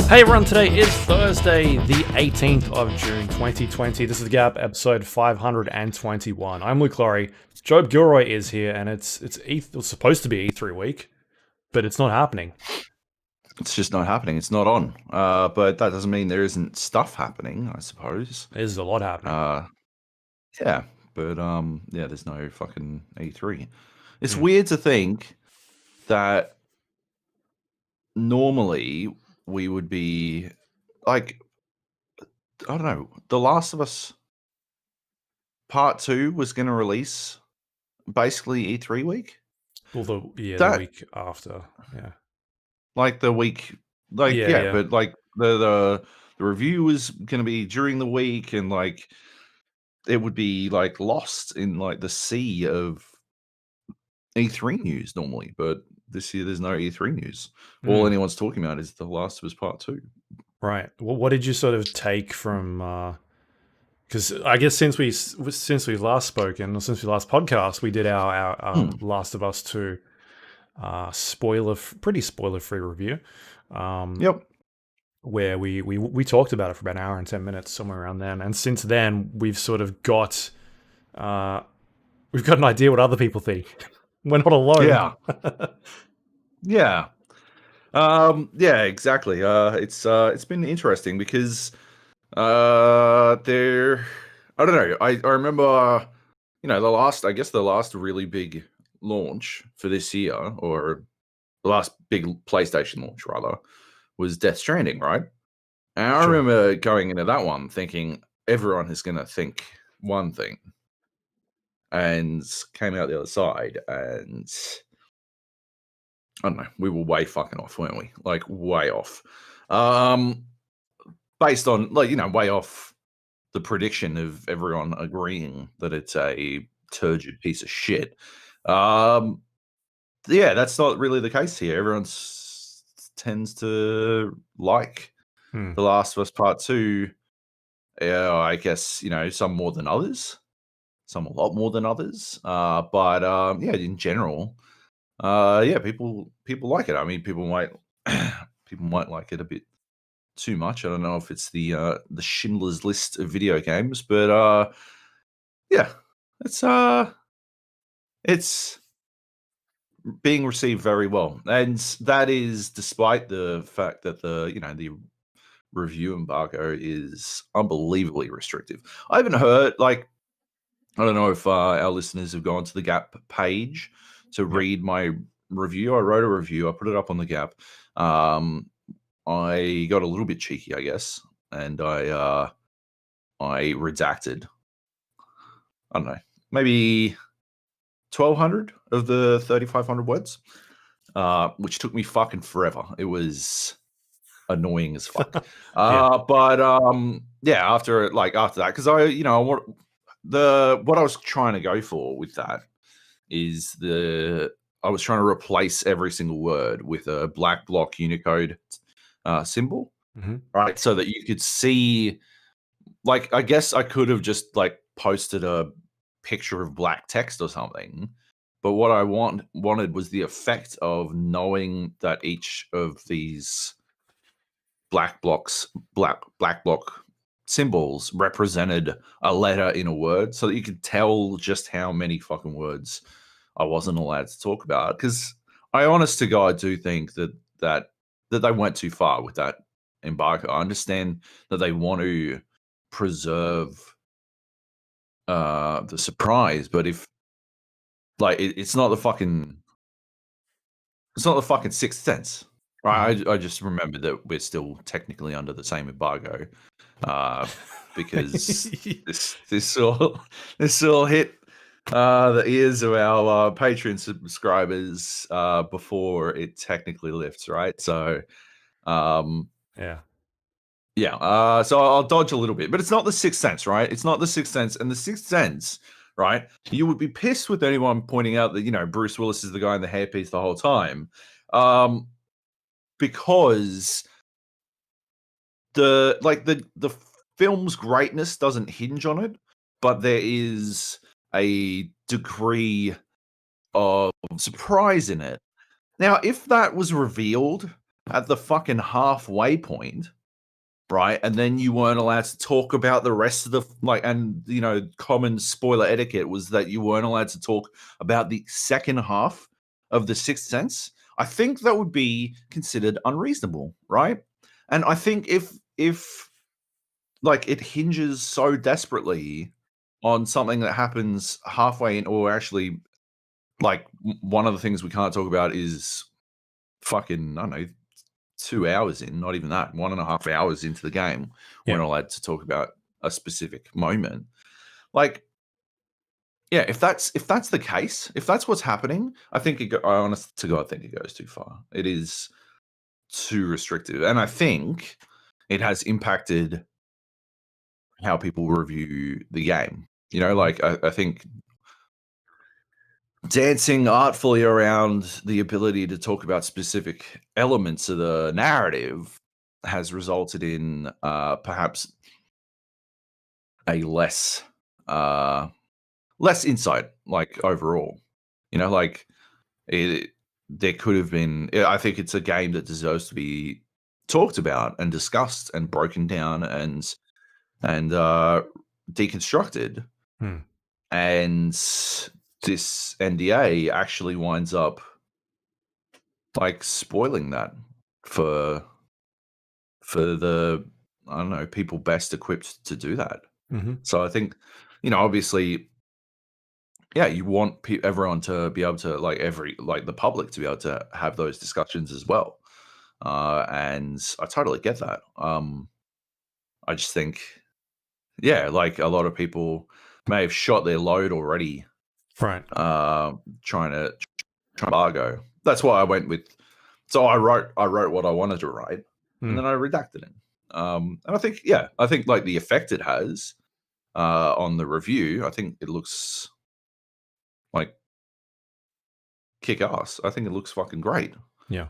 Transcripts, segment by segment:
Hey everyone, today is Thursday, the 18th of June, 2020. This is the Gap, episode 521. I'm Luke Lawrie. Joab Gilroy is here, and it's supposed to be E3 week, but it's not happening. It's just not happening. It's not on. But that doesn't mean there isn't stuff happening, I suppose. There's a lot happening. Yeah, but yeah, there's no fucking E3. It's weird to think that normally we would be like, I don't know, The Last of Us Part 2 was going to release basically E3 week. Well, the That week after, yeah. like the week, like Yeah. but like the review was going to be during the week, and like it would be like lost in like the sea of E3 news normally, but this year there's no E3 news. All anyone's talking about is The Last of Us Part 2. Right. Well, what did you sort of take from? Because I guess since we last spoken, or since we last podcast, we did our Last of Us 2 pretty spoiler free review. Yep. Where we talked about it for about an hour and 10 minutes, somewhere around then. And since then, we've sort of got an idea what other people think. We're not alone. Yeah. Yeah. Yeah, exactly. It's been interesting because there, I don't know. I remember, the last really big launch for this year, or the last big PlayStation launch rather, was Death Stranding, right? And I remember going into that one thinking everyone is going to think one thing, and came out the other side, and I don't know, we were way fucking off, weren't we? Like way off. Based on way off the prediction of everyone agreeing that it's a turgid piece of shit. Yeah, that's not really the case here. Everyone tends to like The Last of Us Part 2. I guess, some more than others, some a lot more than others. But yeah, in general, yeah, people like it. I mean, people might like it a bit too much. I don't know if it's the Schindler's List of video games, but yeah, it's being received very well, and that is despite the fact that the review embargo is unbelievably restrictive. I haven't heard, like, I don't know if our listeners have gone to the Gap page to read my review. I wrote a review. I put it up on the Gap. I got a little bit cheeky, I guess, and I redacted, I don't know, maybe 1,200 of the 3,500 words, which took me fucking forever. It was annoying as fuck. But yeah, after that, because what I was trying to go for with that is I was trying to replace every single word with a black block Unicode symbol, right? So that you could see, like, I guess I could have just like posted a picture of black text or something, but what I wanted was the effect of knowing that each of these black block symbols represented a letter in a word, so that you could tell just how many fucking words I wasn't allowed to talk about. Because I, honest to God, do think that they went too far with that embargo. I understand that they want to preserve the surprise, but if it's not the fucking Sixth Sense, right? I just remember that we're still technically under the same embargo, because this all hit the ears of our Patreon subscribers before it technically lifts, right? So yeah. So I'll dodge a little bit, but it's not the Sixth Sense, right? It's not the Sixth Sense, and the Sixth Sense, right? You would be pissed with anyone pointing out that Bruce Willis is the guy in the hairpiece the whole time, because the film's greatness doesn't hinge on it, but there is a degree of surprise in it. Now, if that was revealed at the fucking halfway point, right? And then you weren't allowed to talk about the rest of the and common spoiler etiquette was that you weren't allowed to talk about the second half of the Sixth Sense. I think that would be considered unreasonable, right? And I think if it hinges so desperately on something that happens halfway in, or actually, one of the things we can't talk about is fucking, I don't know, 2 hours in, not even that, 1.5 hours into the game, we're not allowed to talk about a specific moment. If that's the case, if that's what's happening, I think I honest to God think it goes too far. It is too restrictive, and I think it has impacted how people review the game. I think dancing artfully around the ability to talk about specific elements of the narrative has resulted in perhaps a less insight, overall. There could have been. I think it's a game that deserves to be talked about and discussed and broken down and deconstructed. And this NDA actually winds up spoiling that for the, I don't know, people best equipped to do that. So I think, obviously, you want everyone to be able to the public to be able to have those discussions as well. And I totally get that. I just think, a lot of people may have shot their load already, Right. trying to embargo. That's why I went with. So I wrote what I wanted to write, and then I redacted it. And I think, the effect it has on the review, I think it looks like kick ass. I think it looks fucking great. Yeah.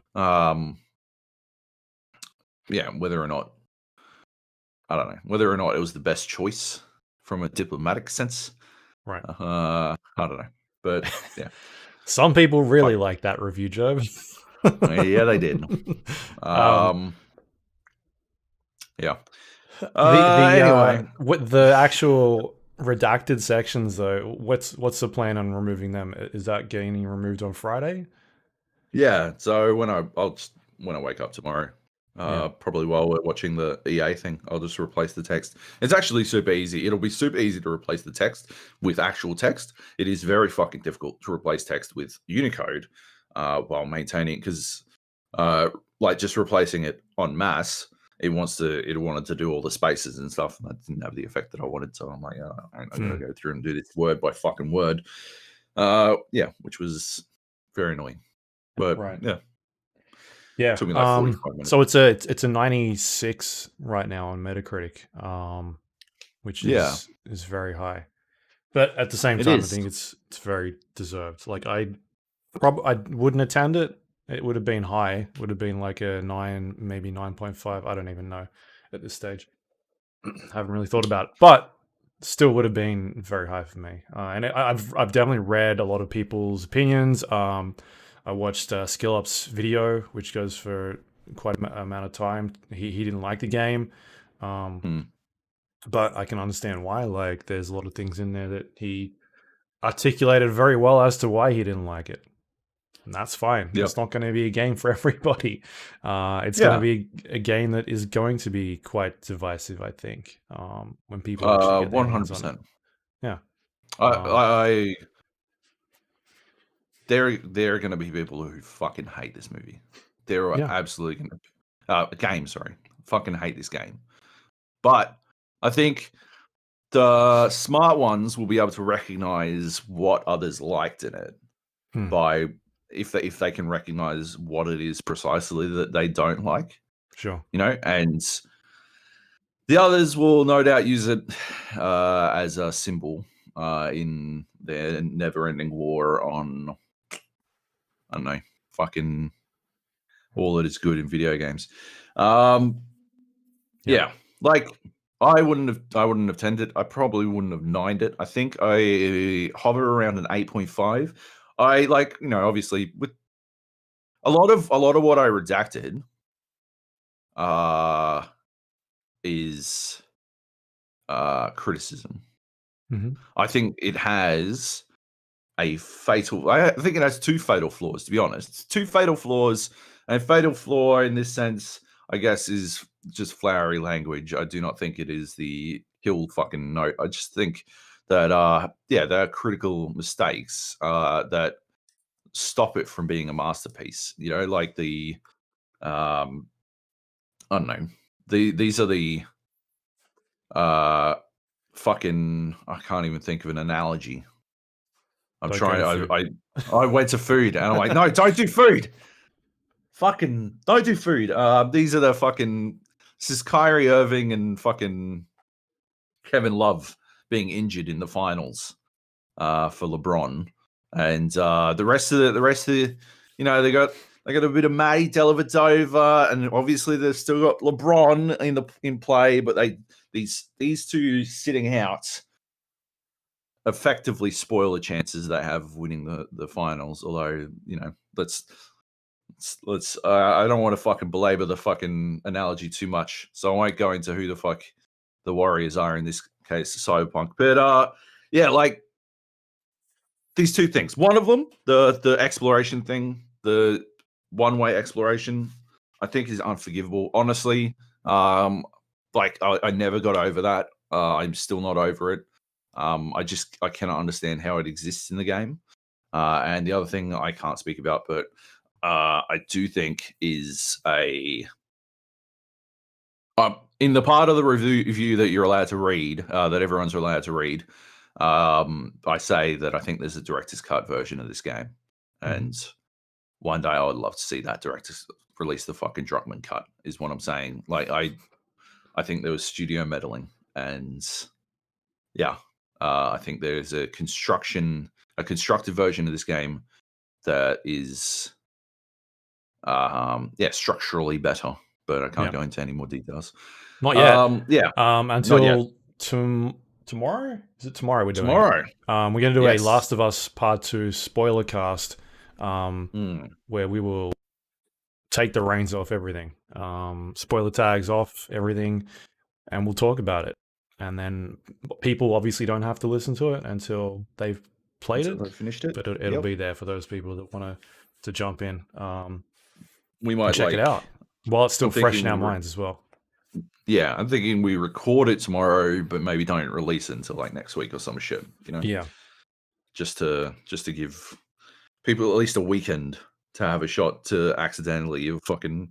Whether or not, I don't know, whether or not it was the best choice from a diplomatic sense. Right. I don't know. But yeah. Some people really like that review, Joab. Yeah, they did. Yeah. Anyway, what the actual redacted sections though? What's the plan on removing them? Is that getting removed on Friday? Yeah. So when I wake up tomorrow, probably while we're watching the EA thing, I'll just replace the text. It's actually super easy. It'll be super easy to replace the text with actual text. It is very fucking difficult to replace text with Unicode while maintaining, because just replacing it en masse, it wanted to do all the spaces and stuff. And that didn't have the effect that I wanted. So I'm like, I'm going to go through and do this word by fucking word. Which was very annoying. But yeah. Took me like 45 minutes. So it's a 96 right now on Metacritic, which is very high. But at the same time, I think it's very deserved. I wouldn't attend it. It would have been high. It would have been like a 9, maybe 9.5. I don't even know at this stage. Haven't really thought about it, but still would have been very high for me. And I've definitely read a lot of people's opinions. I watched Skill Up's video, which goes for quite an amount of time. He didn't like the game, but I can understand why. There's a lot of things in there that he articulated very well as to why he didn't like it. And that's fine. It's not going to be a game for everybody. It's going to be a game that is going to be quite divisive, I think, when people actually get their hands on it. 100%. Yeah. There are going to be people who fucking hate this movie. There are absolutely going to fucking hate this game. But I think the smart ones will be able to recognize what others liked in it by if they can recognize what it is precisely that they don't like. Sure. And the others will no doubt use it as a symbol in their never-ending war on, I don't know, fucking all that is good in video games. I wouldn't have tended. I probably wouldn't have 9'd it. I think I hover around an 8.5. I obviously with a lot of what I redacted is criticism. Mm-hmm. I think it has I think it has two fatal flaws, to be honest. It's two fatal flaws. And fatal flaw in this sense, I guess, is just flowery language. I do not think it is the kill fucking note. I just think that there are critical mistakes that stop it from being a masterpiece. You know, like the I don't know. These are the fucking I can't even think of an analogy. I'm Don't go to trying. food. I went to food and I'm like, no, don't do food. Fucking don't do food. These are the fucking. This is Kyrie Irving and fucking Kevin Love being injured in the finals for LeBron, and the rest of the, you know, they got a bit of May Dellavedova, and obviously they've still got LeBron in play, but these two sitting out effectively spoil the chances they have of winning the finals. Although, you know, let's I don't want to fucking belabor the fucking analogy too much, so I won't go into who the fuck the Warriors are in this case, Cyberpunk. But yeah, like these two things. One of them, the exploration thing, the one-way exploration, I think is unforgivable. Honestly, like I never got over that. I'm still not over it. I cannot understand how it exists in the game. And the other thing I can't speak about, but I do think is in the part of the review that you're allowed to read, that everyone's allowed to read, I say that I think there's a director's cut version of this game, and one day I would love to see that director's release the fucking Druckmann cut. Is what I'm saying. Like I think there was studio meddling, and yeah, I think there's a constructed version of this game that is structurally better, but I can't go into any more details. Not yet. Yeah. Until tomorrow. Is it tomorrow we're doing? Tomorrow. We're going to do a Last of Us Part 2 spoiler cast, where we will take the reins off everything, spoiler tags off everything, and we'll talk about it. And then people obviously don't have to listen to it until they've played it, finished it, but it'll be there for those people that want to jump in. We might check it out while it's still fresh in our minds as well. Yeah, I'm thinking we record it tomorrow, but maybe don't release it until like next week or some shit. You know? Yeah. Just to give people at least a weekend to have a shot to accidentally fucking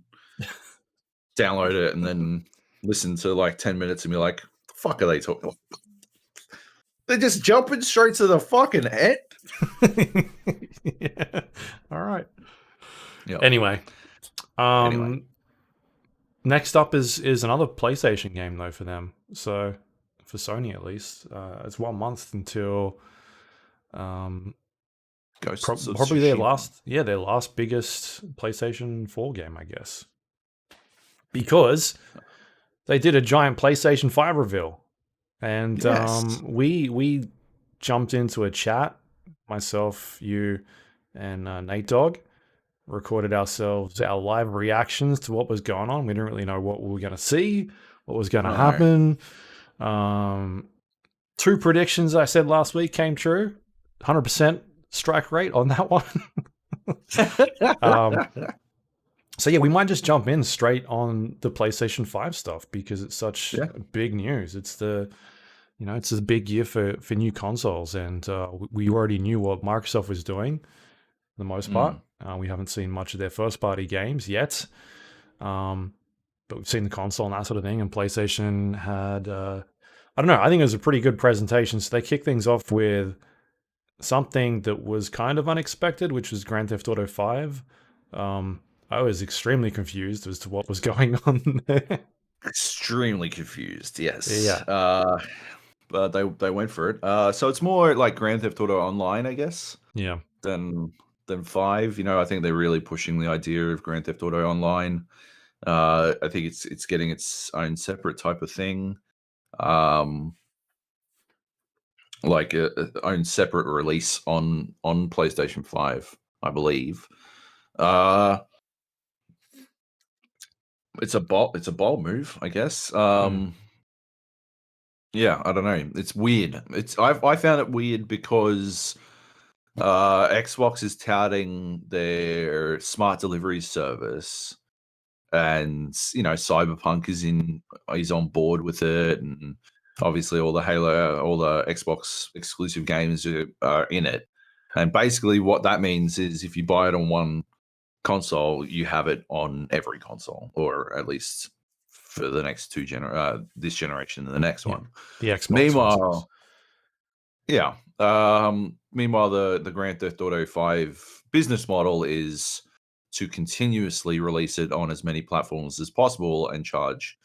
download it and then listen to like 10 minutes and be like, the fuck are they talking? They're just jumping straight to the fucking end. Yeah. All right. Yeah. Anyway. Next up is another PlayStation game though for them. So for Sony at least, it's 1 month until probably their last biggest PlayStation 4 game, I guess, because they did a giant PlayStation 5 reveal, and we jumped into a chat, myself, you, and Nate Dogg. Recorded ourselves our live reactions to what was going on. We didn't really know what we were going to see, what was going to happen. 2 predictions I said last week came true. 100% strike rate on that one. So yeah, we might just jump in straight on the PlayStation 5 stuff because it's such big news. It's it's a big year for new consoles, and we already knew what Microsoft was doing for the most part. We haven't seen much of their first-party games yet, but we've seen the console and that sort of thing. And PlayStation had, I don't know, I think it was a pretty good presentation. So they kicked things off with something that was kind of unexpected, which was Grand Theft Auto 5. I was extremely confused as to what was going on there. Extremely confused, yes. Yeah. But they went for it. So it's more like Grand Theft Auto Online, I guess. Yeah. Than 5. You know, I think they're really pushing the idea of Grand Theft Auto Online. I think it's getting its own separate type of thing. Like a own separate release on PlayStation 5, I believe. It's a bold move, I guess. Yeah, I don't know. It's weird. I found it weird because Xbox is touting their smart delivery service, and Cyberpunk is on board with it, and obviously all the Xbox exclusive games are in it. And basically, what that means is if you buy it on one console, you have it on every console, or at least for the next this generation and the next one. The Xbox Meanwhile, consoles. yeah. Meanwhile, the Grand Theft Auto 5 business model is to continuously release it on as many platforms as possible and charge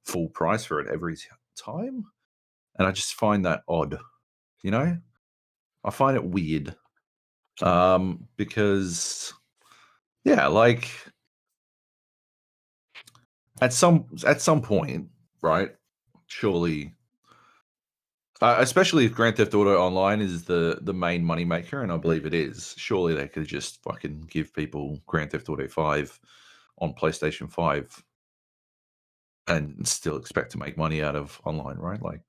full price for it every time. And I just find that odd. I find it weird. Because like at some point, right? Surely, especially if Grand Theft Auto Online is the main moneymaker, and I believe it is. Surely they could just fucking give people Grand Theft Auto 5 on PlayStation 5 and still expect to make money out of online, right? Like,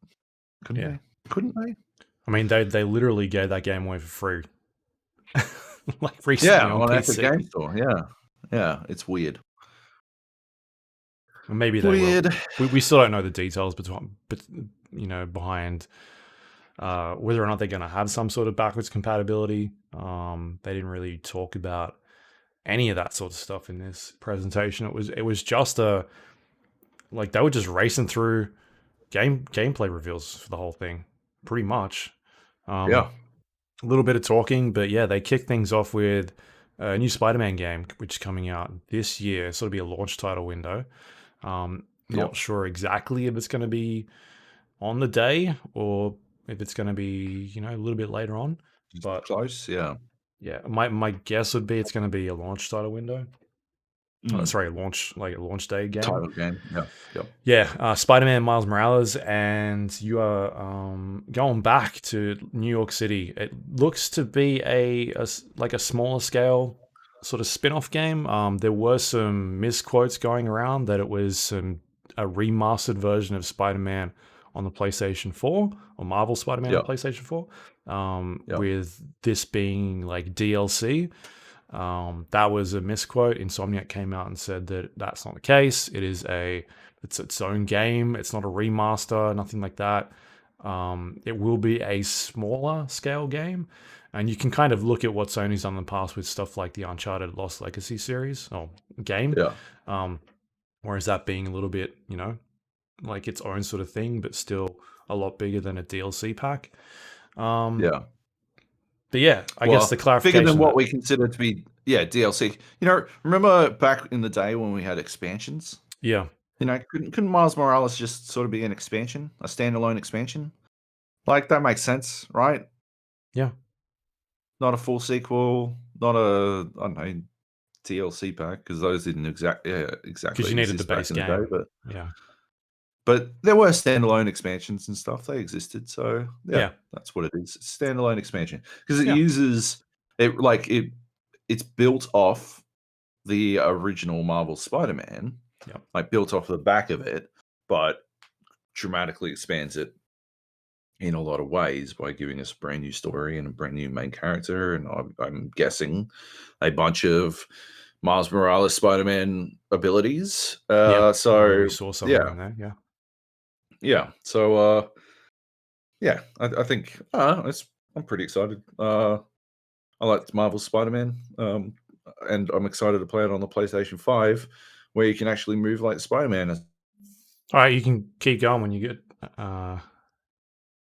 couldn't they? Couldn't they? I mean, they literally gave that game away for free. Like recently on Epic PC. Game Store. Yeah, it's weird. Maybe they will. We still don't know the details behind whether or not they're going to have some sort of backwards compatibility. They didn't really talk about any of that sort of stuff in this presentation. It was just they were just racing through gameplay reveals for the whole thing, pretty much. Yeah. A little bit of talking, but yeah, they kick things off with a new Spider-Man game, which is coming out this year. So it'll be a launch title window. Not sure exactly if it's going to be on the day or if it's going to be, a little bit later on. But close, yeah. Yeah, my guess would be it's going to be a launch title window. Sorry, a launch day game. Title game, yeah. Yeah, Spider-Man Miles Morales, and you are going back to New York City. It looks to be a smaller scale sort of spin-off game. There were some misquotes going around that it was a remastered version of Spider-Man on the PlayStation 4, or Marvel Spider-Man on PlayStation 4, with this being like DLC. That was a misquote. Insomniac came out and said that that's not the case. It's its own game. It's not a remaster, nothing like that. It will be a smaller scale game, and you can kind of look at what Sony's done in the past with stuff like the Uncharted Lost Legacy series or game. Whereas that being a little bit, like its own sort of thing, but still a lot bigger than a DLC pack. But yeah, I guess the clarification bigger than what we consider to be DLC. Remember back in the day when we had expansions? Yeah. Couldn't Miles Morales just sort of be an expansion, a standalone expansion? Like, that makes sense, right? Yeah. Not a full sequel, not a, I don't know, DLC pack, because those didn't exactly because you needed the base game. But there were standalone expansions and stuff. They existed. So yeah. That's what it is. It's a standalone expansion. Because it uses it like it's built off the original Marvel Spider-Man. Like built off the back of it, but dramatically expands it in a lot of ways by giving us a brand new story and a brand new main character. And I'm guessing a bunch of Miles Morales Spider-Man abilities. So we saw some in there, So I think I'm pretty excited. I like Marvel Spider-Man, and I'm excited to play it on the PlayStation 5, where you can actually move like Spider-Man. All right, you can keep going when you get.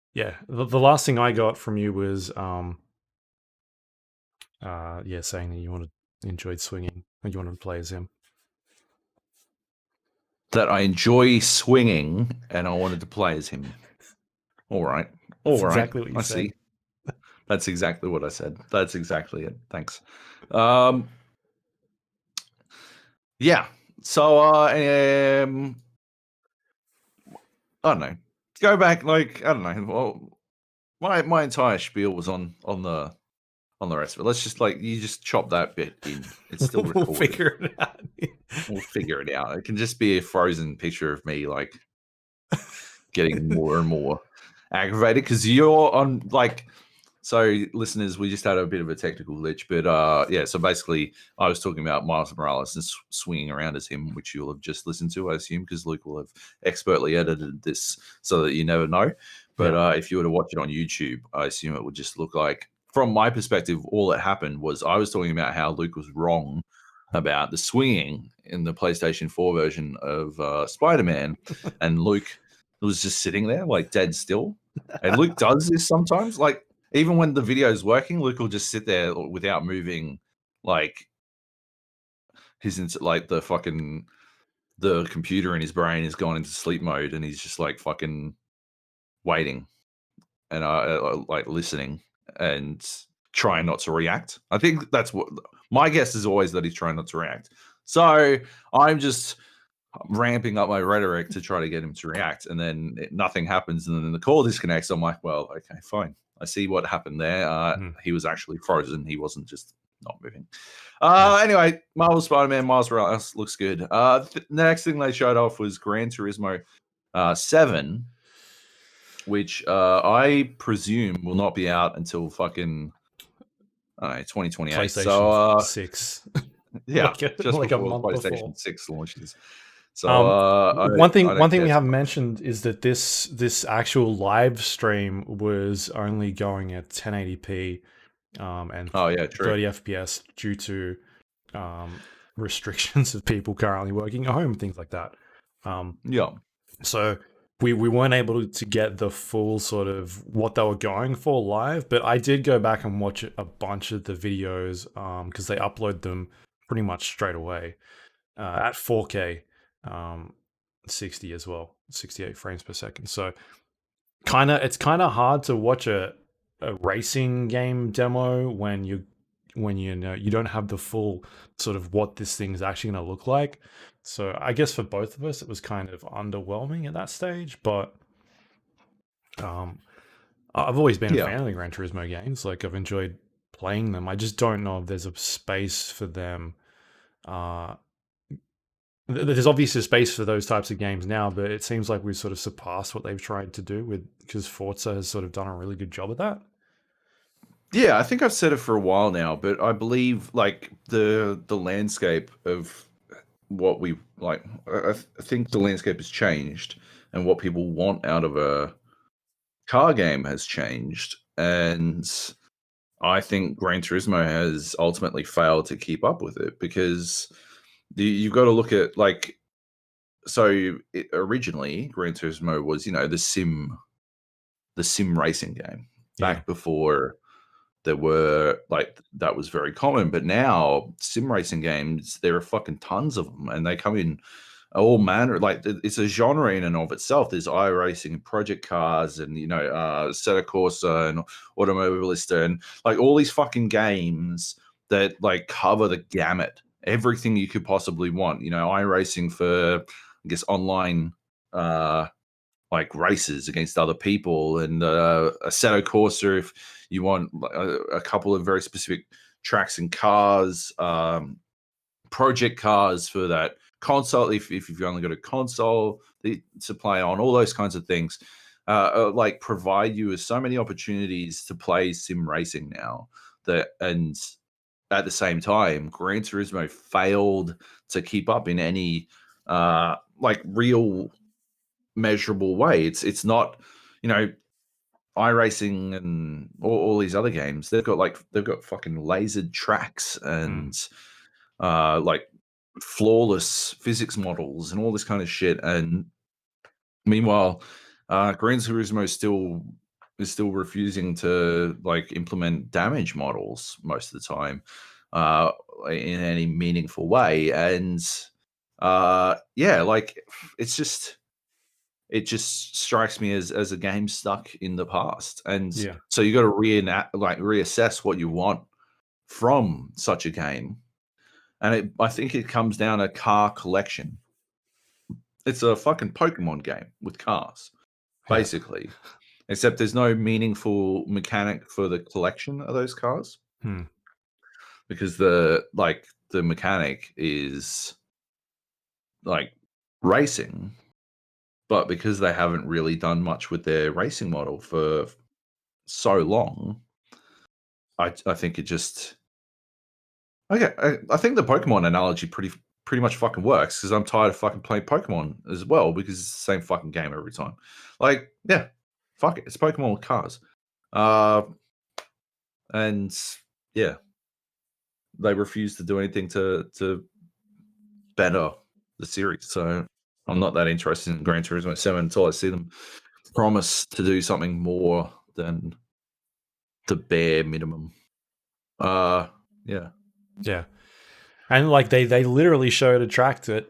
The last thing I got from you was saying that you enjoyed swinging and you wanted to play as him. That I enjoy swinging and I wanted to play as him. All right. Exactly what you said. See. That's exactly what I said. That's exactly it. Thanks. Yeah. So I don't know. Go back, like, I don't know. Well, my entire spiel was on the on the rest of it. Let's just you just chop that bit in. It's still We'll recorded. figure it out. We'll figure it out. It can just be a frozen picture of me getting more and more aggravated because you're on So, listeners, we just had a bit of a technical glitch, but yeah. So basically, I was talking about Miles Morales and swinging around as him, which you'll have just listened to, I assume, because Luke will have expertly edited this so that you never know. But if you were to watch it on YouTube, I assume it would just look like, from my perspective, all that happened was I was talking about how Luke was wrong about the swinging in the PlayStation 4 version of Spider-Man, and Luke was just sitting there dead still. And Luke does this sometimes, even when the video is working, Luke will just sit there without moving, the computer in his brain has gone into sleep mode, and he's just fucking waiting and listening and trying not to react. I think that's what my guess is, always that he's trying not to react. So I'm just ramping up my rhetoric to try to get him to react, and then nothing happens, and then the call disconnects. I'm like, well, okay, fine. I see what happened there. He was actually frozen. He wasn't just not moving. Anyway, Marvel Spider-Man, Miles Morales looks good. The next thing they showed off was Gran Turismo 7, which I presume will not be out until fucking 2028. PlayStation so 6. Yeah, just before a month PlayStation before 6 launches. So one thing we haven't mentioned is that this actual live stream was only going at 1080p and 30 FPS due to restrictions of people currently working at home, things like that. So we weren't able to get the full sort of what they were going for live, but I did go back and watch a bunch of the videos because they upload them pretty much straight away at 4K. 60 as well, 68 frames per second. So it's kind of hard to watch a racing game demo when you know you don't have the full sort of what this thing is actually going to look like. So I guess for both of us it was kind of underwhelming at that stage, but I've always been a fan of the Gran Turismo games. I've enjoyed playing them. I just don't know if there's a space for them. There's obviously a space for those types of games now, but it seems like we've sort of surpassed what they've tried to do because Forza has sort of done a really good job of that. Yeah, I think I've said it for a while now, but I believe the landscape of what we like. I think the landscape has changed, and what people want out of a car game has changed, and I think Gran Turismo has ultimately failed to keep up with it because you've got to look at originally Gran Turismo was the sim racing game back before there were that was very common, but now sim racing games, there are fucking tons of them, and they come in all manner. It's a genre in and of itself. There's iRacing and project cars and Assetto Corsa and Automobilista and all these fucking games that cover the gamut, everything you could possibly want. iRacing for, I guess, online races against other people, and Assetto Corsa if you want a couple of very specific tracks and cars, project cars for that console if you've only got a console to play on, all those kinds of things provide you with so many opportunities to play sim racing now, and at the same time Gran Turismo failed to keep up in any real measurable way. It's not iRacing and all these other games. They've got fucking lasered tracks and flawless physics models and all this kind of shit. And meanwhile, Gran Turismo is still refusing to implement damage models most of the time in any meaningful way. And it just strikes me as a game stuck in the past. And so you got to reassess what you want from such a game. And I think it comes down to car collection. It's a fucking Pokemon game with cars, basically. Except there's no meaningful mechanic for the collection of those cars. Hmm. because the mechanic is like racing, but because they haven't really done much with their racing model for so long, I think it just okay. I think the Pokemon analogy pretty much fucking works because I'm tired of fucking playing Pokemon as well because it's the same fucking game every time. Like, yeah, fuck it, it's Pokemon with cars. Uh, and yeah, they refuse to do anything to better the series. So I'm not that interested in Gran Turismo 7 until I see them promise to do something more than the bare minimum. Yeah. Yeah. And like they literally showed a track that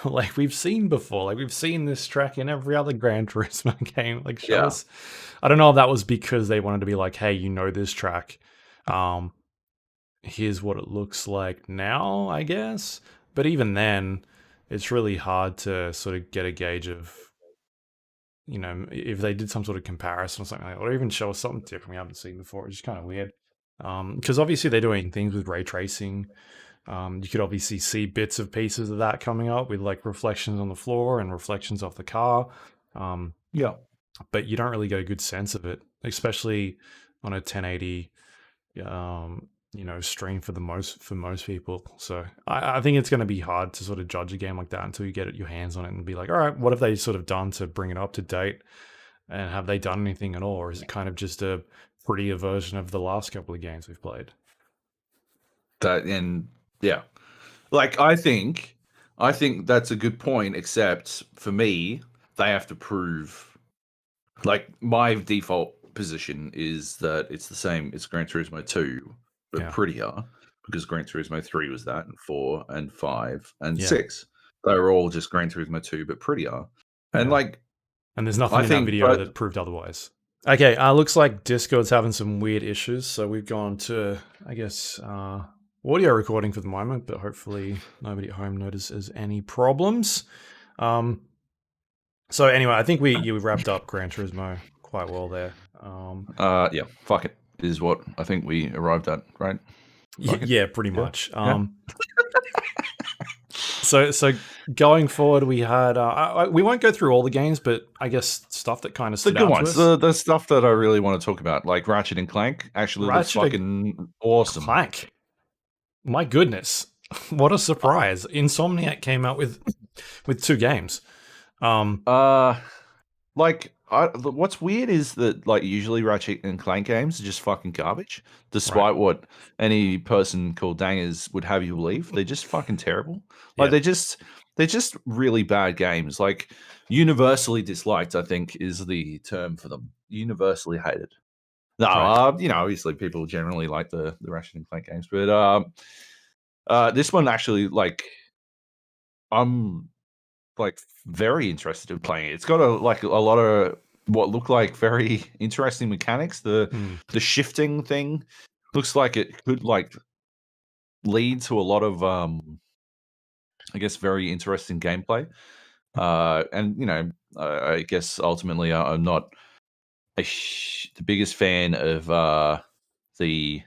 like we've seen before. Like we've seen this track in every other Gran Turismo game. Like show Yeah. us. I don't know if that was because they wanted to be like, hey, you know this track. Um, here's what it looks like now, I guess. But even then, it's really hard to sort of get a gauge of, you know, if they did some sort of comparison or something like that, or even show us something different we haven't seen before, which is kind of weird. Because obviously they're doing things with ray tracing. You could obviously see bits of pieces of that coming up with like reflections on the floor and reflections off the car. Yeah. But you don't really get a good sense of it, especially on a 1080 stream for most people. So I think it's going to be hard to sort of judge a game like that until you get your hands on it and be like, all right, what have they sort of done to bring it up to date, and have they done anything at all, or is it kind of just a prettier version of the last couple of games we've played? Yeah. Like I think that's a good point, except for me, they have to prove like my default position is that it's the same, it's Gran Turismo 2, but Yeah, prettier, because Gran Turismo 3 was that, and 4 and 5 and yeah, 6. They were all just Gran Turismo 2, but prettier. And yeah. like And there's nothing I in that think video but that proved otherwise. Okay, looks like Discord's having some weird issues, so we've gone to, I guess, audio recording for the moment, but hopefully nobody at home notices any problems. Um, so anyway, I think you wrapped up Gran Turismo quite well there. yeah, fuck it is what I think we arrived at, right? Fuck it. Yeah, pretty Yeah. much. Yeah. So going forward, we had we won't go through all the games, but I guess stuff that kind of The stood good out to ones, us. the stuff that I really want to talk about, like Ratchet and Clank, actually looks Ratchet and fucking awesome. Clank. My goodness, what a surprise! Insomniac came out with two games. Uh, what's weird is that like usually Ratchet and Clank games are just fucking garbage, Right. despite what any person called Dangers would have you believe. They're just fucking terrible. Like Yeah. they're just really bad games. Like universally disliked, I think is the term for them. Universally hated. No, Right. obviously people generally like the Ratchet and Clank games, but this one actually like I'm like very interested in playing it. It's got a lot of what look like very interesting mechanics. Hmm. The shifting thing looks like it could like lead to a lot of I guess very interesting gameplay. And I guess ultimately I'm not the biggest fan of the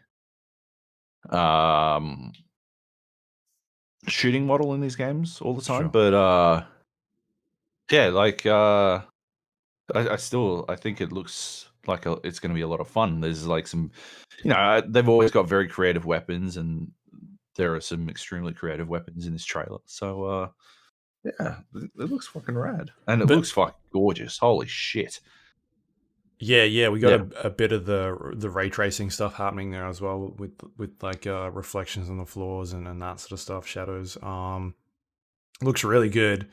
um shooting model in these games all the time, Sure. but yeah, like I think it looks like it's going to be a lot of fun. There's like some, they've always got very creative weapons, and there are some extremely creative weapons in this trailer. So, yeah, it looks fucking rad, and it But looks fucking gorgeous. Holy shit! yeah, we got Yeah, a bit of the ray tracing stuff happening there as well with like reflections on the floors and that sort of stuff, shadows. Looks really good,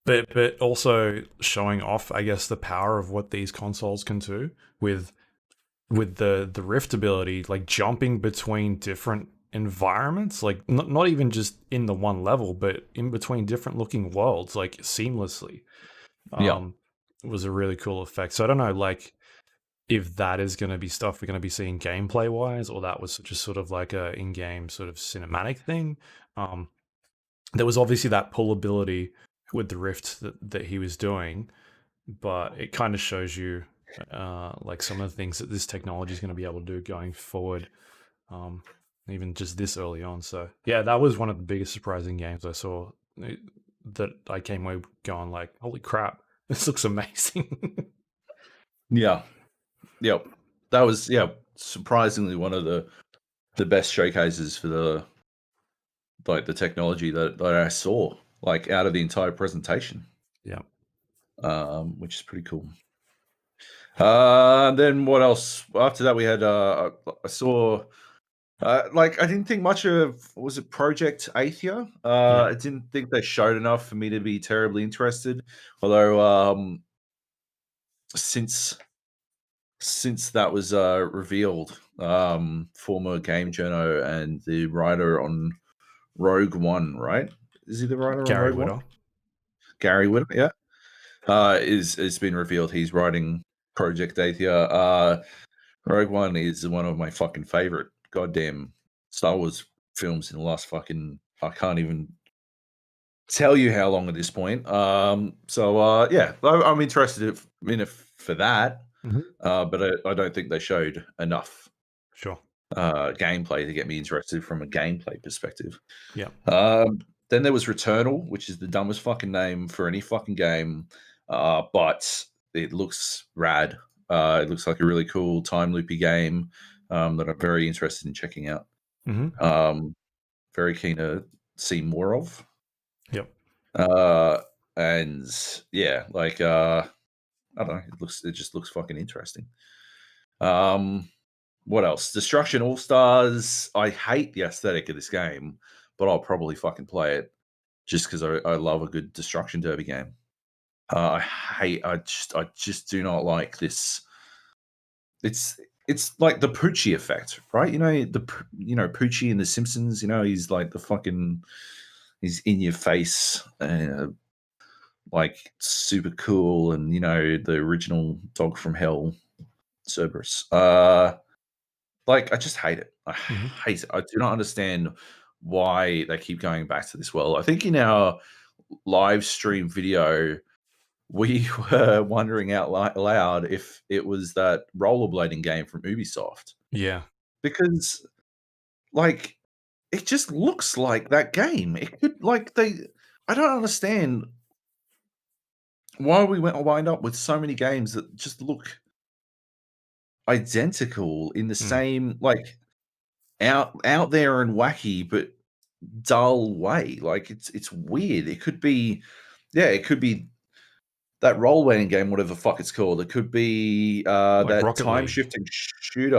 but also showing off, I guess, the power of what these consoles can do with the Rift ability, like jumping between different environments, like not even just in the one level, but in between different looking worlds, like seamlessly. yeah. Um, was a really cool effect. So I don't know, like if that is going to be stuff we're going to be seeing gameplay wise, or that was just sort of like a in-game sort of cinematic thing. Um, there was obviously that pull ability with the Rift that he was doing, but it kind of shows you like some of the things that this technology is going to be able to do going forward. even just this early on. So yeah, that was one of the biggest surprising games I saw that I came away going like, holy crap, this looks amazing. Yeah. Yep. That was surprisingly one of the best showcases for the technology that I saw, like, out of the entire presentation. Yeah. Which is pretty cool. Then what else? After that, we had I saw like, I didn't think much of, was it Project Athia? Yeah. I didn't think they showed enough for me to be terribly interested. Although since that was revealed, former game journo and the writer on Rogue One, right? Is he the writer on Gary Rogue One? Whitta. Gary Whitta, yeah. It's been revealed he's writing Project Athia. Rogue One is one of my fucking favorite goddamn Star Wars films in the last fucking, I can't even tell you how long at this point. So yeah, I'm interested in it for that. Mm-hmm. But I don't think they showed enough Sure. gameplay to get me interested from a gameplay perspective. Yeah. Then there was Returnal, which is the dumbest fucking name for any fucking game, but it looks rad. It looks like a really cool time loopy game that I'm very interested in checking out. Mm-hmm. Very keen to see more of. Yep. And yeah, like I don't know, it just looks fucking interesting. What else? Destruction All Stars. I hate the aesthetic of this game, but I'll probably fucking play it just because I love a good destruction derby game. I just do not like this. It's like the Poochie effect, right? You know Poochie in The Simpsons. You know, he's like he's in your face, like super cool, and the original Dog from Hell, Cerberus. Like, I just hate it. I hate it. I do not understand why they keep going back to this world. I think in our live stream video, we were wondering out loud if it was that rollerblading game from Ubisoft. Yeah. Because, like, it just looks like that game. It could, I don't understand why we wind up with so many games that just look identical in the same, like, out there and wacky, but dull way. Like, it's weird. It could be, it could be that role-playing game, whatever the fuck it's called. It could be Like that Rocket League. time-shifting shooter.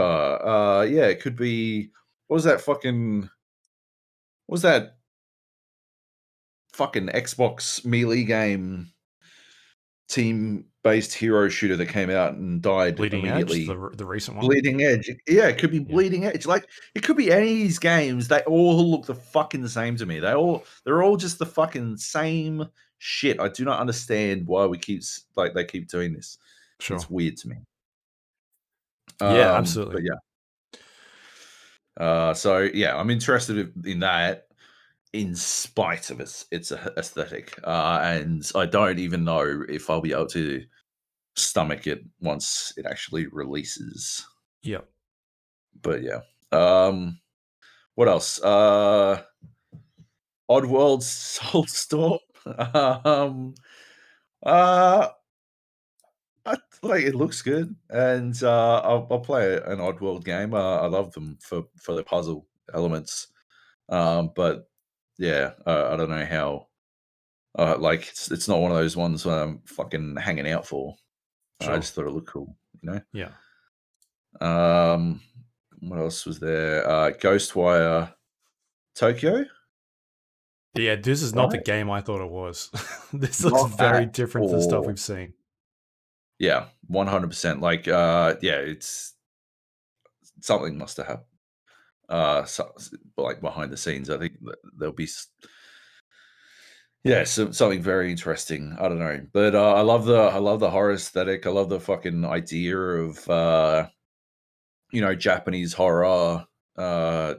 Yeah, it could be, what was that fucking Xbox Melee game, team-based hero shooter that came out and died Bleeding Edge, immediately? the recent one. Bleeding Edge. Yeah, it could be Bleeding Edge. Like, it could be any of these games. They all look the fucking same to me. They're all just the fucking same shit. I do not understand why they keep doing this. Sure. It's weird to me. Yeah, absolutely. But yeah. So yeah, I'm interested in that, in spite of its aesthetic. And I don't even know if I'll be able to stomach it once it actually releases. Yep. But yeah. What else? Oddworld Soulstorm. Like, it looks good, and I'll play an Oddworld game. I love them for the puzzle elements. But yeah, I don't know how. Like, it's not one of those ones where I'm fucking hanging out for. Sure. I just thought it looked cool, Yeah. What else was there? Ghostwire Tokyo. Yeah, this is not the Right? game I thought it was. This looks Not very at different from stuff all. we've seen. Yeah, 100%. Like, yeah, it's something must have happened. Like, behind the scenes, I think there'll be, something very interesting. I don't know, but I love the horror aesthetic. I love the fucking idea of Japanese horror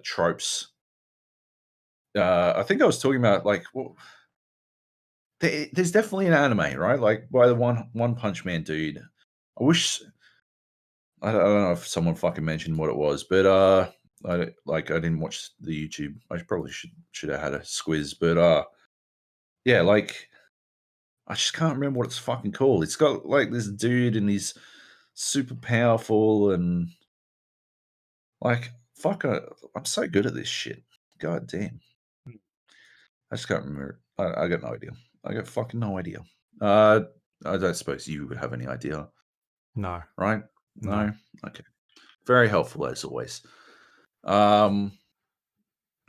tropes. I think I was talking about, like, there's definitely an anime, right? Like, by the One Punch Man dude. I wish, I don't know if someone fucking mentioned what it was, but I didn't watch the YouTube. I probably should have had a squiz, but yeah, like I just can't remember what it's fucking called. It's got like this dude and he's super powerful and like fuck. I'm so good at this shit. God damn. I just can't remember. I got no idea. I got fucking no idea. I don't suppose you would have any idea, No, right? no. No. Okay. Very helpful as always. Um,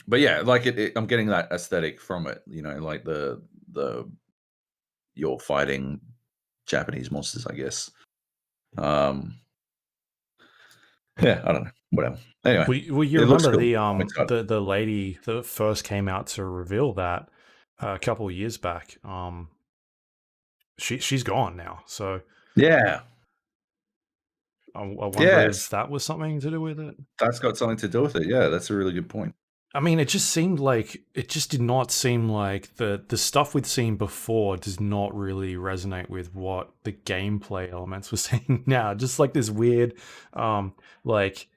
but yeah, like I'm getting that aesthetic from it. You know, like the you're fighting Japanese monsters, I guess. Um, yeah, I don't know. Whatever. Anyway, Well, you it looks remember cool. I'm excited. the lady that first came out to reveal that a couple of years back. She's gone now, so Yeah. I wonder if Yes. that was something to do with it. That's got something to do with it. Yeah, that's a really good point. I mean, it just did not seem like the stuff we'd seen before does not really resonate with what the gameplay elements were saying now. Just like this weird, like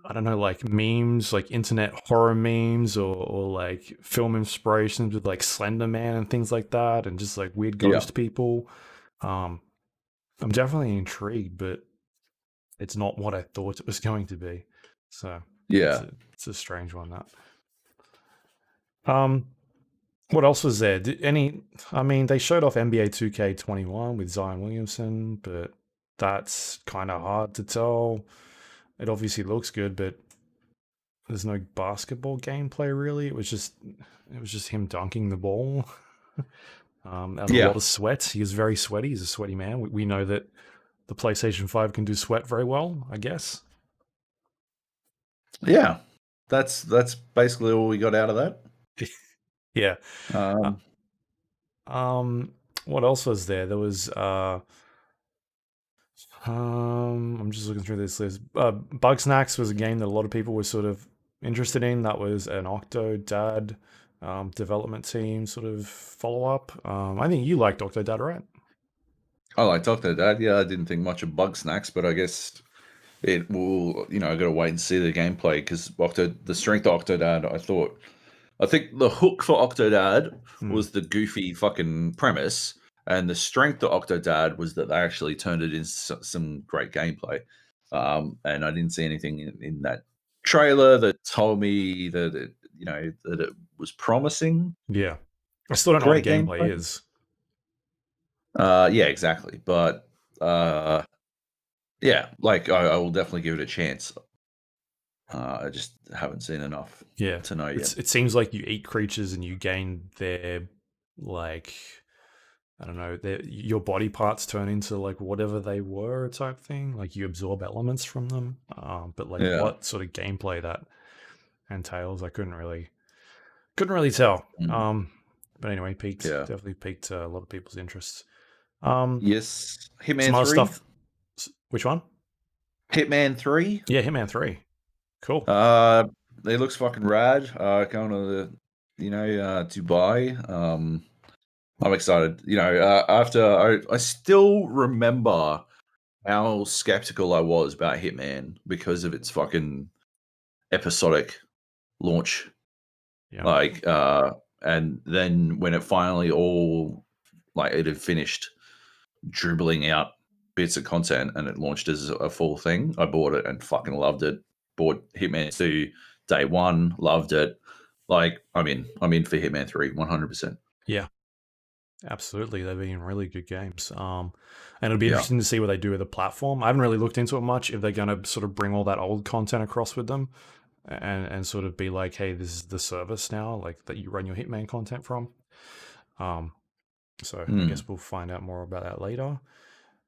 I don't know, like memes, like internet horror memes, or like film inspirations with like Slender Man and things like that, and just like weird Yeah. ghost people. Um, I'm definitely intrigued, but it's not what I thought it was going to be. So Yeah. it's a strange one that. Um, what else was there? I mean, they showed off NBA 2K21 with Zion Williamson, but that's kind of hard to tell. It obviously looks good, but there's no basketball gameplay really. It was just him dunking the ball. And a Yeah. lot of sweat. He is very sweaty. He's a sweaty man. We know that the PlayStation 5 can do sweat very well, I guess. Yeah. That's basically all we got out of that. Yeah. Uh, Um, what else was there? There was I'm just looking through this list. Bug Snacks was a game that a lot of people were sort of interested in. That was an Octodad development team sort of follow up. I think you liked Octodad, right? I like Doctor Dad. Yeah, I didn't think much of Bug Snacks, but I guess it will. You know, I got to wait and see the gameplay because the strength of Octodad. I think the hook for Octodad Hmm. was the goofy fucking premise, and the strength of Octodad was that they actually turned it into some great gameplay. And I didn't see anything in that trailer that told me that that it was promising Yeah. I still don't know what great the gameplay gameplay. is. Yeah, exactly. But yeah, like I will definitely give it a chance. I just haven't seen enough Yeah. to know yet. It seems like you eat creatures and you gain their like I don't know, your body parts turn into like whatever they were type thing. Like you absorb elements from them. But like Yeah. what sort of gameplay that entails, I couldn't really tell. Mm. But anyway, Yeah. definitely piqued a lot of people's interests. Um, Yes. some Hitman other 3. stuff. Which one? Hitman 3. Yeah, Hitman 3. Cool. Uh, it looks fucking rad. Going to Dubai. I'm excited. After I still remember how skeptical I was about Hitman because of its fucking episodic launch. Yeah. Like, and then when it finally all like it had finished dribbling out bits of content and it launched as a full thing, I bought it and fucking loved it. Bought Hitman 2 day one, loved it. Like, I'm in for Hitman 3, 100%. Yeah. Absolutely. They've been really good games. And it'll be Yeah. interesting to see what they do with the platform. I haven't really looked into it much if they're going to sort of bring all that old content across with them and sort of be like, hey, this is the service now, like that you run your Hitman content from. So I guess we'll find out more about that later.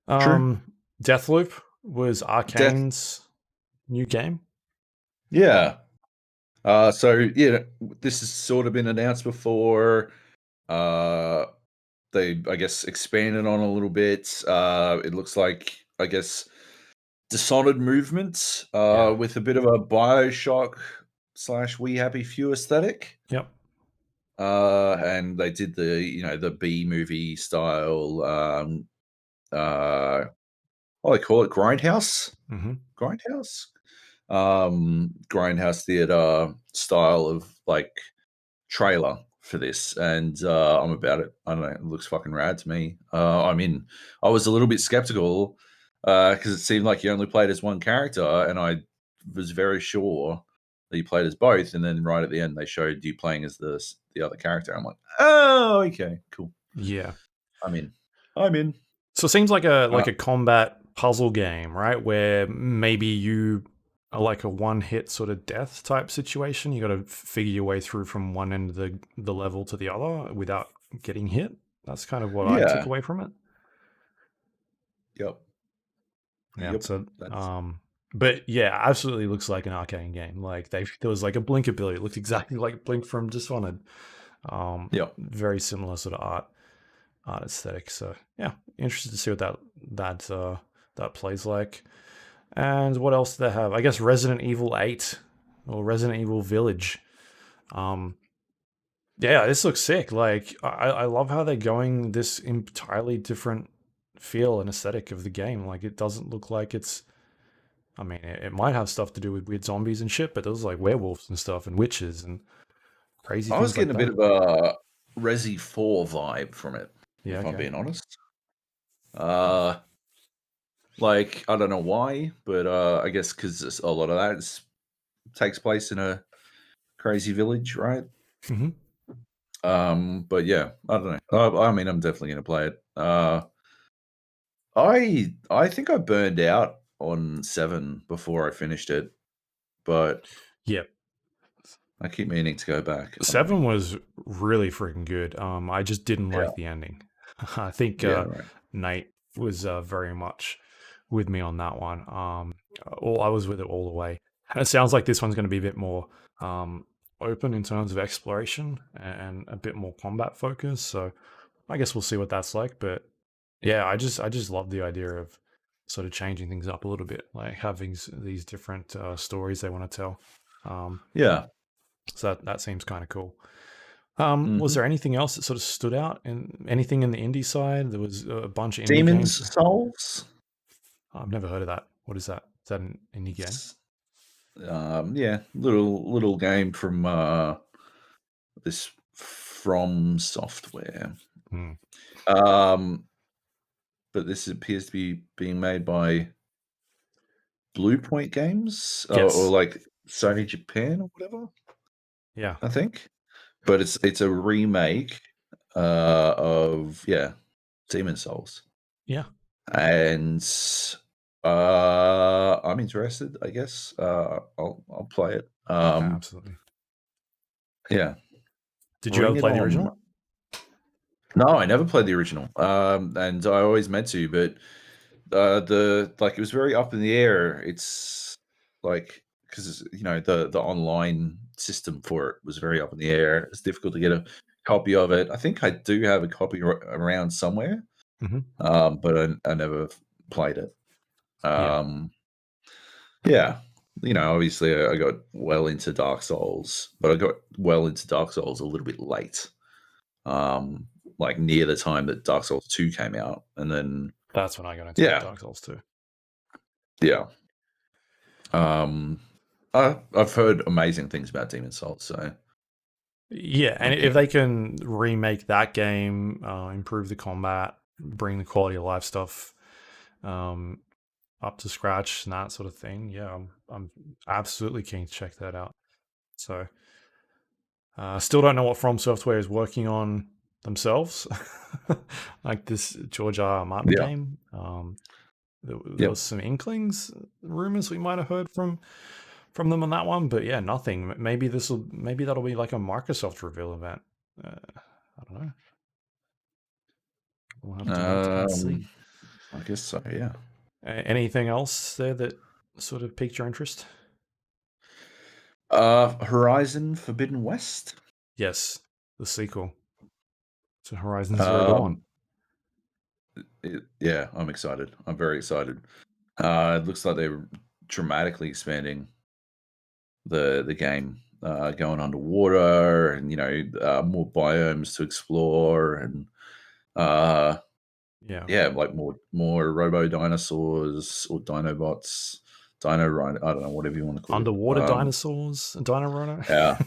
True. Deathloop was Death. Arcane's new game. Yeah. So yeah, this has sort of been announced before. They, I guess, expanded on a little bit. It looks like, I guess, Dishonored movements Yeah. with a bit of a Bioshock / We Happy Few aesthetic. Yep. And they did the B movie style. What do they call it? Grindhouse. Mm-hmm. Grindhouse. grindhouse theater style of like trailer for this, and I'm about it. I don't know. It looks fucking rad to me. I'm in. I was a little bit skeptical because it seemed like you only played as one character, and I was very sure that you played as both. And then right at the end, they showed you playing as the other character. I'm like, oh, okay, cool. Yeah. I'm in. I'm in. So it seems like a combat puzzle game, right? Where maybe you are like a one-hit sort of death type situation. You got to figure your way through from one end of the level to the other without getting hit. That's kind of what I took Yeah. away from it. Yep. Yeah. Yep. So, That's but yeah, absolutely looks like an arcade game. Like there was like a blink ability. It looked exactly like Blink from Dishonored. yep. Very similar sort of art aesthetic. So yeah, interested to see what that plays like. And what else do they have? I guess Resident Evil 8 or Resident Evil Village. Um, yeah, this looks sick. Like I love how they're going this entirely different feel and aesthetic of the game. Like it doesn't look like it's. I mean, it might have stuff to do with weird zombies and shit, but there's like werewolves and stuff and witches and crazy I was things like getting a bit that. of a Resi 4 vibe from it, Yeah, if I'm okay. being honest. Like I don't know why, but I guess because a lot of that takes place in a crazy village, right? Hmm. But yeah, I don't know. I mean, I'm definitely gonna play it. I think I burned out on 7 before I finished it, but Yeah, I keep meaning to go back. I don't know. 7 was really freaking good. I just didn't Yeah, like the ending. I think yeah, right. Nate was very much with me on that one. All I was with it all the way. And it sounds like this one's going to be a bit more open in terms of exploration and a bit more combat focus. So I guess we'll see what that's like. But yeah, I just love the idea of sort of changing things up a little bit, like having these different stories they want to tell. Um, Yeah. so that seems kind of cool. Was Hmm. there anything else that sort of stood out? And anything in the indie side? There was a bunch of indie Demon's games. Souls. I've never heard of that. What is that? Is that an indie game? It's, yeah, little game from this From Software. Hmm. Um, but this appears to be being made by Blue Point Games or Yes. like Sony Japan or whatever, Yeah. I think. But it's a remake of Demon Souls, Yeah. and I'm interested. I guess I'll play it. Absolutely. Yeah, Did you ever bring it play the on. original? No, I never played the original, and I always meant to, but the like it was very up in the air. It's like because the online system for it was very up in the air. It's difficult to get a copy of it. I think I do have a copy around somewhere, Hmm. but I never played it. Yeah. Um, yeah, obviously I got well into Dark Souls, but I got well into Dark Souls a little bit late. Um, like near the time that Dark Souls 2 came out, and then That's when I got into yeah, Dark Souls too. yeah. Um, I've heard amazing things about Demon Souls, so Yeah, and I'm if keen. they can remake that game, improve the combat, bring the quality of life stuff um, up to scratch and that sort of thing, yeah, I'm absolutely keen to check that out. So, still don't know what From Software is working on themselves, like this George R. R. Martin Yeah, game. There yep. was some inklings, rumors we might have heard from them on that one, but yeah, nothing. Maybe that'll be like a Microsoft reveal event. I don't know. We'll have to wait and see. I guess so. Yeah. Anything else there that sort of piqued your interest? Horizon Forbidden West. Yes, the sequel to Horizon Zero Dawn. Um, yeah, I'm excited. I'm very excited. It looks like they're dramatically expanding the game, going underwater, and more biomes to explore, and uh, Yeah, yeah, like more robo dinosaurs or dinobots, Dino Rhino. I don't know, whatever you want to call Underwater it. dinosaurs, Dino Rhino. Yeah.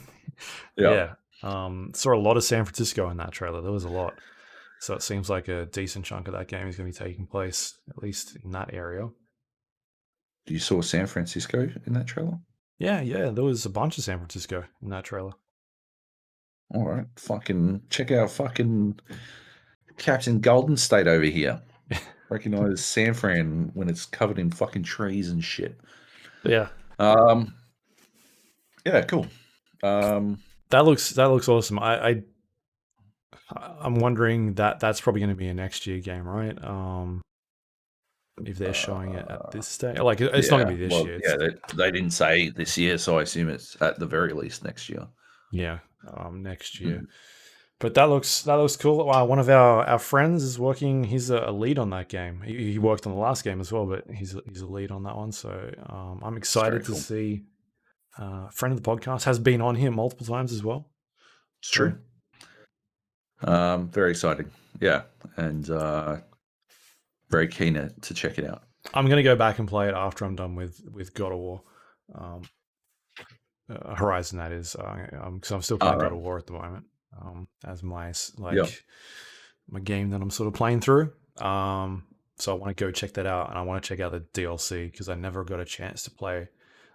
Yeah. Saw a lot of San Francisco in that trailer. There was a lot. So it seems like a decent chunk of that game is going to be taking place, at least in that area. You saw San Francisco in that trailer? Yeah, there was a bunch of San Francisco in that trailer. All right, fucking check out fucking Captain Golden State over here. Recognize San Fran when it's covered in fucking trees and shit. Yeah. Yeah, cool. That looks awesome. I'm wondering that's probably going to be a next year game, right? If they're showing it at this stage, like it's not going to be this year. Yeah, they didn't say this year, so I assume it's at the very least next year. Yeah, next year. But that looks cool. One of our friends is working. He's a lead on that game. He worked on the last game as well, but he's a lead on that one. So I'm excited to see. A friend of the podcast has been on here multiple times as well. It's true. Very exciting. Yeah, and very keen to check it out. I'm going to go back and play it after I'm done with God of War. Horizon, that is. Because I'm still playing God of War at the moment. As my my game that I'm sort of playing through. So I want to go check that out, and I want to check out the DLC because I never got a chance to play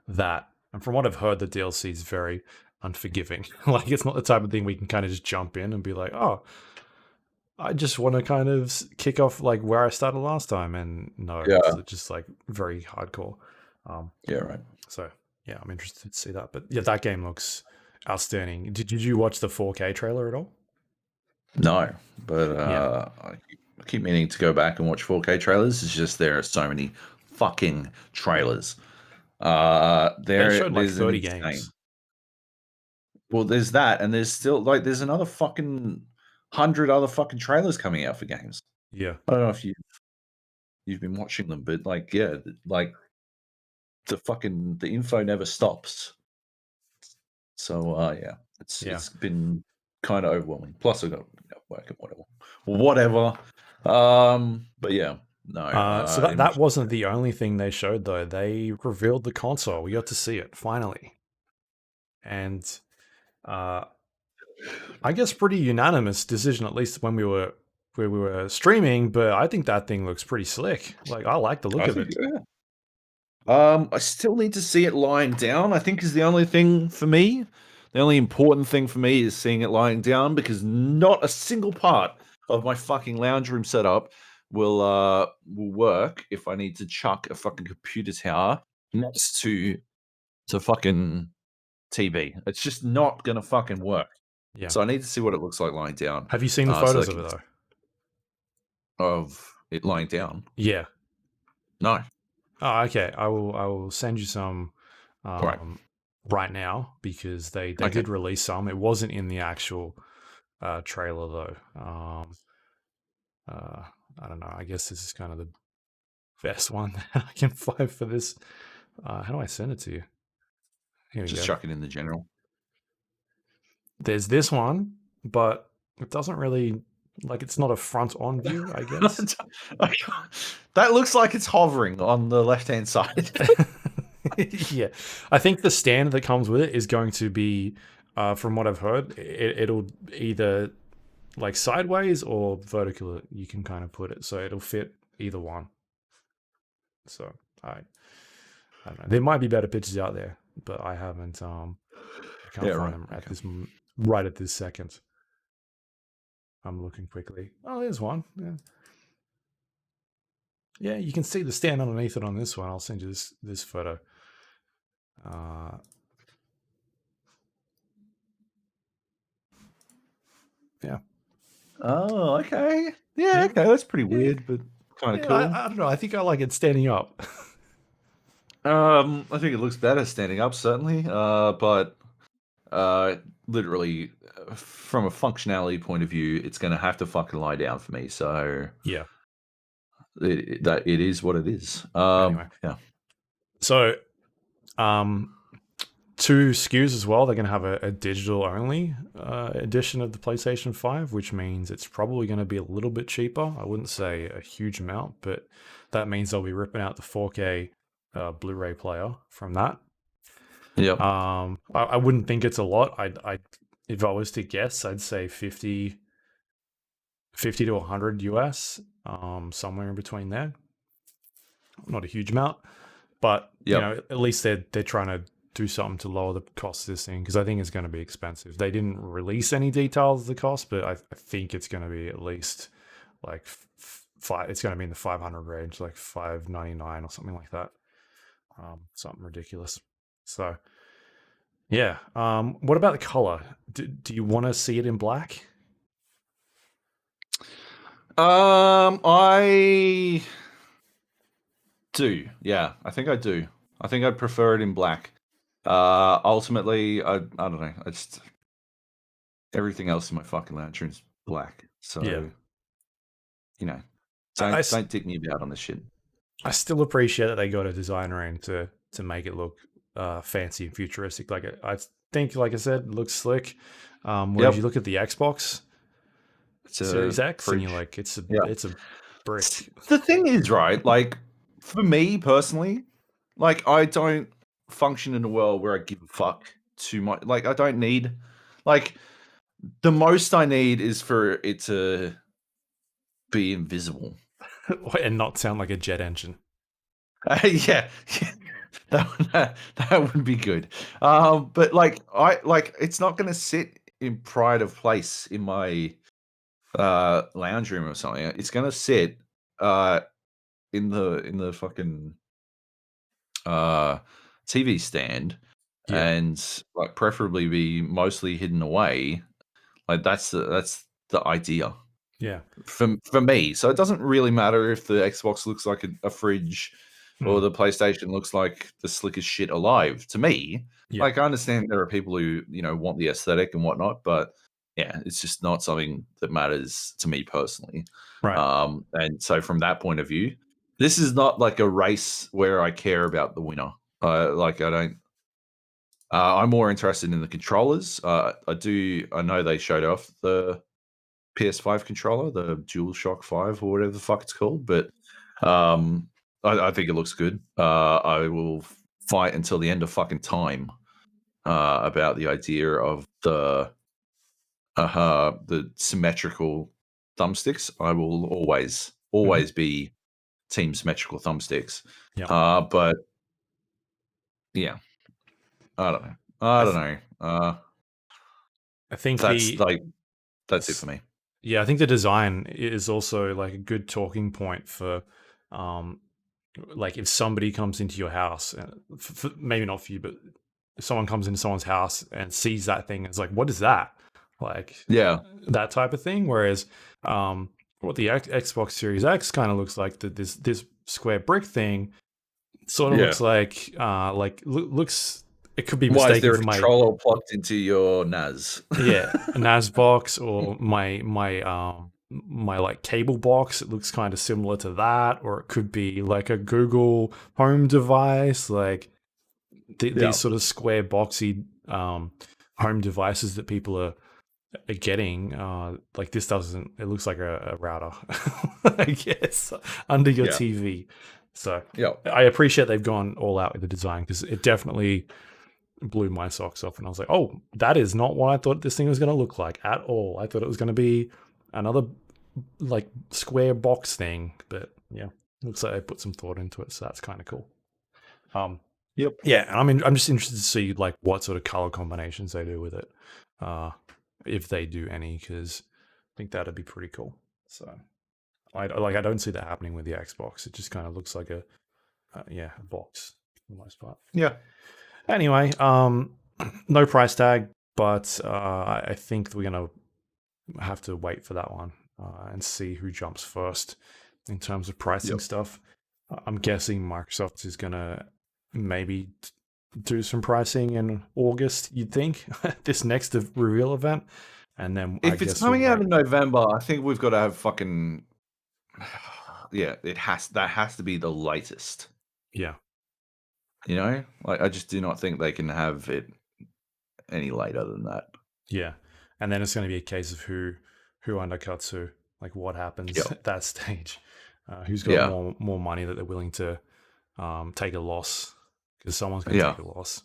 that. And from what I've heard, the DLC is very unforgiving. Like it's not the type of thing we can kind of just jump in and be like, oh, I just want to kind of kick off like where I started last time, and no, it's just like very hardcore. Yeah, right. So yeah, I'm interested to see that. But yeah, that game looks outstanding. Did you watch the 4K trailer at all? No, but I keep meaning to go back and watch 4K trailers. It's just there are so many fucking trailers. They showed like 30 games. Well, there's that, and there's still like there's another fucking 100 other fucking trailers coming out for games. Yeah, I don't know if you've been watching them, but like like the info never stops. So it's been kind of overwhelming. Plus, I got work and whatever. But yeah, no. So that wasn't the only thing they showed though. They revealed the console. We got to see it finally, and I guess pretty unanimous decision, at least when we were streaming. But I think that thing looks pretty slick. Like I like the look of it. Yeah. I still need to see it lying down. I think is the only thing for me. The only important thing for me is seeing it lying down because not a single part of my fucking lounge room setup will work if I need to chuck a fucking computer tower next to fucking TV. It's just not gonna fucking work. Yeah. So I need to see what it looks like lying down. Have you seen the photos of it though? Of it lying down? Yeah. No. Oh, okay. I will send you some right now because they did release some. It wasn't in the actual trailer though. I don't know. I guess this is kind of the best one that I can find for this. How do I send it to you? Here we go. Just chuck it in the general. There's this one, but it doesn't really it's not a front-on view, I guess. That looks like it's hovering on the left-hand side. Yeah, I think the stand that comes with it is going to be, from what I've heard, it'll either like sideways or vertical. You can kind of put it, so it'll fit either one. So I don't know. There might be better pictures out there, but I haven't. I can't find them at right at this second. I'm looking quickly. Oh, there's one. Yeah, you can see the stand underneath it on this one. I'll send you this photo. Yeah. Oh, okay. Yeah, okay. That's pretty weird, but kind of cool. I don't know. I think I like it standing up. I think it looks better standing up, certainly. But literally, from a functionality point of view, it's going to have to fucking lie down for me. So yeah, it is what it is. Anyway. Yeah. So, 2 SKUs as well. They're going to have a digital only edition of the PlayStation 5, which means it's probably going to be a little bit cheaper. I wouldn't say a huge amount, but that means they'll be ripping out the 4K Blu-ray player from that. Yep. I wouldn't think it's a lot. I if I was to guess, I'd say 50 to 100 US, somewhere in between there. Not a huge amount, but you Yep. know, at least they're trying to do something to lower the cost of this thing, because I think it's going to be expensive. They didn't release any details of the cost, but I think it's going to be at least like five. It's going to be in the 500 range, like 599 or something like that. Something ridiculous. So yeah. What about the color? Do you want to see it in black? I do. Yeah, I think I do. I think I'd prefer it in black. Ultimately, I don't know. I just everything else in my fucking lantern's black. So Yeah. you know, I don't dick me about on this shit. I still appreciate that they got a designer in to make it look fancy and futuristic. Like I think, like I said, it looks slick. Whereas Yep. you look at the Xbox It's a Series X and you're fridge. like, it's a Yeah. brick. The thing is, right? Like for me personally, like I don't function in a world where I give a fuck too much. Like I don't need, like the most I need is for it to be invisible. And not sound like a jet engine. Yeah, that would be good. But like it's not going to sit in pride of place in my lounge room or something. It's going to sit in the fucking TV stand, Yeah. and like preferably be mostly hidden away. Like that's the idea Yeah. for me. So it doesn't really matter if the Xbox looks like a fridge or Mm. the PlayStation looks like the slickest shit alive. To me, Yeah. like I understand there are people who want the aesthetic and whatnot, but yeah, it's just not something that matters to me personally. Right. And so from that point of view, this is not like a race where I care about the winner. Like I don't. I'm more interested in the controllers. I know they showed off the PS5 controller, the DualShock 5 or whatever the fuck it's called, but I think it looks good. I will fight until the end of fucking time about the idea of the symmetrical thumbsticks. I will always be team symmetrical thumbsticks. Yeah. But yeah, I don't know. I don't know. I think That's like that's it for me. yeah, I think the design is also like a good talking point for, um, like if somebody comes into your house, maybe not for you, but if someone comes into someone's house and sees that thing, it's like, what is that? Like Yeah, that type of thing. Whereas, what the Xbox Series X kind of looks like, this square brick thing, sort of yeah. looks like looks. It could be Why is there mistaken a for my controller plugged into your NAS? a NAS box, or my like cable box. It looks kind of similar to that, or it could be like a Google Home device, like Yeah. these sort of square boxy home devices that people are getting. Like this doesn't. It looks like a router, I guess, under your Yeah. TV. So Yeah. I appreciate they've gone all out with the design, because it definitely blew my socks off, and I was like, oh, that is not what I thought this thing was going to look like at all. I thought it was going to be another like square box thing, but yeah, looks like they put some thought into it, so that's kind of cool. Yep. Yeah, and I mean, I'm just interested to see like what sort of color combinations they do with it, if they do any, because I think that'd be pretty cool. So I don't see that happening with the Xbox. It just kind of looks like a box for the most part. Yeah. Anyway, no price tag, but I think we're gonna have to wait for that one and see who jumps first in terms of pricing Yep. stuff. I'm guessing Microsoft is gonna maybe do some pricing in August. You'd think this next reveal event, and then I If it's guess we'll coming out wait. in November, I think we've got to have fucking yeah, that has to be the latest. Yeah, Like I just do not think they can have it any later than that. yeah, and then it's going to be a case of who undercuts who, like what happens Yeah. at that stage. Who's got Yeah. more money that they're willing to take a loss because someone's going to Yeah, take a loss.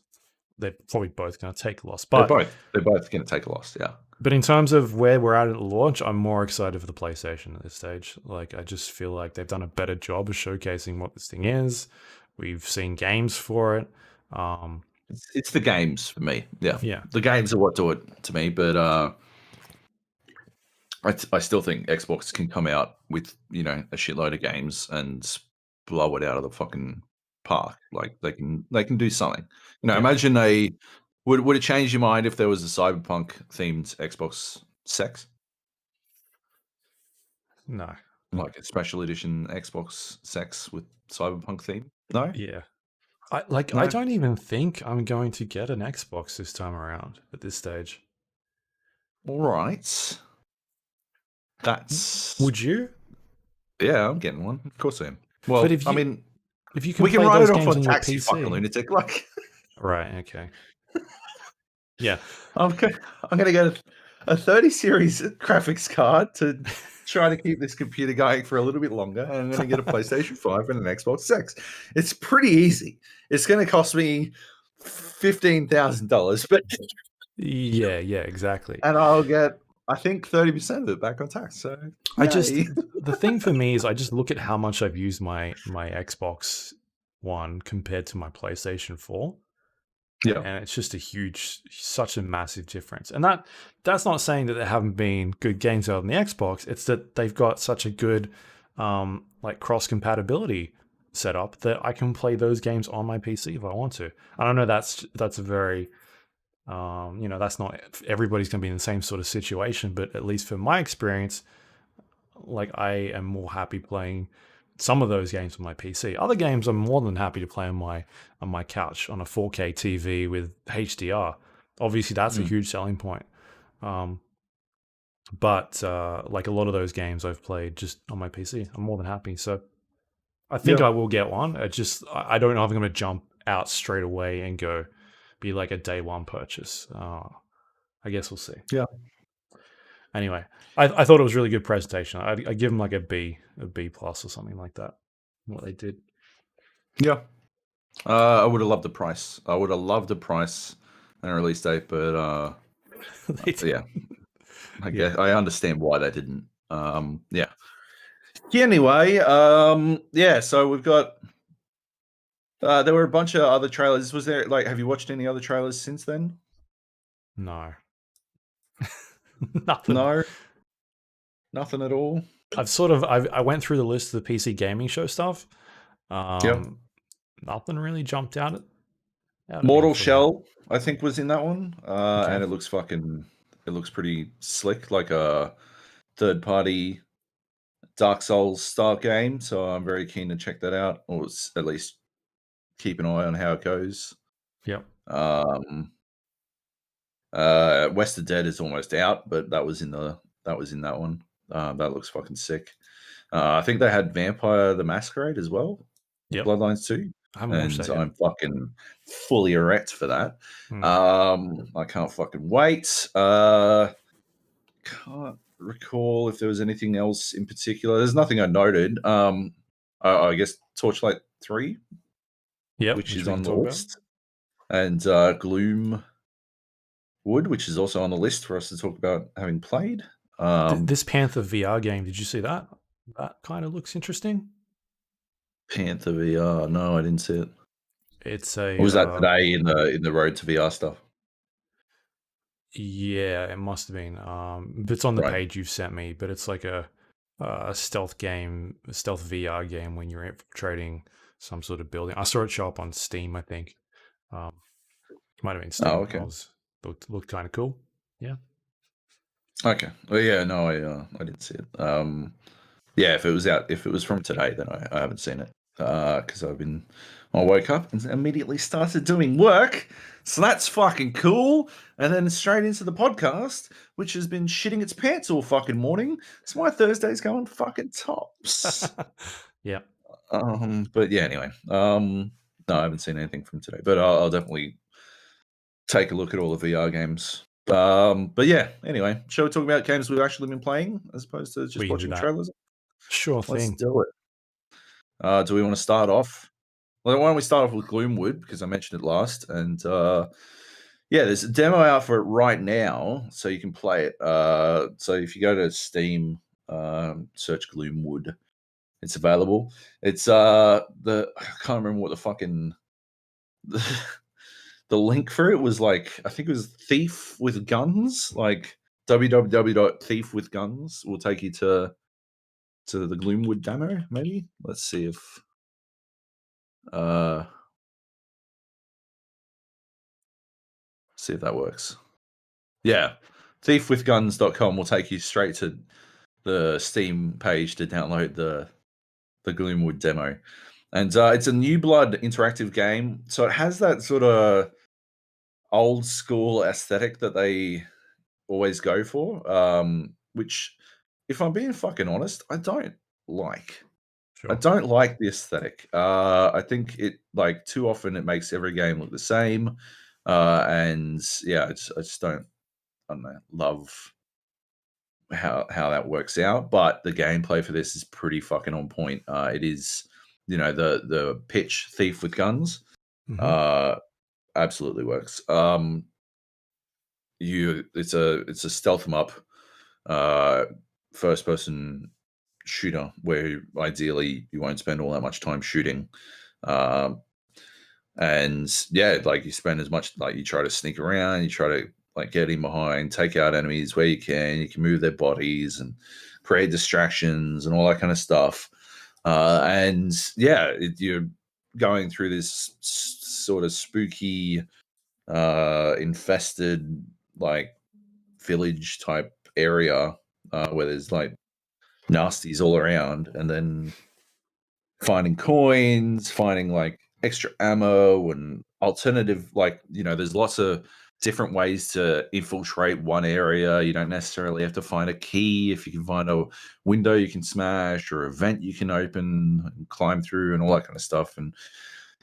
They're probably both going to take a loss, they're but both going to take a loss. Yeah. in terms of where we're at launch, I'm more excited for the PlayStation at this stage. Like, I just feel like they've done a better job of showcasing what this thing is. We've seen games for it. It's the games for me. Yeah. Yeah. The games are what do it to me, but I still think Xbox can come out with, you know, a shitload of games and blow it out of the fucking park. Like they can do something. You know, Yeah. imagine would it change your mind if there was a cyberpunk themed Xbox sex? No. Like a special edition Xbox sex with cyberpunk theme? No? Yeah. I No? don't even think I'm going to get an Xbox this time around at this stage. All right. That's Would you? yeah, I'm getting one. Of course I am. Well, But if I you mean, if you can we can play write those it off games on on your tax, you fucking PC, lunatic. Like, right? Okay. Yeah. I'm going to get a 30 series graphics card to try to keep this computer going for a little bit longer. And I'm going to get a PlayStation 5 and an Xbox X. It's pretty easy. It's going to cost me $15,000, but Yeah. Exactly. and I'll get, I think, 30% of it back on tax. So yay. The thing for me is I just look at how much I've used my Xbox One compared to my PlayStation 4. Yeah. And it's just such a massive difference. And that's not saying that there haven't been good games out on the Xbox. It's that they've got such a good like cross compatibility setup that I can play those games on my PC if I want to. I don't know. That's a very you know, that's not everybody's going to be in the same sort of situation, but at least for my experience, like I am more happy playing some of those games on my PC. Other games I'm more than happy to play on my couch on a 4K TV with HDR. Obviously, that's a huge selling point. But like a lot of those games I've played just on my PC, I'm more than happy. So I think I will get one. I don't know if I'm going to jump out straight away and go be like a day one purchase. I guess we'll see. Yeah. Anyway, I thought it was a really good presentation. I give them like a B plus or something like that. What they did. Yeah. I would have loved the price. I would have loved the price and a release date, but yeah. I guess I understand why they didn't. Yeah. Anyway, yeah, so we've got there were a bunch of other trailers. Was there have you watched any other trailers since then? No. Nothing. No. Nothing at all. I went through the list of the PC gaming show stuff. Yeah. Nothing really jumped out at Mortal me for Shell, I think, was in that one. Okay. And it looks pretty slick, like a third party Dark Souls style game. So I'm very keen to check that out, or at least keep an eye on how it goes. Yep. West of Dead is almost out, but that was in that one. That looks fucking sick. I think they had Vampire the Masquerade as well. Yep. Bloodlines 2. I haven't watched that yet. I'm fucking fully erect for that. I can't fucking wait. Can't recall if there was anything else in particular. There's nothing I noted. I guess Torchlight 3, which is on the list, and Gloomwood, which is also on the list for us to talk about having played. This Panther VR game, did you see that? That kind of looks interesting. Panther VR? No, I didn't see it. It's a. Or was that today in the Road to VR stuff? Yeah, it must have been. It's on the page you've sent me, but it's like a stealth game, a stealth VR game when you're infiltrating some sort of building. I saw it show up on Steam, I think. Might have been Steam. Oh, okay. Looked kind of cool. Yeah. Okay. Well, yeah, no, I didn't see it. Yeah, if it was from today, then I haven't seen it because I woke up and immediately started doing work. So that's fucking cool. And then straight into the podcast, which has been shitting its pants all fucking morning. So my Thursday's going fucking tops. Yeah. But yeah, anyway. No, I haven't seen anything from today. But I'll definitely take a look at all the VR games. But yeah, anyway, shall we talk about games we've actually been playing as opposed to just watching trailers? Sure Let's thing. do it. Do we want to start off? Well, why don't we start off with Gloomwood, because I mentioned it last, and yeah, there's a demo out for it right now, so you can play it. So if you go to Steam, search Gloomwood, it's available. It's I can't remember what the fucking the link for it was like. I think it was Thief with Guns, like www.thiefwithguns will take you to the Gloomwood demo. Maybe let's see if see if that works. Yeah, thiefwithguns.com will take you straight to the Steam page to download the Gloomwood demo. And it's a New Blood interactive game, so it has that sort of old school aesthetic that they always go for, which, if I'm being fucking honest, I don't like. I Sure. don't like the aesthetic. I think it, like, too often it makes every game look the same, and yeah, I just don't know, love how that works out. But the gameplay for this is pretty fucking on point. It is, the pitch Thief with Guns, Hmm. absolutely works. It's a stealth 'em up, first person shooter where ideally you won't spend all that much time shooting. Um, and yeah, like you spend as much, like you try to sneak around, you try to like get in behind, take out enemies where you can move their bodies and create distractions and all that kind of stuff. And yeah, you're going through this sort of spooky, infested, like village type area, where there's like nasties all around, and then finding coins, finding like extra ammo and alternative, like, there's lots of different ways to infiltrate one area. You don't necessarily have to find a key. If you can find a window you can smash or a vent you can open and climb through and all that kind of stuff. And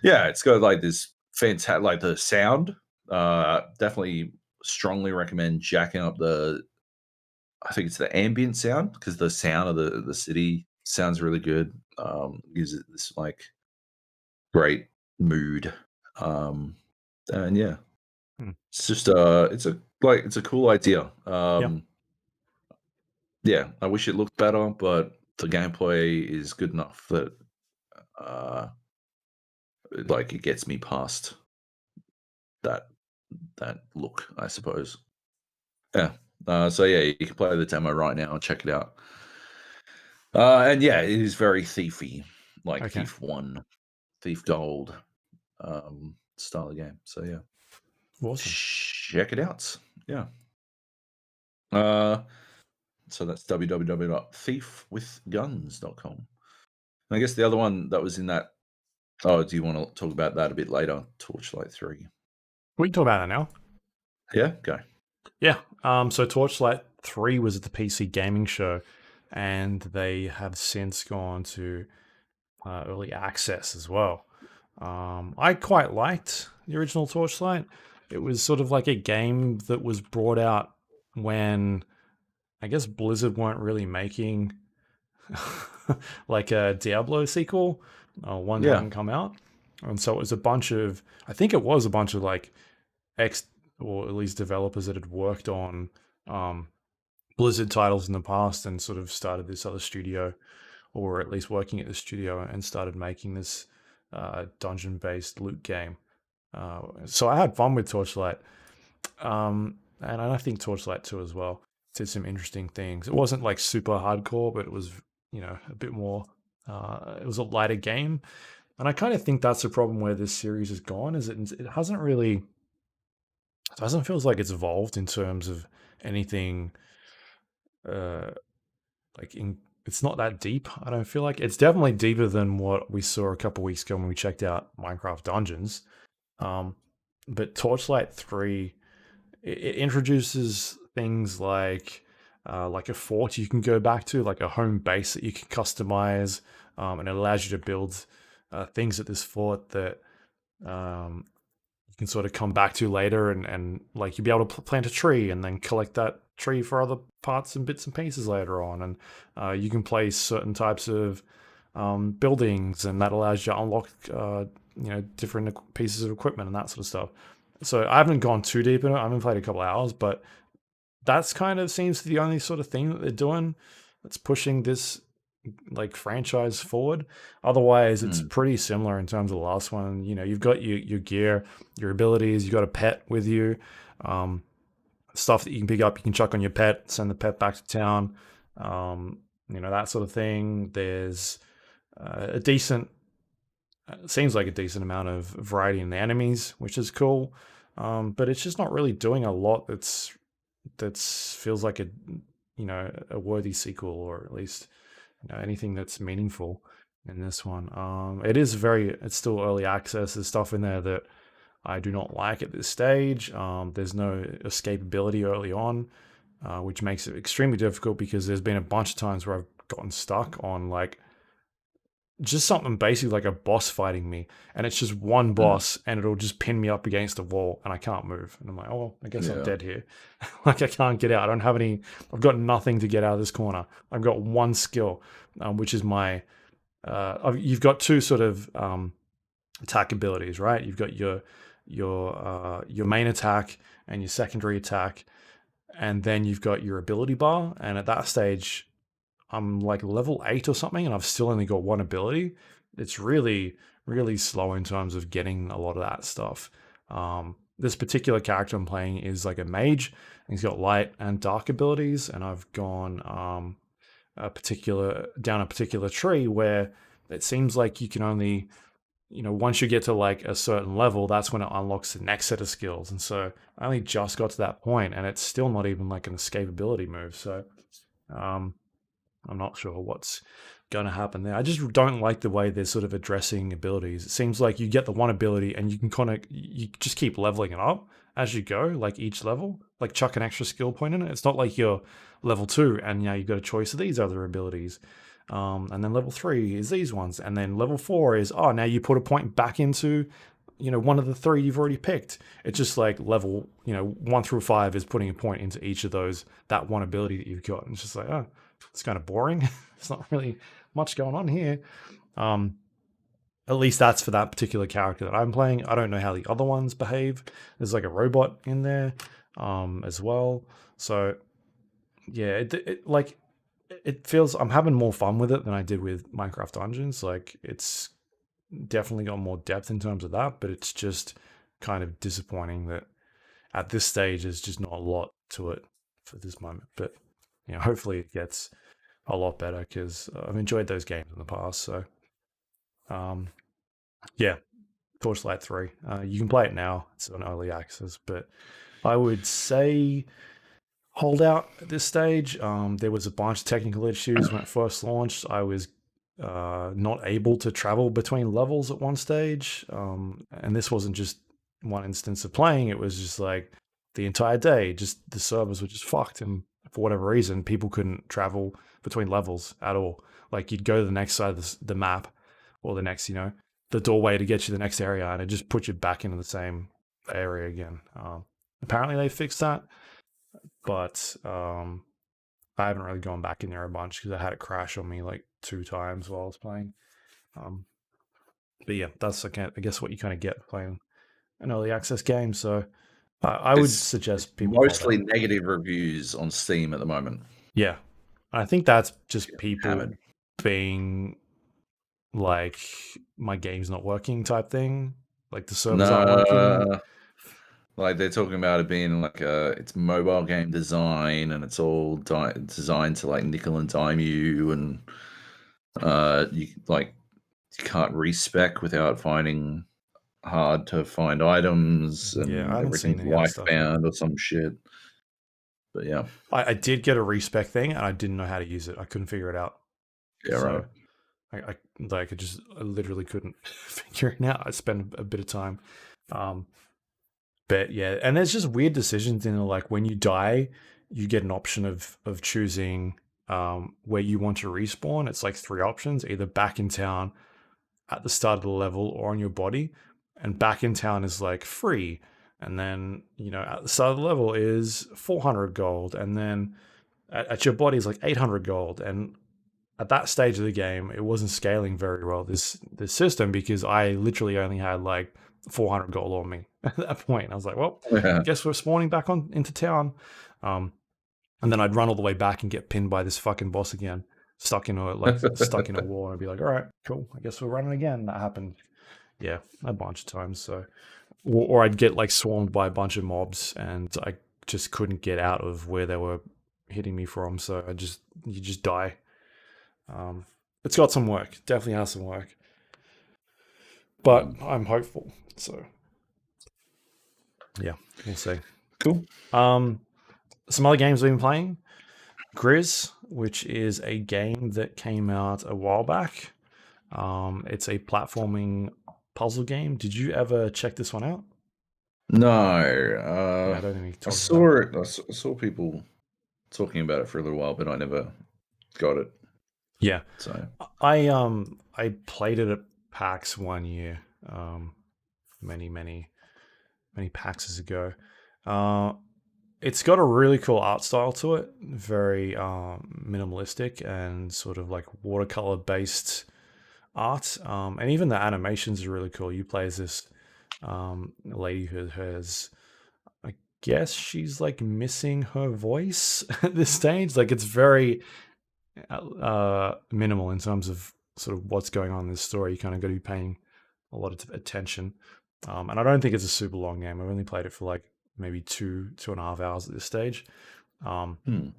yeah, it's got like this fantastic, like the sound. Definitely strongly recommend jacking up I think it's the ambient sound, because the sound of the city sounds really good. Gives it this like great mood. Um, and yeah, Hmm. it's just it's a cool idea. Yeah. Yeah, I wish it looked better, but the gameplay is good enough that uh, like it gets me past that look, I suppose. Yeah. So yeah, you can play the demo right now and check it out. And yeah, it is very thiefy, like Okay. Thief 1, Thief Gold, style of game. So yeah, Awesome. check it out. Yeah. Uh, so that's www.thiefwithguns.com. I guess the other one that was in that. Oh, do you want to talk about that a bit later? Torchlight 3. We can talk about that now. Yeah, go. Yeah. So Torchlight 3 was at the PC gaming show, and they have since gone to early access as well. I quite liked the original Torchlight. It was sort of like a game that was brought out when I guess Blizzard weren't really making like a Diablo sequel. One Yeah, hadn't come out. And so it was a bunch of, I think it was a bunch of like ex, or at least developers that had worked on um, Blizzard titles in the past and sort of started this other studio, or at least working at the studio and started making this dungeon-based loot game. So I had fun with Torchlight, and I think Torchlight 2 as well did some interesting things. It wasn't like super hardcore, but it was, a bit more. It was a lighter game, and I kind of think that's the problem where this series has gone. Is it hasn't really, it doesn't feel like it's evolved in terms of anything. Uh, like in it's not that deep. I don't feel like it's definitely deeper than what we saw a couple weeks ago when we checked out Minecraft Dungeons. Um, but Torchlight 3, it introduces things like a fort you can go back to, like a home base that you can customize, and it allows you to build things at this fort that um, you can sort of come back to later, and like you'll be able to plant a tree and then collect that tree for other parts and bits and pieces later on, and you can place certain types of buildings, and that allows you to unlock different pieces of equipment and that sort of stuff. So I haven't gone too deep in it. I haven't played a couple of hours, but that's kind of seems the only sort of thing that they're doing that's pushing this like franchise forward. Otherwise, it's pretty similar in terms of the last one. You've got your gear, your abilities, you've got a pet with you, stuff that you can pick up, you can chuck on your pet, send the pet back to town, that sort of thing. There's a decent, seems like a decent amount of variety in the enemies, which is cool. But it's just not really doing a lot that's feels like a worthy sequel, or at least anything that's meaningful in this one. It's still early access. There's stuff in there that I do not like at this stage. There's no escapability early on, which makes it extremely difficult, because there's been a bunch of times where I've gotten stuck on like just something basic like a boss fighting me, and it's just one boss and it'll just pin me up against a wall and I can't move, and I'm like, oh, I guess I'm dead here. Like, I can't get out. I've got nothing to get out of this corner. I've got one skill, which is my you've got two sort of attack abilities, right? You've got your main attack and your secondary attack, and then you've got your ability bar. And at that stage, I'm like level 8 or something, and I've still only got one ability. It's really, really slow in terms of getting a lot of that stuff. This particular character I'm playing is like a mage, and he's got light and dark abilities, and I've gone down a particular tree where it seems like you can only, once you get to like a certain level, that's when it unlocks the next set of skills. And so I only just got to that point, and it's still not even like an escapability move. So I'm not sure what's going to happen there. I just don't like the way they're sort of addressing abilities. It seems like you get the one ability and you can you just keep leveling it up as you go, like each level, like chuck an extra skill point in it. It's not like you're level 2 and you've got a choice of these other abilities. And then level 3 is these ones. And then level 4 is, now you put a point back into, one of the 3 you've already picked. It's just like level, 1 through 5 is putting a point into each of those, that one ability that you've got. And it's just like, it's kind of boring. There's not really much going on here. At least that's for that particular character that I'm playing. I don't know how the other ones behave. There's like a robot in there as well. So yeah, it feels, I'm having more fun with it than I did with Minecraft Dungeons. Like, it's definitely got more depth in terms of that, but it's just kind of disappointing that at this stage there's just not a lot to it for this moment. But hopefully it gets a lot better, because I've enjoyed those games in the past. So yeah, Torchlight 3. You can play it now. It's on early access, but I would say hold out at this stage. There was a bunch of technical issues when it first launched. I was not able to travel between levels at one stage. And this wasn't just one instance of playing. It was just like the entire day, just the servers were just fucked. And for whatever reason, people couldn't travel between levels at all. Like, you'd go to the next side of the map, or the next, the doorway to get you to the next area, and it just puts you back into the same area again. Apparently they fixed that, but I haven't really gone back in there a bunch, because I had it crash on me like 2 times while I was playing. But yeah, that's I guess what you kind of get playing an early access game. So I would suggest people mostly negative reviews on Steam at the moment. Yeah, I think that's just people being like, my game's not working type thing. Like, the servers aren't working. Like, they're talking about it being like it's mobile game design, and it's all designed to like nickel and dime you, and you can't respec without finding hard to find items, and everything's life bound or some shit. But yeah, I did get a respec thing, and I didn't know how to use it. I couldn't figure it out. Yeah, so right. I literally couldn't figure it out. I spent a bit of time. But yeah, and there's just weird decisions in it. Like, when you die, you get an option of choosing where you want to respawn. It's like 3 options: either back in town, at the start of the level, or on your body. And back in town is like free. And then, at the start of the level is 400 gold. And then at your body is like 800 gold. And at that stage of the game, it wasn't scaling very well, this system, because I literally only had like 400 gold on me at that point. I was like, well, Yeah. guess we're spawning back on into town. And then I'd run all the way back and get pinned by this fucking boss again, stuck in a wall, and I'd be like, all right, cool, I guess we're running again. That happened, yeah, a bunch of times. So, or I'd get like swarmed by a bunch of mobs, and I just couldn't get out of where they were hitting me from. So you just die. It's got some work, definitely has some work, but I'm hopeful. So, yeah, we'll see. Cool. Some other games we've been playing: GRIS, which is a game that came out a while back. It's a platforming puzzle game. Did you ever check this one out? No, I don't think we I talked saw about it. I saw people talking about it for a little while, but I never got it. Yeah, So I played it at PAX one year, many PAXs ago. It's got a really cool art style to it, very minimalistic and sort of like watercolor based art, and even the animations are really cool. You play as this lady who has, I guess she's like missing her voice at this stage. Like, it's very minimal in terms of sort of what's going on in this story. You kind of got to be paying a lot of attention, and I don't think it's a super long game. I've only played it for like maybe 2.5 hours at this stage. And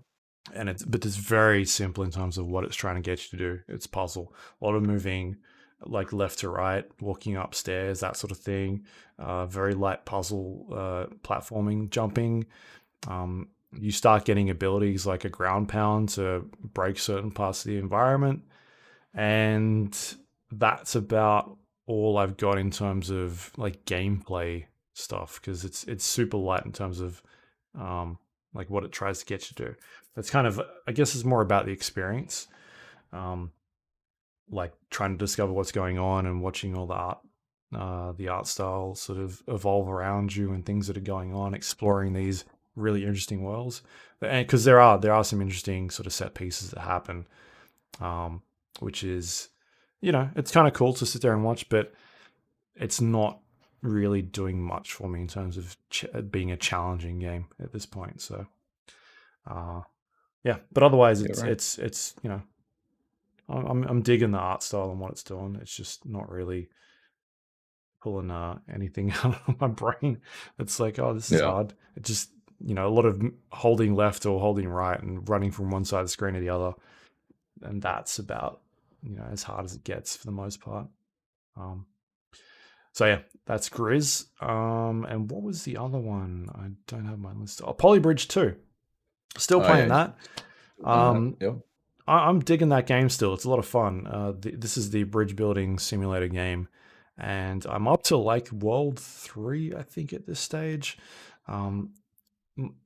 it's very simple in terms of what it's trying to get you to do. It's puzzle, a lot of moving, like left to right, walking upstairs, that sort of thing. Very light puzzle, platforming, jumping. You start getting abilities like a ground pound to break certain parts of the environment, and that's about all I've got in terms of like gameplay stuff, because it's super light in terms of like what it tries to get you to do. That's kind of, I guess it's more about the experience, like trying to discover what's going on and watching all the art style sort of evolve around you and things that are going on, exploring these really interesting worlds. And because there are some interesting sort of set pieces that happen, which is, it's kind of cool to sit there and watch, but it's not really doing much for me in terms of being a challenging game at this point. So, yeah, but otherwise it's I'm digging the art style and what it's doing. It's just not really pulling anything out of my brain. It's like, oh, this is hard. It just, a lot of holding left or holding right and running from one side of the screen to the other, and that's about as hard as it gets for the most part. So yeah, that's GRIS. And what was the other one? I don't have my list. Oh, Polybridge 2. Still playing that. I'm digging that game still. It's a lot of fun. This is the bridge building simulator game, and I'm up to like World 3, I think, at this stage.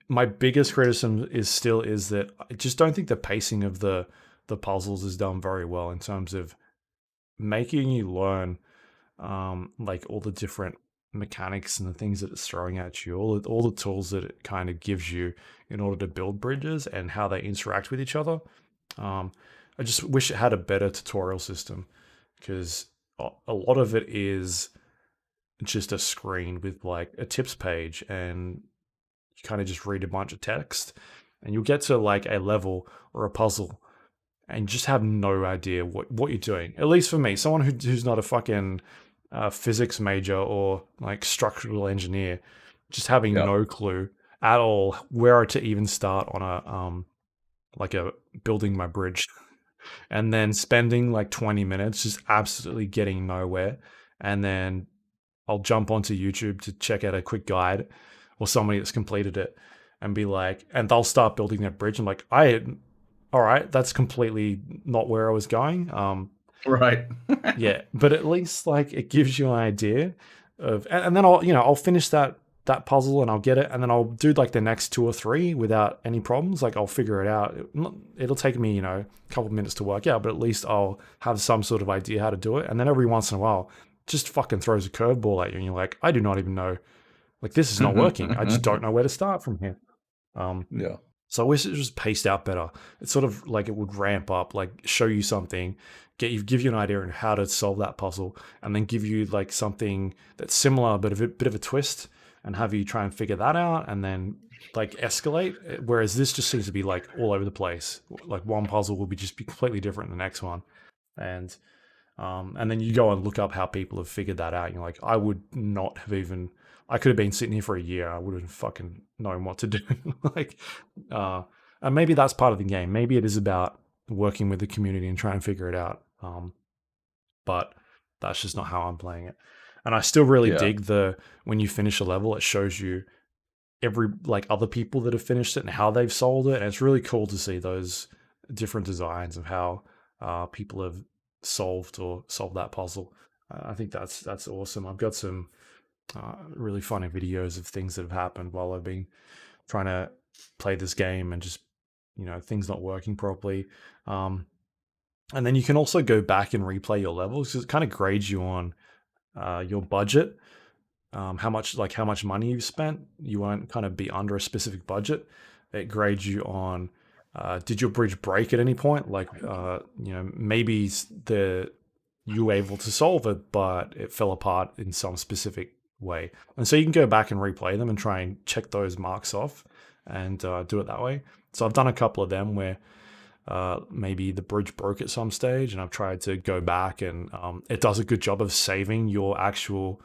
My biggest criticism is that I just don't think the pacing of the puzzles is done very well in terms of making you learn like all the different mechanics and the things that it's throwing at you, all the tools that it kind of gives you in order to build bridges and how they interact with each other. I just wish it had a better tutorial system, because a lot of it is just a screen with like a tips page, and you kind of just read a bunch of text, and you'll get to like a level or a puzzle and just have no idea what you're doing. At least for me, someone who's not a fucking physics major or like structural engineer, just having no clue at all where to even start on a building my bridge, and then spending like 20 minutes just absolutely getting nowhere. And then I'll jump onto YouTube to check out a quick guide or somebody that's completed it and be like, and they'll start building that bridge. I'm like, all right, that's completely not where I was going. Right. Yeah, but at least like it gives you an idea of, and then I'll finish that puzzle and I'll get it, and then I'll do like the next 2 or 3 without any problems. Like, I'll figure it out. It'll take me a couple minutes to work out, but at least I'll have some sort of idea how to do it. And then every once in a while, just fucking throws a curveball at you, and you're like, I do not even know, like, this is not working. I just don't know where to start from here. So I wish it was paced out better. It's sort of like it would ramp up, like show you something, give you an idea on how to solve that puzzle, and then give you like something that's similar but a bit of a twist, and have you try and figure that out, and then like escalate. Whereas this just seems to be like all over the place. Like one puzzle will be just be completely different than the next one, and then you go and look up how people have figured that out. And you're like, I would not have even. I could have been sitting here for a year. I would have fucking known what to do. like, and maybe that's part of the game. Maybe it is about working with the community and trying to figure it out. But that's just not how I'm playing it. And I still really Yeah. dig the when you finish a level, it shows you every like other people that have finished it and how they've solved it. And it's really cool to see those different designs of how people have solved that puzzle. I think that's awesome. I've got some really funny videos of things that have happened while I've been trying to play this game and just things not working properly. And then you can also go back and replay your levels because it kind of grades you on your budget, how much money you've spent. You won't kind of be under a specific budget. It grades you on did your bridge break at any point? Like maybe you were able to solve it, but it fell apart in some specific way. And so you can go back and replay them and try and check those marks off and do it that way. So I've done a couple of them where maybe the bridge broke at some stage, and I've tried to go back, and it does a good job of saving your actual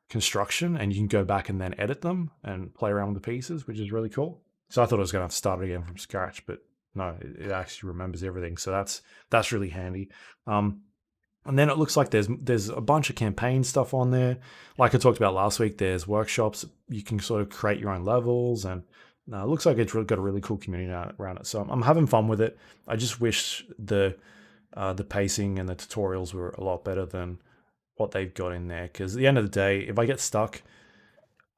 construction, and you can go back and then edit them and play around with the pieces, which is really cool. So I thought I was going to have to start it again from scratch, but no, it actually remembers everything. So that's really handy. And then it looks like there's a bunch of campaign stuff on there. Like I talked about last week, there's workshops. You can sort of create your own levels, and it looks like it's got a really cool community around it. So I'm having fun with it. I just wish the pacing and the tutorials were a lot better than what they've got in there. Because at the end of the day, if I get stuck,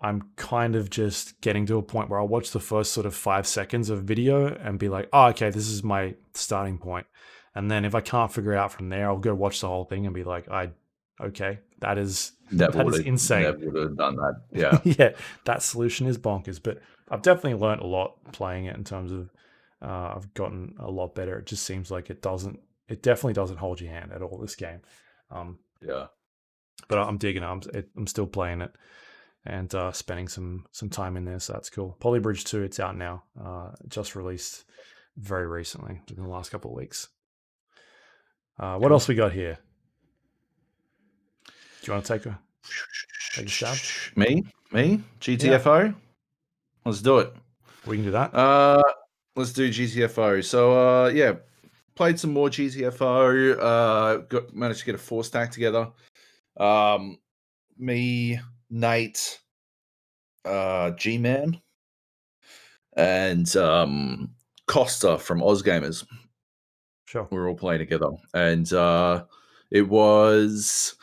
I'm kind of just getting to a point where I'll watch the first sort of 5 seconds of video and be like, oh, okay, this is my starting point. And then if I can't figure it out from there, I'll go watch the whole thing and be like, okay, that is insane. Never would have done that. Yeah. Yeah, that solution is bonkers. But I've definitely learned a lot playing it in terms of I've gotten a lot better. It just seems like it definitely doesn't hold your hand at all, this game. Yeah. But I'm digging it. I'm still playing it and spending some time in there, so that's cool. Polybridge 2, it's out now. Just released very recently, in the last couple of weeks. What else we got here? Do you want to take a stab? Me? GTFO? Yeah. Let's do it. We can do that. Let's do GTFO. So yeah, played some more GTFO. Managed to get a 4-stack together. Me, Nate, G-Man, and Costa from Ozgamers. Sure. We were all playing together, and it was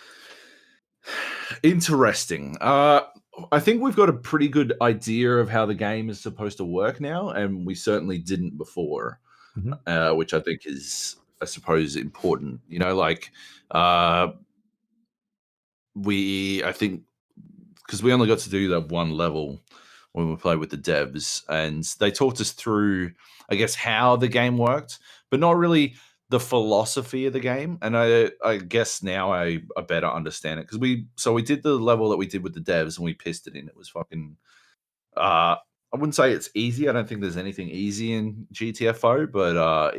interesting. I think we've got a pretty good idea of how the game is supposed to work now, and we certainly didn't before, which I think is, I suppose, important. I think because we only got to do that one level when we played with the devs, and they talked us through, I guess, how the game worked, but not really the philosophy of the game. And I guess now I better understand it, because we did the level that we did with the devs and we pissed it in. It was fucking I wouldn't say it's easy. I don't think there's anything easy in GTFO, but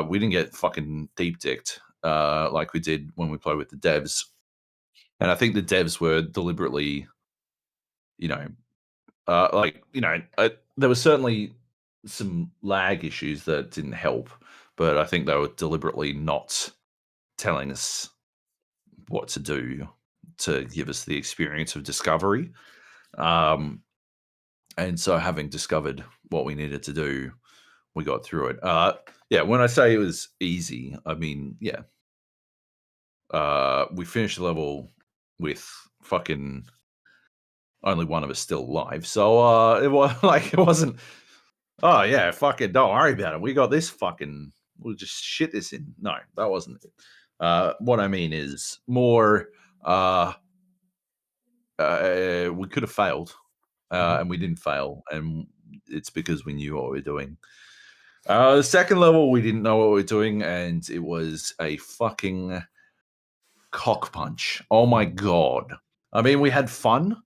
we didn't get fucking deep dicked like we did when we played with the devs. And I think the devs were deliberately, there was certainly some lag issues that didn't help, but I think they were deliberately not telling us what to do to give us the experience of discovery. And so having discovered what we needed to do, we got through it. Yeah, when I say it was easy, I mean, yeah. We finished the level with fucking only one of us still alive. So it wasn't, oh yeah, fucking don't worry about it. We got this fucking, we'll just shit this in. No, that wasn't it. What I mean is more, we could have failed, and we didn't fail. And it's because we knew what we were doing. The second level, we didn't know what we were doing, and it was a fucking cock punch. Oh my god. I mean, we had fun,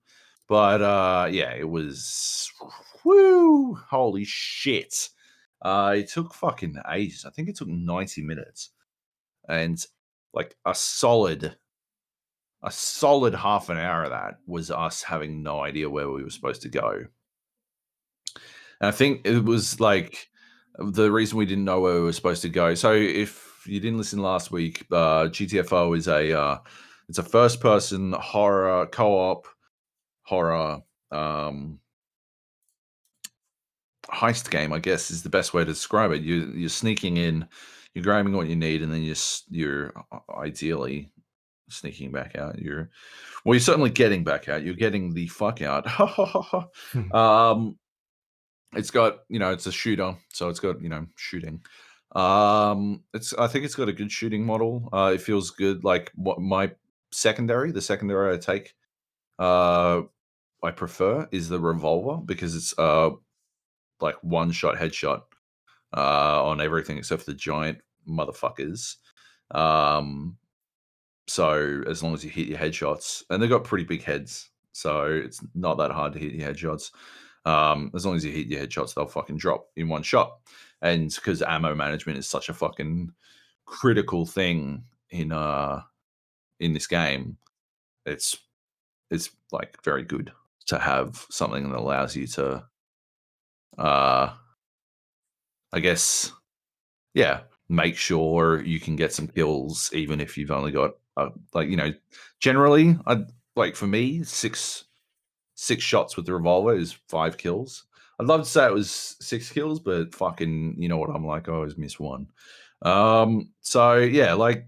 but yeah, it was woo, holy shit. It took fucking ages. I think it took 90 minutes. And like a solid half an hour of that was us having no idea where we were supposed to go. And I think it was like the reason we didn't know where we were supposed to go. So if you didn't listen last week, GTFO is it's a first person horror co-op horror heist game, I guess is the best way to describe it. You're sneaking in, you're grabbing what you need, and then you're ideally sneaking back out. You're certainly getting back out. You're getting the fuck out. It's got, it's a shooter, so it's got, shooting. I think it's got a good shooting model. It feels good. Like what the secondary I take, I prefer is the revolver because it's like one shot headshot on everything except for the giant motherfuckers. So as long as you hit your headshots, and they've got pretty big heads, so it's not that hard to hit your headshots. As long as you hit your headshots, they'll fucking drop in one shot. And because ammo management is such a fucking critical thing in this game, it's like very good to have something that allows you to I guess, yeah, make sure you can get some kills even if you've only got generally for me, six shots with the revolver is 5 kills. I'd love to say it was 6 kills, but fucking, you know what I'm like, I always miss one. So yeah, like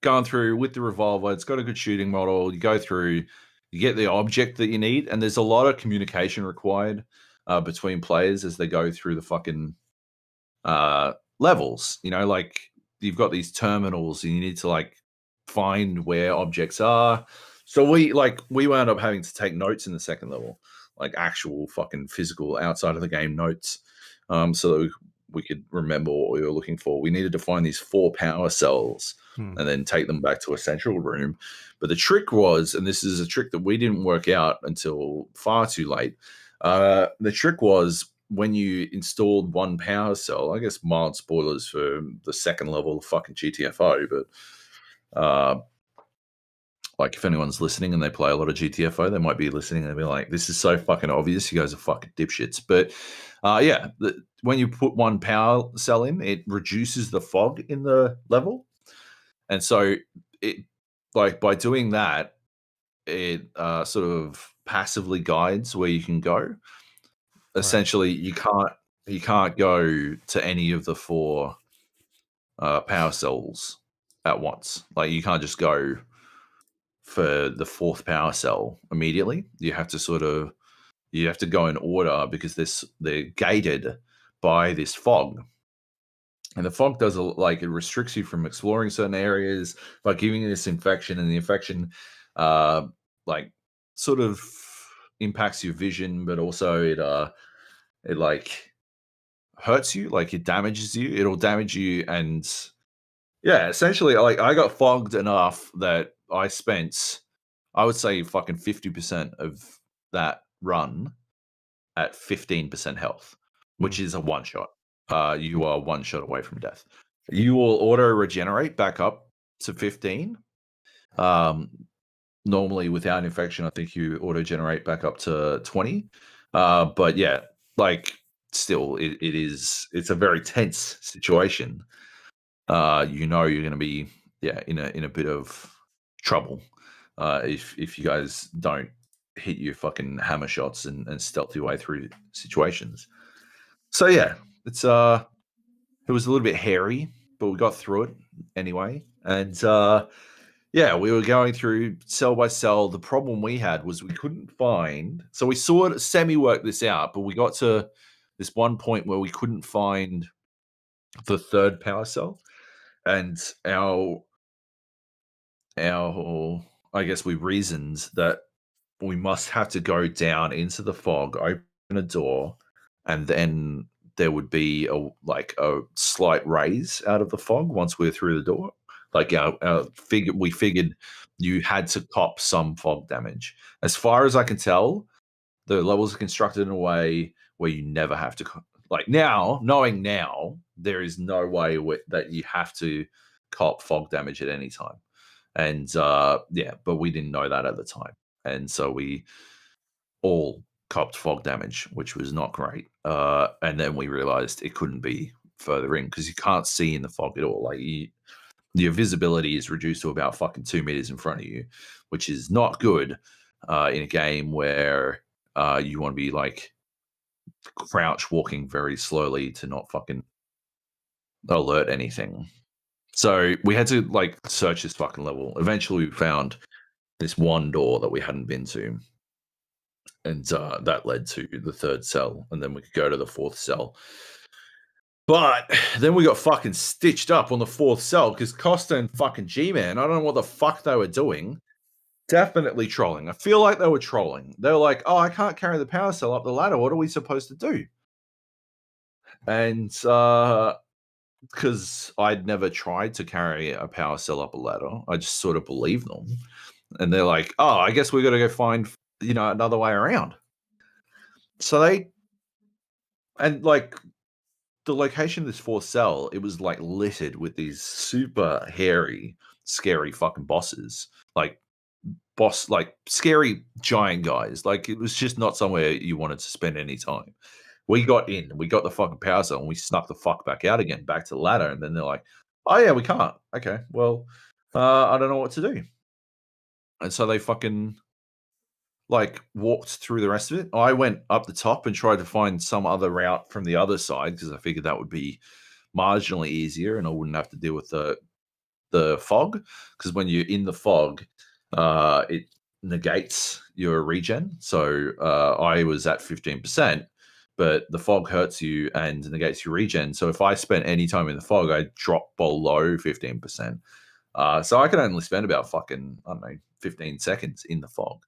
going through with the revolver, it's got a good shooting model. You go through, you get the object that you need, and there's a lot of communication required between players as they go through the fucking levels. Like you've got these terminals, and you need to like find where objects are. So we wound up having to take notes in the second level, like actual fucking physical outside of the game notes, so that we could remember what we were looking for. We needed to find these 4 power cells and then take them back to a central room. But the trick was, and this is a trick that we didn't work out until far too late, the trick was when you installed 1 power cell, I guess mild spoilers for the second level of fucking GTFO, but like if anyone's listening and they play a lot of GTFO, they might be listening and they'll be like, this is so fucking obvious. You guys are fucking dipshits. But yeah, when you put 1 power cell in, it reduces the fog in the level. And so it, like by doing that, it sort of passively guides where you can go. Essentially, you can't go to any of the 4 power cells at once. Like you can't just go for the 4th power cell immediately. You have to go in order because they're gated by this fog. And the fog does it restricts you from exploring certain areas by giving you this infection, and the infection like sort of impacts your vision, but also it like hurts you, like it damages you. It'll damage you, and yeah, essentially, like I got fogged enough that I spent, I would say, fucking 50% of that run at 15% health, which is a one shot. You are 1 shot away from death. You will auto regenerate back up to 15. Normally, without infection, I think you auto generate back up to 20. But yeah, like still, it's a very tense situation. You're going to be in a bit of trouble if you guys don't hit your fucking hammer shots and stealth your way through situations. So yeah, it was a little bit hairy, but we got through it anyway. And yeah, we were going through cell by cell. The problem we had was we couldn't find. So we sort of semi-worked this out, but we got to this one point where we couldn't find the 3rd power cell, and our I guess we reasoned that we must have to go down into the fog, a door, and then there would be a slight raise out of the fog once we're through the door. Like we figured you had to cop some fog damage. As far as I can tell, the levels are constructed in a way where you never have to. Like knowing now, there is no way that you have to cop fog damage at any time. And but we didn't know that at the time, and so we all copped fog damage, which was not great. And then we realized it couldn't be further in because you can't see in the fog at all. Like your visibility is reduced to about fucking 2 meters in front of you, which is not good in a game where you want to be like crouch walking very slowly to not fucking alert anything. So we had to like search this fucking level. Eventually we found this one door that we hadn't been to. And that led to the third cell. And then we could go to the fourth cell. But then we got fucking stitched up on the fourth cell because Costa and fucking G-Man, I don't know what the fuck they were doing. Definitely trolling. I feel like they were trolling. They were like, oh, I can't carry the power cell up the ladder. What are we supposed to do? And because I'd never tried to carry a power cell up a ladder, I just sort of believed them. And they're like, oh, I guess we got to go find, another way around. So like the location of this fourth cell, it was like littered with these super hairy, scary fucking bosses. Like scary giant guys. Like it was just not somewhere you wanted to spend any time. We got in, we got the fucking power cell, and we snuck the fuck back out again, back to the ladder. And then they're like, oh yeah, we can't. Okay, well, I don't know what to do. And so they fucking like walked through the rest of it. I went up the top and tried to find some other route from the other side because I figured that would be marginally easier and I wouldn't have to deal with the fog. Because when you're in the fog, it negates your regen. So I was at 15%, but the fog hurts you and negates your regen. So if I spent any time in the fog, I'd drop below 15%. So I could only spend about fucking, 15 seconds in the fog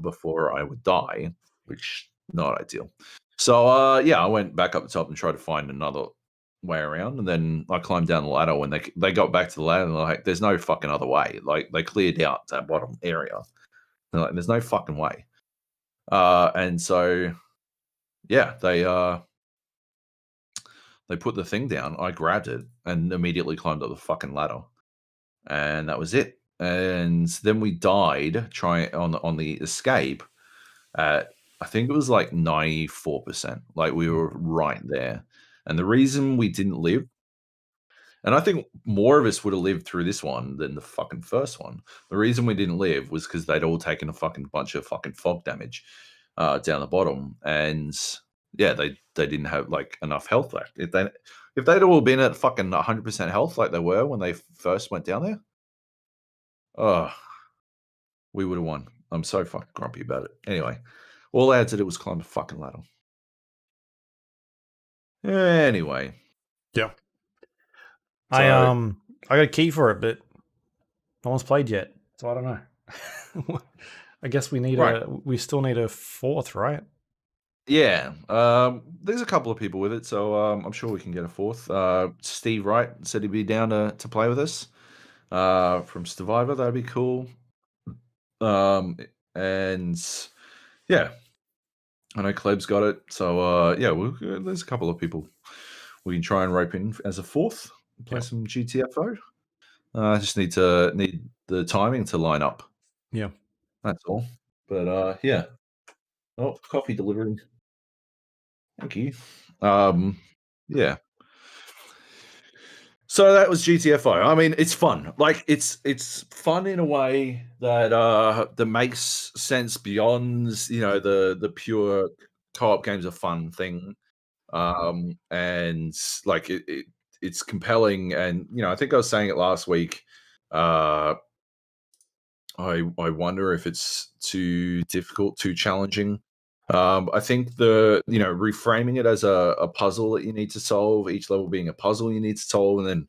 before I would die, which not ideal. So I went back up the top and tried to find another way around, and then I climbed down the ladder. When they got back to the ladder, and they're like, "There's no fucking other way." Like they cleared out that bottom area. They're like, "There's no fucking way." And so they put the thing down. I grabbed it and immediately climbed up the fucking ladder, and that was it. And then we died trying on the escape at, I think it was like 94%. Like we were right there. And the reason we didn't live, and I think more of us would have lived through this one than the fucking first one. The reason we didn't live was because they'd all taken a fucking bunch of fucking fog damage down the bottom. And yeah, they didn't have like enough health left. If they'd all been at fucking 100% health like they were when they first went down there, oh, we would have won. I'm so fucking grumpy about it. Anyway, all I had to do was climb the fucking ladder. Anyway. Yeah. So, I got a key for it, but no one's played yet, so I don't know. I guess we still need a fourth, right? Yeah. There's a couple of people with it, so I'm sure we can get a fourth. Steve Wright said he'd be down to play with us. From Survivor, that'd be cool. And yeah, I know Kleb's got it. So there's a couple of people we can try and rope in as a fourth. Play some GTFO. I just need the timing to line up. Yeah, that's all. But yeah. Oh, coffee delivery. Thank you. Yeah. So that was GTFO. I mean, it's fun. Like it's fun in a way that makes sense beyond the pure co-op games are fun thing. And like it's compelling, and I think I was saying it last week. I wonder if it's too difficult, too challenging. I think reframing it as a puzzle that you need to solve, each level being a puzzle you need to solve, and then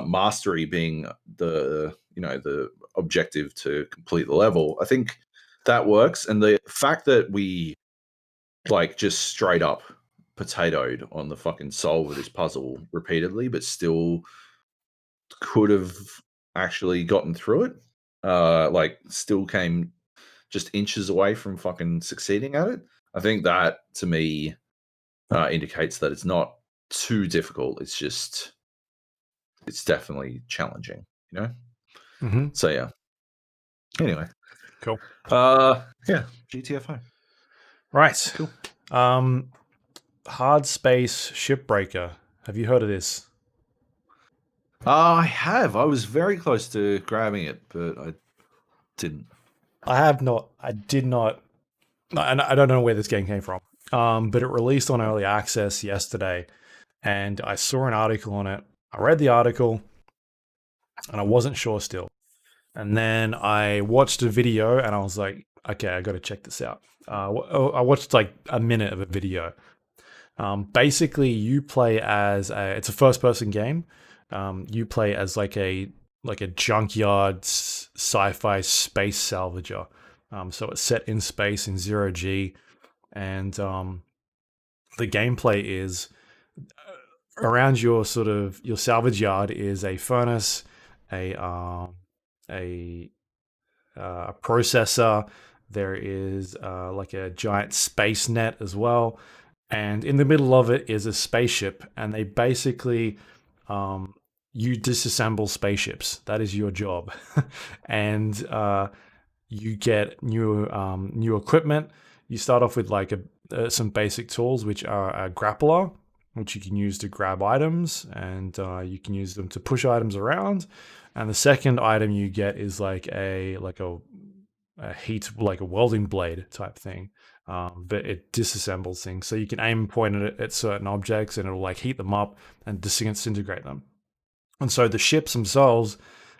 mastery being the objective to complete the level. I think that works, and the fact that we like just straight up potatoed on the fucking solve of this puzzle repeatedly, but still could have actually gotten through it. Like still came just inches away from fucking succeeding at it. I think that to me indicates that it's not too difficult. It's definitely challenging, you know? Mm-hmm. So yeah. Anyway. Cool. Yeah, GTFO. Right. Cool. Hardspace Shipbreaker. Have you heard of this? I have. I was very close to grabbing it, but I didn't. I have not. I did not. And I don't know where this game came from. But it released on early access yesterday, and I saw an article on it. I read the article, and I wasn't sure still. And then I watched a video, and I was like, okay, I got to check this out. I watched like a minute of a video. Basically, you play as it's a first-person game. You play as like a junkyard sci-fi space salvager. So it's set in space in 0G, and the gameplay is around your your salvage yard is a furnace, a processor. There is like a giant space net as well, and in the middle of it is a spaceship. And they basically you disassemble spaceships. That is your job, and you get new equipment. You start off with like some basic tools, which are a grappler, which you can use to grab items, and you can use them to push items around. And the second item you get is like a heat, like a welding blade type thing, but it disassembles things. So you can aim and point at certain objects, and it'll like heat them up and disintegrate them. And so the ships themselves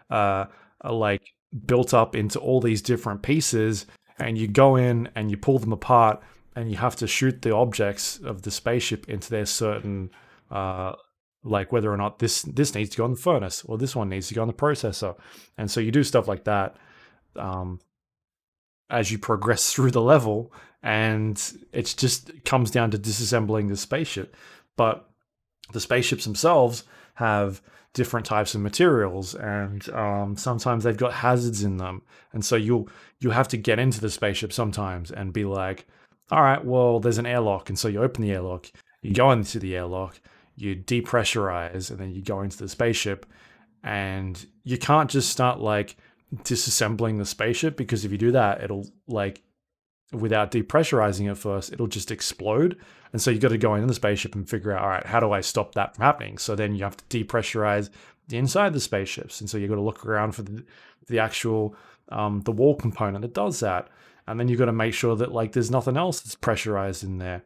are like built up into all these different pieces, and you go in and you pull them apart, and you have to shoot the objects of the spaceship into their certain like whether or not this needs to go on the furnace, or this one needs to go on the processor. And so you do stuff like that as you progress through the level, and it just comes down to disassembling the spaceship. But the spaceships themselves have different types of materials, and sometimes they've got hazards in them, and so you have to get into the spaceship sometimes and be like, all right, well, there's an airlock, and so you open the airlock, you go into the airlock, you depressurize, and then you go into the spaceship. And you can't just start like disassembling the spaceship, because if you do that, it'll like, without depressurizing it first, it'll just explode. And so you got to go into the spaceship and figure out, all right, how do I stop that from happening? So then you have to depressurize the inside of the spaceships, and so you got to look around for the actual the wall component that does that, and then you got to make sure that like there's nothing else that's pressurized in there.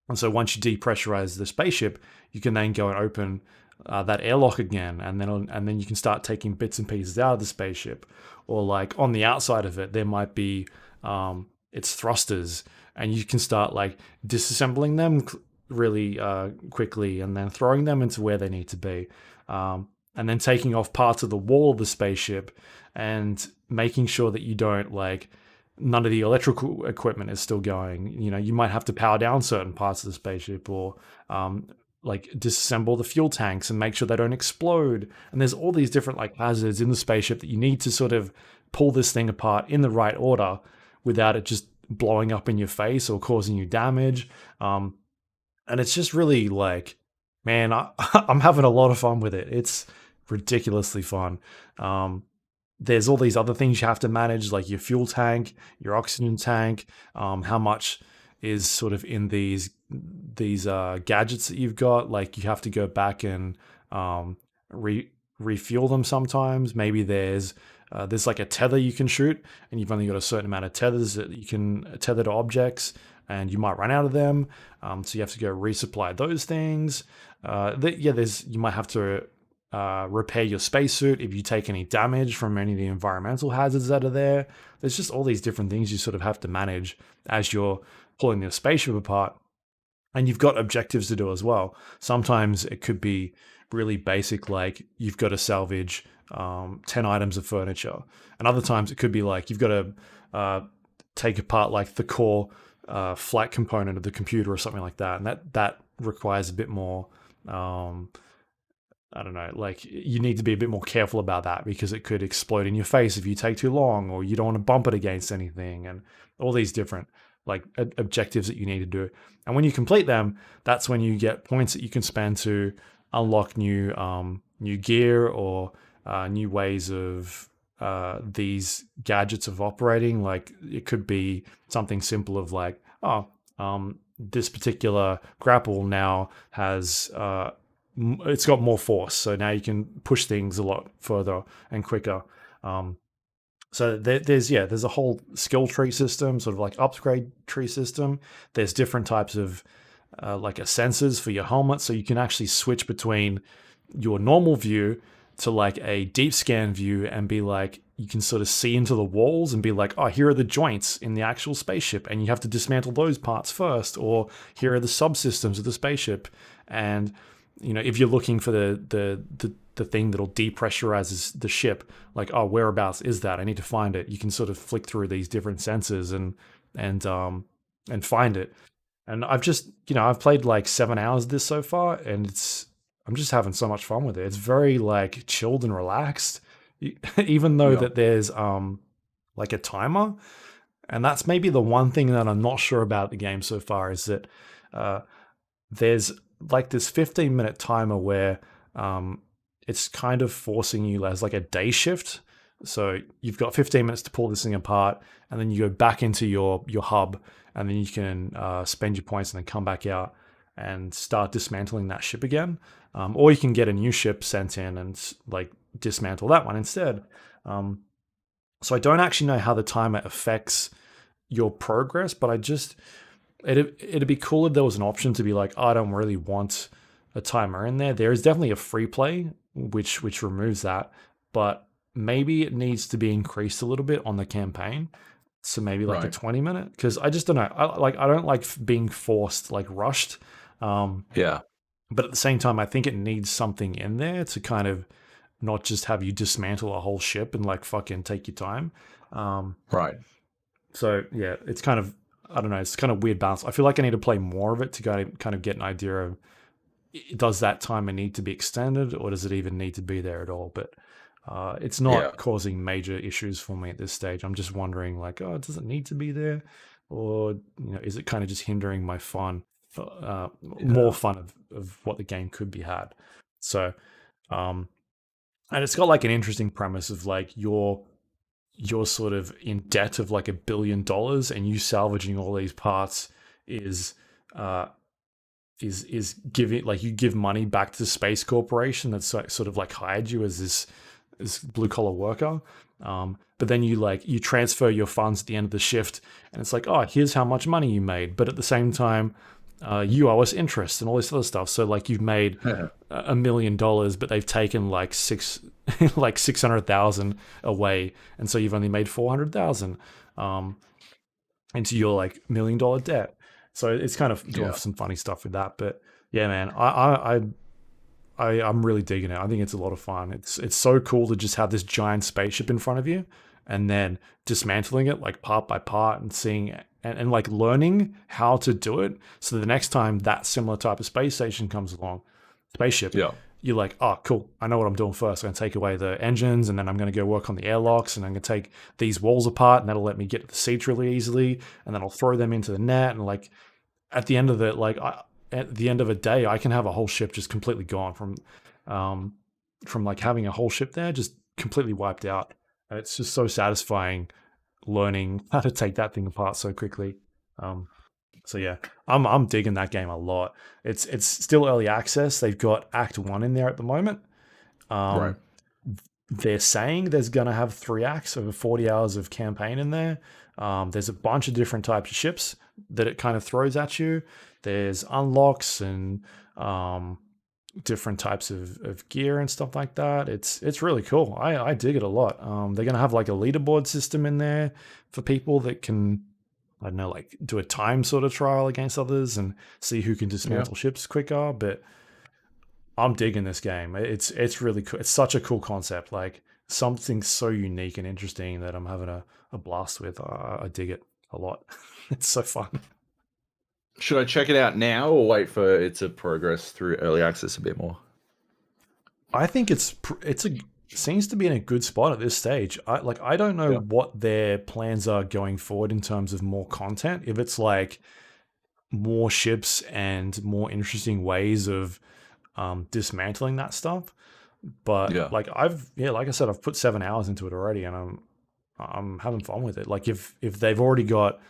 And so once you depressurize the spaceship, you can then go and open that airlock again, and then you can start taking bits and pieces out of the spaceship. Or like on the outside of it, there might be its thrusters, and you can start like disassembling them really quickly, and then throwing them into where they need to be, and then taking off parts of the wall of the spaceship, and making sure that you don't like, none of the electrical equipment is still going. You know, you might have to power down certain parts of the spaceship, or like disassemble the fuel tanks and make sure they don't explode. And there's all these different like hazards in the spaceship that you need to sort of pull this thing apart in the right order without it just blowing up in your face or causing you damage. And it's just really like, man, I'm having a lot of fun with it. It's ridiculously fun. There's all these other things you have to manage, like your fuel tank, your oxygen tank, how much is sort of in these gadgets that you've got. Like you have to go back and refuel them sometimes. Maybe there's like a tether you can shoot, and you've only got a certain amount of tethers that you can tether to objects, and you might run out of them. So you have to go resupply those things. You might have to repair your spacesuit if you take any damage from any of the environmental hazards that are there. There's just all these different things you sort of have to manage as you're pulling the spaceship apart. And you've got objectives to do as well. Sometimes it could be really basic, like you've got to salvage 10 items of furniture. And other times it could be like you've got to take apart like the core flight component of the computer or something like that, and that requires a bit more. I don't know, like you need to be a bit more careful about that because it could explode in your face if you take too long, or you don't want to bump it against anything, and all these different like objectives that you need to do. And when you complete them, that's when you get points that you can spend to unlock new gear or new ways of these gadgets of operating. Like it could be something simple of like, this particular grapple now has it's got more force, so now you can push things a lot further and quicker. So there's a whole skill tree system, sort of like upgrade tree system. There's different types of like sensors for your helmet, so you can actually switch between your normal view to like a deep scan view and be like, you can sort of see into the walls and be like, oh, here are the joints in the actual spaceship, and you have to dismantle those parts first, or here are the subsystems of the spaceship. And if you're looking for the thing that'll depressurize the ship, like, oh, whereabouts is that? I need to find it. You can sort of flick through these different sensors and find it. And I've just, I've played like 7 hours of this so far, and I'm just having so much fun with it. It's very like chilled and relaxed, even though that there's like a timer. And that's maybe the one thing that I'm not sure about the game so far is that there's like this 15-minute timer where it's kind of forcing you as like a day shift. So you've got 15 minutes to pull this thing apart, and then you go back into your hub, and then you can spend your points and then come back out and start dismantling that ship again. Or you can get a new ship sent in and like dismantle that one instead. So I don't actually know how the timer affects your progress, but it'd be cool if there was an option to be like, oh, I don't really want a timer in there. There is definitely a free play which removes that, but maybe it needs to be increased a little bit on the campaign. So maybe like a 20-minute, because I just don't know. I don't like being forced, like rushed. But at the same time, I think it needs something in there to kind of not just have you dismantle a whole ship and like fucking take your time. So yeah, it's kind of, I don't know, it's kind of weird balance. I feel like I need to play more of it to kind of get an idea of, does that timer need to be extended, or does it even need to be there at all? But it's not causing major issues for me at this stage. I'm just wondering, like, oh, does it need to be there, or is it kind of just hindering my fun, more fun of what the game could be had? So, and it's got like an interesting premise of like you're sort of in debt of like $1 billion, and you salvaging all these parts is giving, like, you give money back to the space corporation that's sort of like hired you as this blue collar worker. But then you transfer your funds at the end of the shift, and it's like, oh, here's how much money you made. But at the same time, you owe us interest and all this other stuff. So like you've made $1 million, but they've taken like 600,000 away, and so you've only made 400,000 into your like $1 million debt. So it's kind of doing some funny stuff with that. But yeah, man, I'm really digging it. I think it's a lot of fun. It's so cool to just have this giant spaceship in front of you, and then dismantling it like part by part and seeing and like learning how to do it. So the next time that similar type of spaceship, you're like, oh, cool, I know what I'm doing first. I'm going to take away the engines, and then I'm going to go work on the airlocks, and I'm going to take these walls apart, and that'll let me get to the seats really easily, and then I'll throw them into the net, and like at the end of it, at the end of a day, I can have a whole ship just completely gone from like having a whole ship there just completely wiped out. And it's just so satisfying learning how to take that thing apart so quickly. So yeah, I'm digging that game a lot. It's still early access. They've got Act 1 in there at the moment. They're saying there's gonna have 3 acts over 40 hours of campaign in there. There's a bunch of different types of ships that it kind of throws at you. There's unlocks and different types of gear and stuff like that. It's really cool. I dig it a lot. They're gonna have like a leaderboard system in there for people that can, I don't know, like do a time sort of trial against others and see who can dismantle ships quicker. But I'm digging this game. It's really cool. It's such a cool concept. Like something so unique and interesting that I'm having a blast with. I dig it a lot. It's so fun. Should I check it out now or wait for it to progress through early access a bit more? I think seems to be in a good spot at this stage. I don't know Yeah. what their plans are going forward in terms of more content. If it's like more ships and more interesting ways of dismantling that stuff. But Yeah. like like I said, I've put 7 hours into it already, and I'm having fun with it. Like if they've already got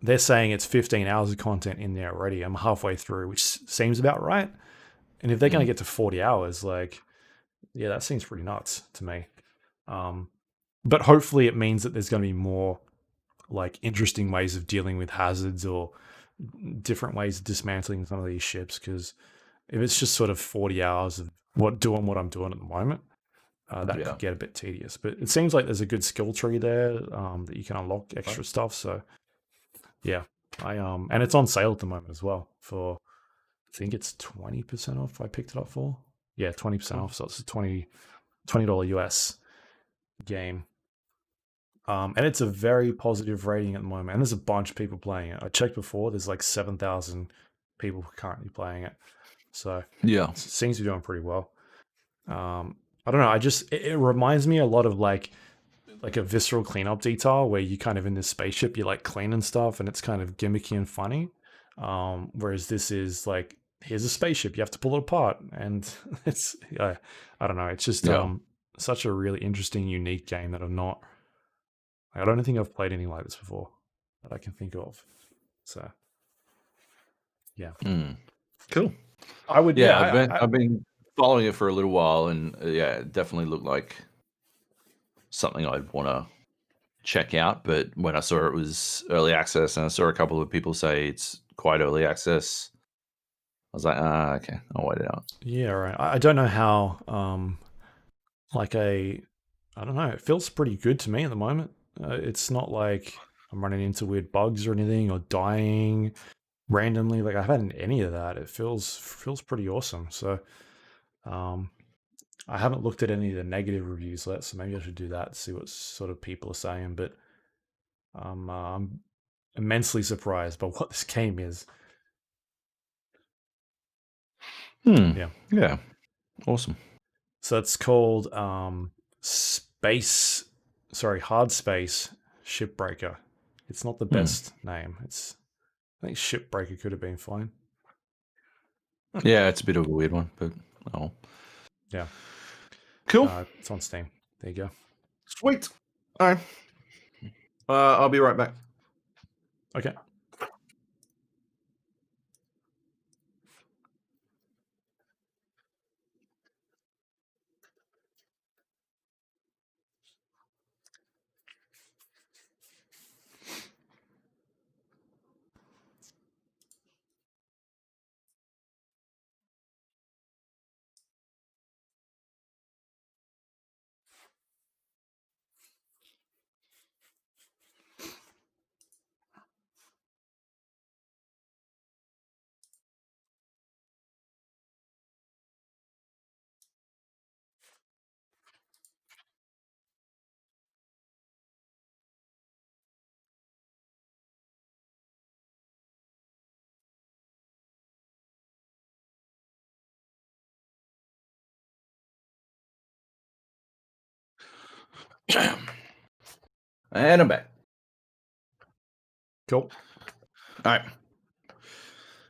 they're saying it's 15 hours of content in there already. I'm halfway through, which seems about right. And if they're going to get to 40 hours, like, yeah, that seems pretty nuts to me. But hopefully it means that there's going to be more like interesting ways of dealing with hazards or different ways of dismantling some of these ships. Because if it's just sort of 40 hours of what I'm doing at the moment, that could get a bit tedious. But it seems like there's a good skill tree there that you can unlock extra stuff. So yeah, and it's on sale at the moment as well for, I think it's 20% off. I picked it up for 20% off. So it's a $20 US game. And it's a very positive rating at the moment. And there's a bunch of people playing it. I checked before. There's like 7,000 people currently playing it. So yeah, it seems to be doing pretty well. I don't know. It reminds me a lot of like a visceral cleanup detail where you kind of in this spaceship, you're like cleaning stuff and it's kind of gimmicky and funny. Whereas this is like, here's a spaceship, you have to pull it apart. And it's, I don't know. It's just such a really interesting, unique game that I don't think I've played anything like this before that I can think of. So, yeah. Cool. I would, I've been following it for a little while, and it definitely looked like something I'd want to check out. But when I saw it was early access, and I saw a couple of people say it's quite early access, I was like, okay, I'll wait it out. Yeah, right. I don't know how, I don't know. It feels pretty good to me at the moment. It's not like I'm running into weird bugs or anything or dying randomly. Like I haven't had any of that. It feels pretty awesome. So, I haven't looked at any of the negative reviews yet, so maybe I should do that to see what sort of people are saying. But I'm immensely surprised by what this game is. Yeah, awesome. So it's called Hardspace Shipbreaker. It's not the best name. I think Shipbreaker could have been fine. Yeah, it's a bit of a weird one, but yeah, cool. It's on Steam. There you go. Sweet. All right. I'll be right back. Okay. And I'm back. Cool. All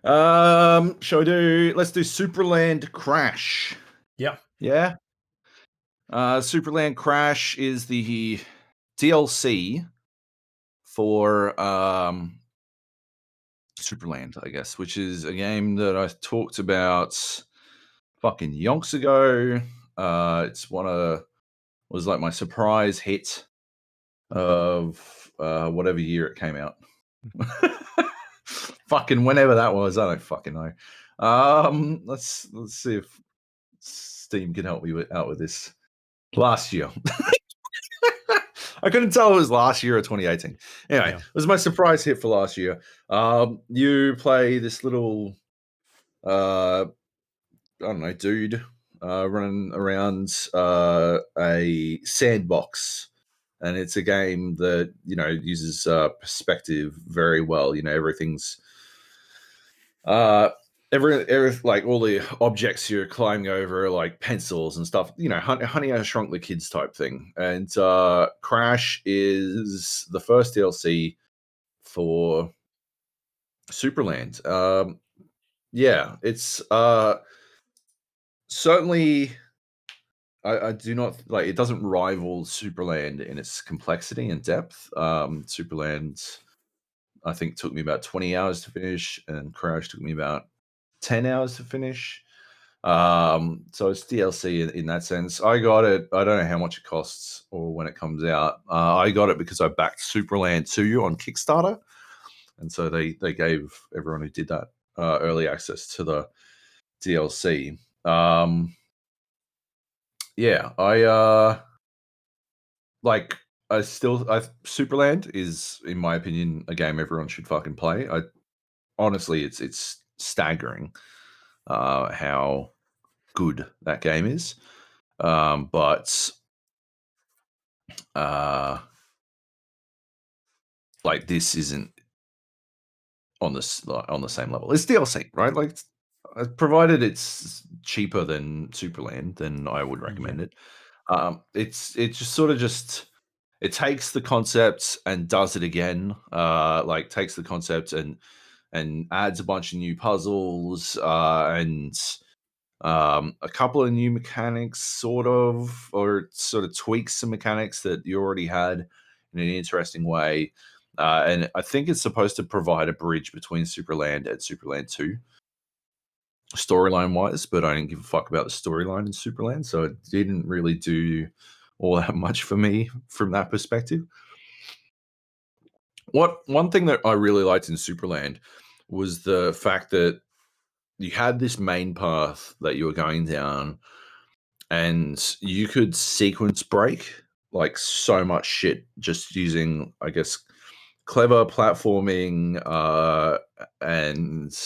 right. Shall we let's do Supraland Crash. Yeah. Yeah. Supraland Crash is the DLC for Supraland, I guess, which is a game that I talked about fucking yonks ago. It's was like my surprise hit of whatever year it came out. Fucking whenever that was, I don't fucking know. Let's see if Steam can help me out with this. Last year. I couldn't tell it was last year or 2018. Anyway, It was my surprise hit for last year. You play this little I don't know, dude running around a sandbox. And it's a game that, uses perspective very well. Everything's Every like all the objects you're climbing over are like pencils and stuff, you know, Honey, I Shrunk the Kids type thing. And Crash is the first DLC for Supraland. Yeah, it's certainly I do not like it doesn't rival Supraland in its complexity and depth. Supraland I think took me about 20 hours to finish, and Crash took me about 10 hours to finish. So it's DLC in that sense. I got it. I don't know how much it costs or when it comes out. I got it because I backed Supraland 2 on Kickstarter, and so they gave everyone who did that early access to the DLC. Yeah, like I Superland is, in my opinion, a game everyone should fucking play. Honestly, it's staggering how good that game is. But like this isn't on the same level. It's DLC, right? Like, provided it's cheaper than Superland, then I would recommend it. It's just sort of just it takes the concept and does it again. Like takes the concept and adds a bunch of new puzzles and a couple of new mechanics, or sort of tweaks some mechanics that you already had in an interesting way. And I think it's supposed to provide a bridge between Superland and Superland 2, storyline wise, but I didn't give a fuck about the storyline in Superland, so it didn't really do all that much for me from that perspective. One thing that I really liked in Superland was the fact that you had this main path that you were going down, and you could sequence break like so much shit just using, I guess, clever platforming and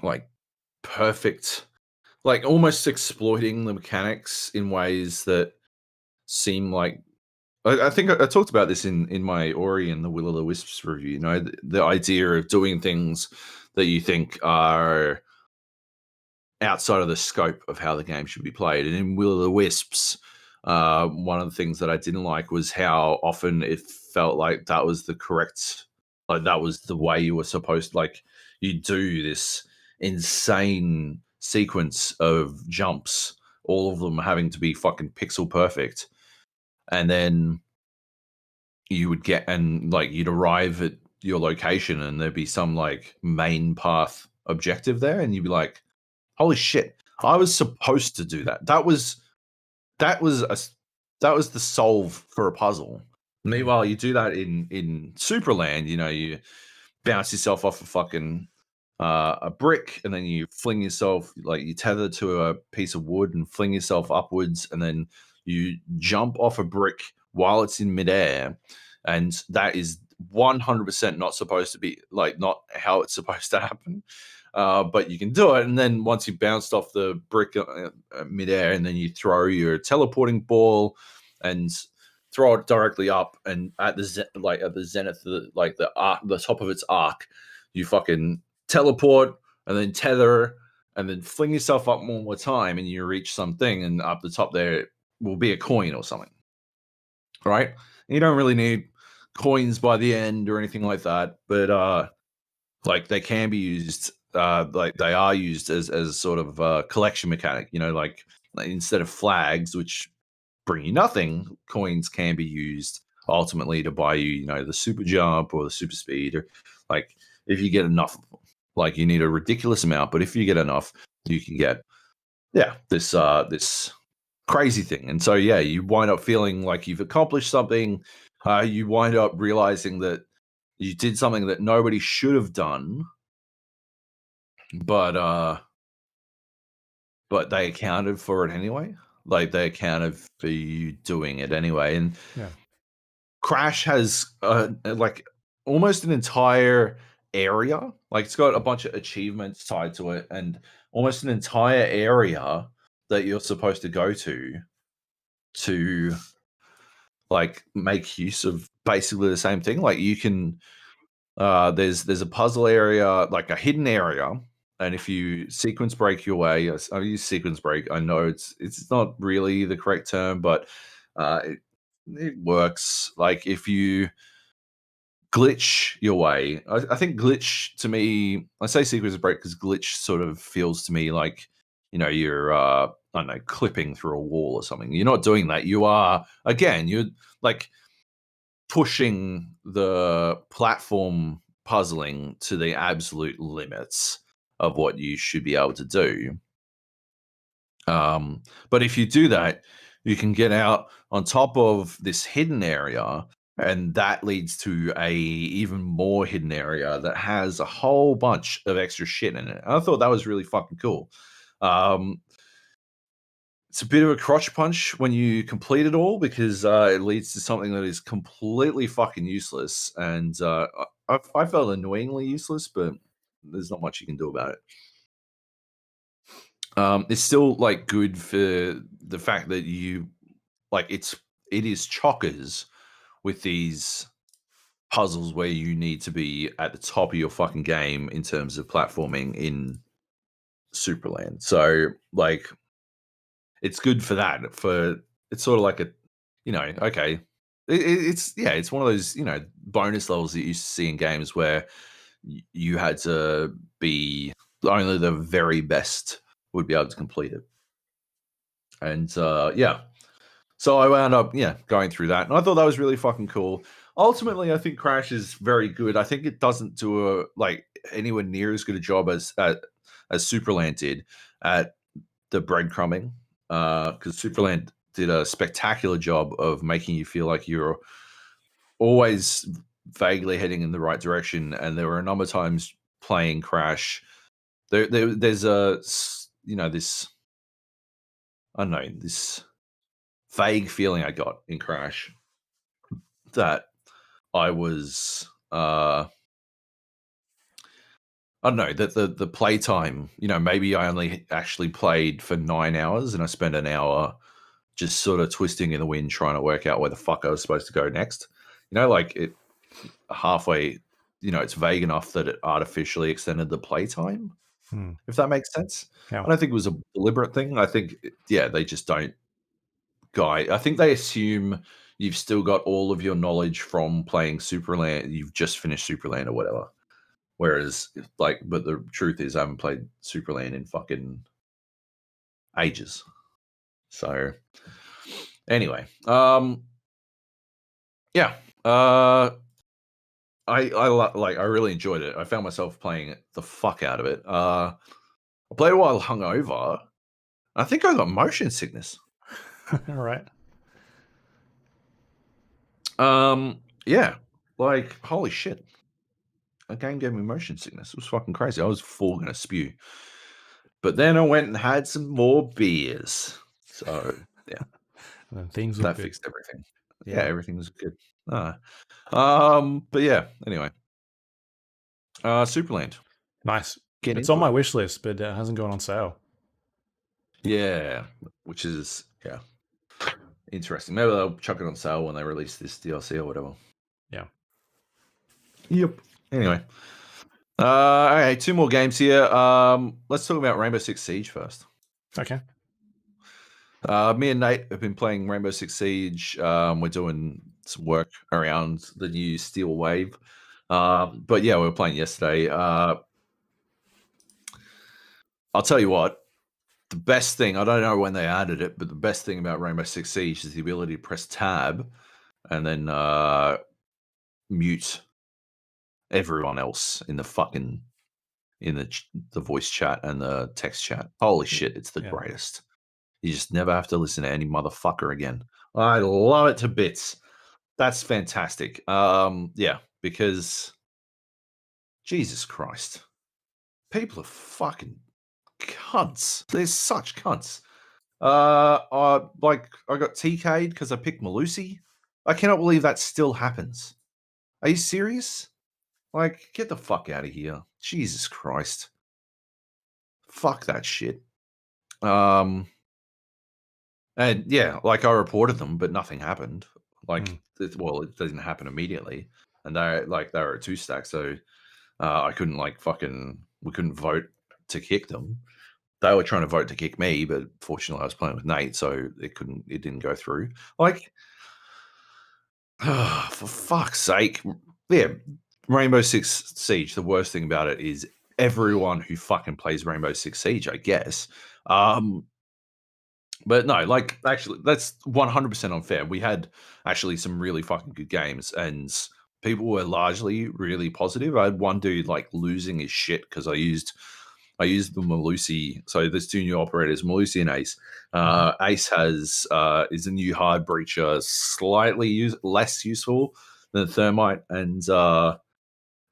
like perfect, like almost exploiting the mechanics in ways that seem like I think I talked about this in my Ori and the Will o' the Wisps review. You know, the idea of doing things that you think are outside of the scope of how the game should be played. And in Will o' the Wisps, one of the things that I didn't like was how often it felt like that was the correct, like that was the way you were supposed. Like you do this insane sequence of jumps, all of them having to be fucking pixel perfect, and then you would get and like you'd arrive at your location and there'd be some like main path objective there, and you'd be like, holy shit, I was supposed to do that. That was the solve for a puzzle. Meanwhile, you do that in Superland, you know, you bounce yourself off a fucking a brick, and then you fling yourself, like you tether to a piece of wood and fling yourself upwards, and then you jump off a brick while it's in midair, and that is 100% not supposed to be, like, not how it's supposed to happen. But you can do it, and then once you bounced off the brick midair, and then you throw your teleporting ball and throw it directly up, and at the zenith, the top of its arc, you fucking teleport and then tether and then fling yourself up one more time, and you reach something, and up the top there will be a coin or something, right? And you don't really need coins by the end or anything like that, but like they can be used, like they are used as sort of a collection mechanic, you know, like instead of flags, which bring you nothing, coins can be used ultimately to buy you, you know, the super jump or the super speed, or like if you get enough, like you need a ridiculous amount, but if you get enough, you can get, yeah, this crazy thing. And so, yeah, you wind up feeling like you've accomplished something. You wind up realizing that you did something that nobody should have done, but they accounted for it anyway. Like they accounted for you doing it anyway. And Yeah. Crash has like almost an entire area. Like it's got a bunch of achievements tied to it, and almost an entire area that you're supposed to go to like make use of basically the same thing. Like you can There's a puzzle area, like a hidden area, and if you sequence break your way, I use sequence break. I know it's not really the correct term, but it works. Like if you glitch your way, I think glitch to me. I say sequence break because glitch sort of feels to me like you're I don't know, clipping through a wall or something. You're not doing that. You are you're like pushing the platform puzzling to the absolute limits of what you should be able to do. But if you do that, you can get out on top of this hidden area, and that leads to a even more hidden area that has a whole bunch of extra shit in it. And I thought that was really fucking cool. It's a bit of a crotch punch when you complete it all because it leads to something that is completely fucking useless. And I felt annoyingly useless, but there's not much you can do about it. It's still like good for the fact that you like it is chockers with these puzzles where you need to be at the top of your fucking game in terms of platforming in Supraland. So like it's good for that. It's sort of like a okay. It's one of those bonus levels that you used to see in games where you had to be only the very best would be able to complete it. And so I wound up going through that, and I thought that was really fucking cool. Ultimately, I think Crash is very good. I think it doesn't do anywhere near as good a job as Superland did at the breadcrumbing, because Superland did a spectacular job of making you feel like you're always vaguely heading in the right direction. And there were a number of times playing Crash. There's this I don't know, this vague feeling I got in Crash that I was I don't know, that the playtime, maybe I only actually played for 9 hours and I spent an hour just sort of twisting in the wind trying to work out where the fuck I was supposed to go next. Like it halfway, it's vague enough that it artificially extended the playtime, if that makes sense. Yeah. I don't think it was a deliberate thing. I think, they just don't guide. I think they assume you've still got all of your knowledge from playing Superland. You've just finished Superland or whatever. Whereas, but the truth is, I haven't played Superland in fucking ages. So, anyway, yeah, I really enjoyed it. I found myself playing the fuck out of it. I played a while hungover. I think I got motion sickness. All right. Yeah, holy shit. A game gave me motion sickness. It was fucking crazy. I was full gonna spew. But then I went and had some more beers. So yeah. And then things were That good. fixed everything. Yeah, Yeah. everything was good. But yeah, anyway. Superland. Nice. Get It's into on my it. wish list, but it hasn't gone on sale. Yeah, which is interesting. Maybe they'll chuck it on sale when they release this DLC or whatever. Yeah. Yep. Anyway. Okay, 2 more games here. Let's talk about Rainbow Six Siege first. Okay. Me and Nate have been playing Rainbow Six Siege. We're doing some work around the new Steel Wave. But yeah, we were playing yesterday. I'll tell you what, the best thing, I don't know when they added it, but the best thing about Rainbow Six Siege is the ability to press tab and then mute everyone else in the fucking the voice chat and the text chat. Holy shit, it's the greatest. You just never have to listen to any motherfucker again. I love it to bits. That's fantastic. Yeah, because Jesus Christ, people are fucking cunts. They're such cunts. I got TK'd because I picked Malusi. I cannot believe that still happens. Are you serious? Get the fuck out of here. Jesus Christ. Fuck that shit. And yeah, I reported them, but nothing happened. It doesn't happen immediately. and they were at 2 stacks, so I couldn't we couldn't vote to kick them. They were trying to vote to kick me, but fortunately I was playing with Nate, so it didn't go through. Like, for fuck's sake. Yeah, Rainbow Six Siege, the worst thing about it is everyone who fucking plays Rainbow Six Siege, I guess. But no, like, actually, that's 100% unfair. We had actually some really fucking good games, and people were largely really positive. I had one dude like losing his shit because I used the Malusi. So there's 2 new operators, Malusi and Ace. Ace has is a new hard breacher, slightly less useful than Thermite and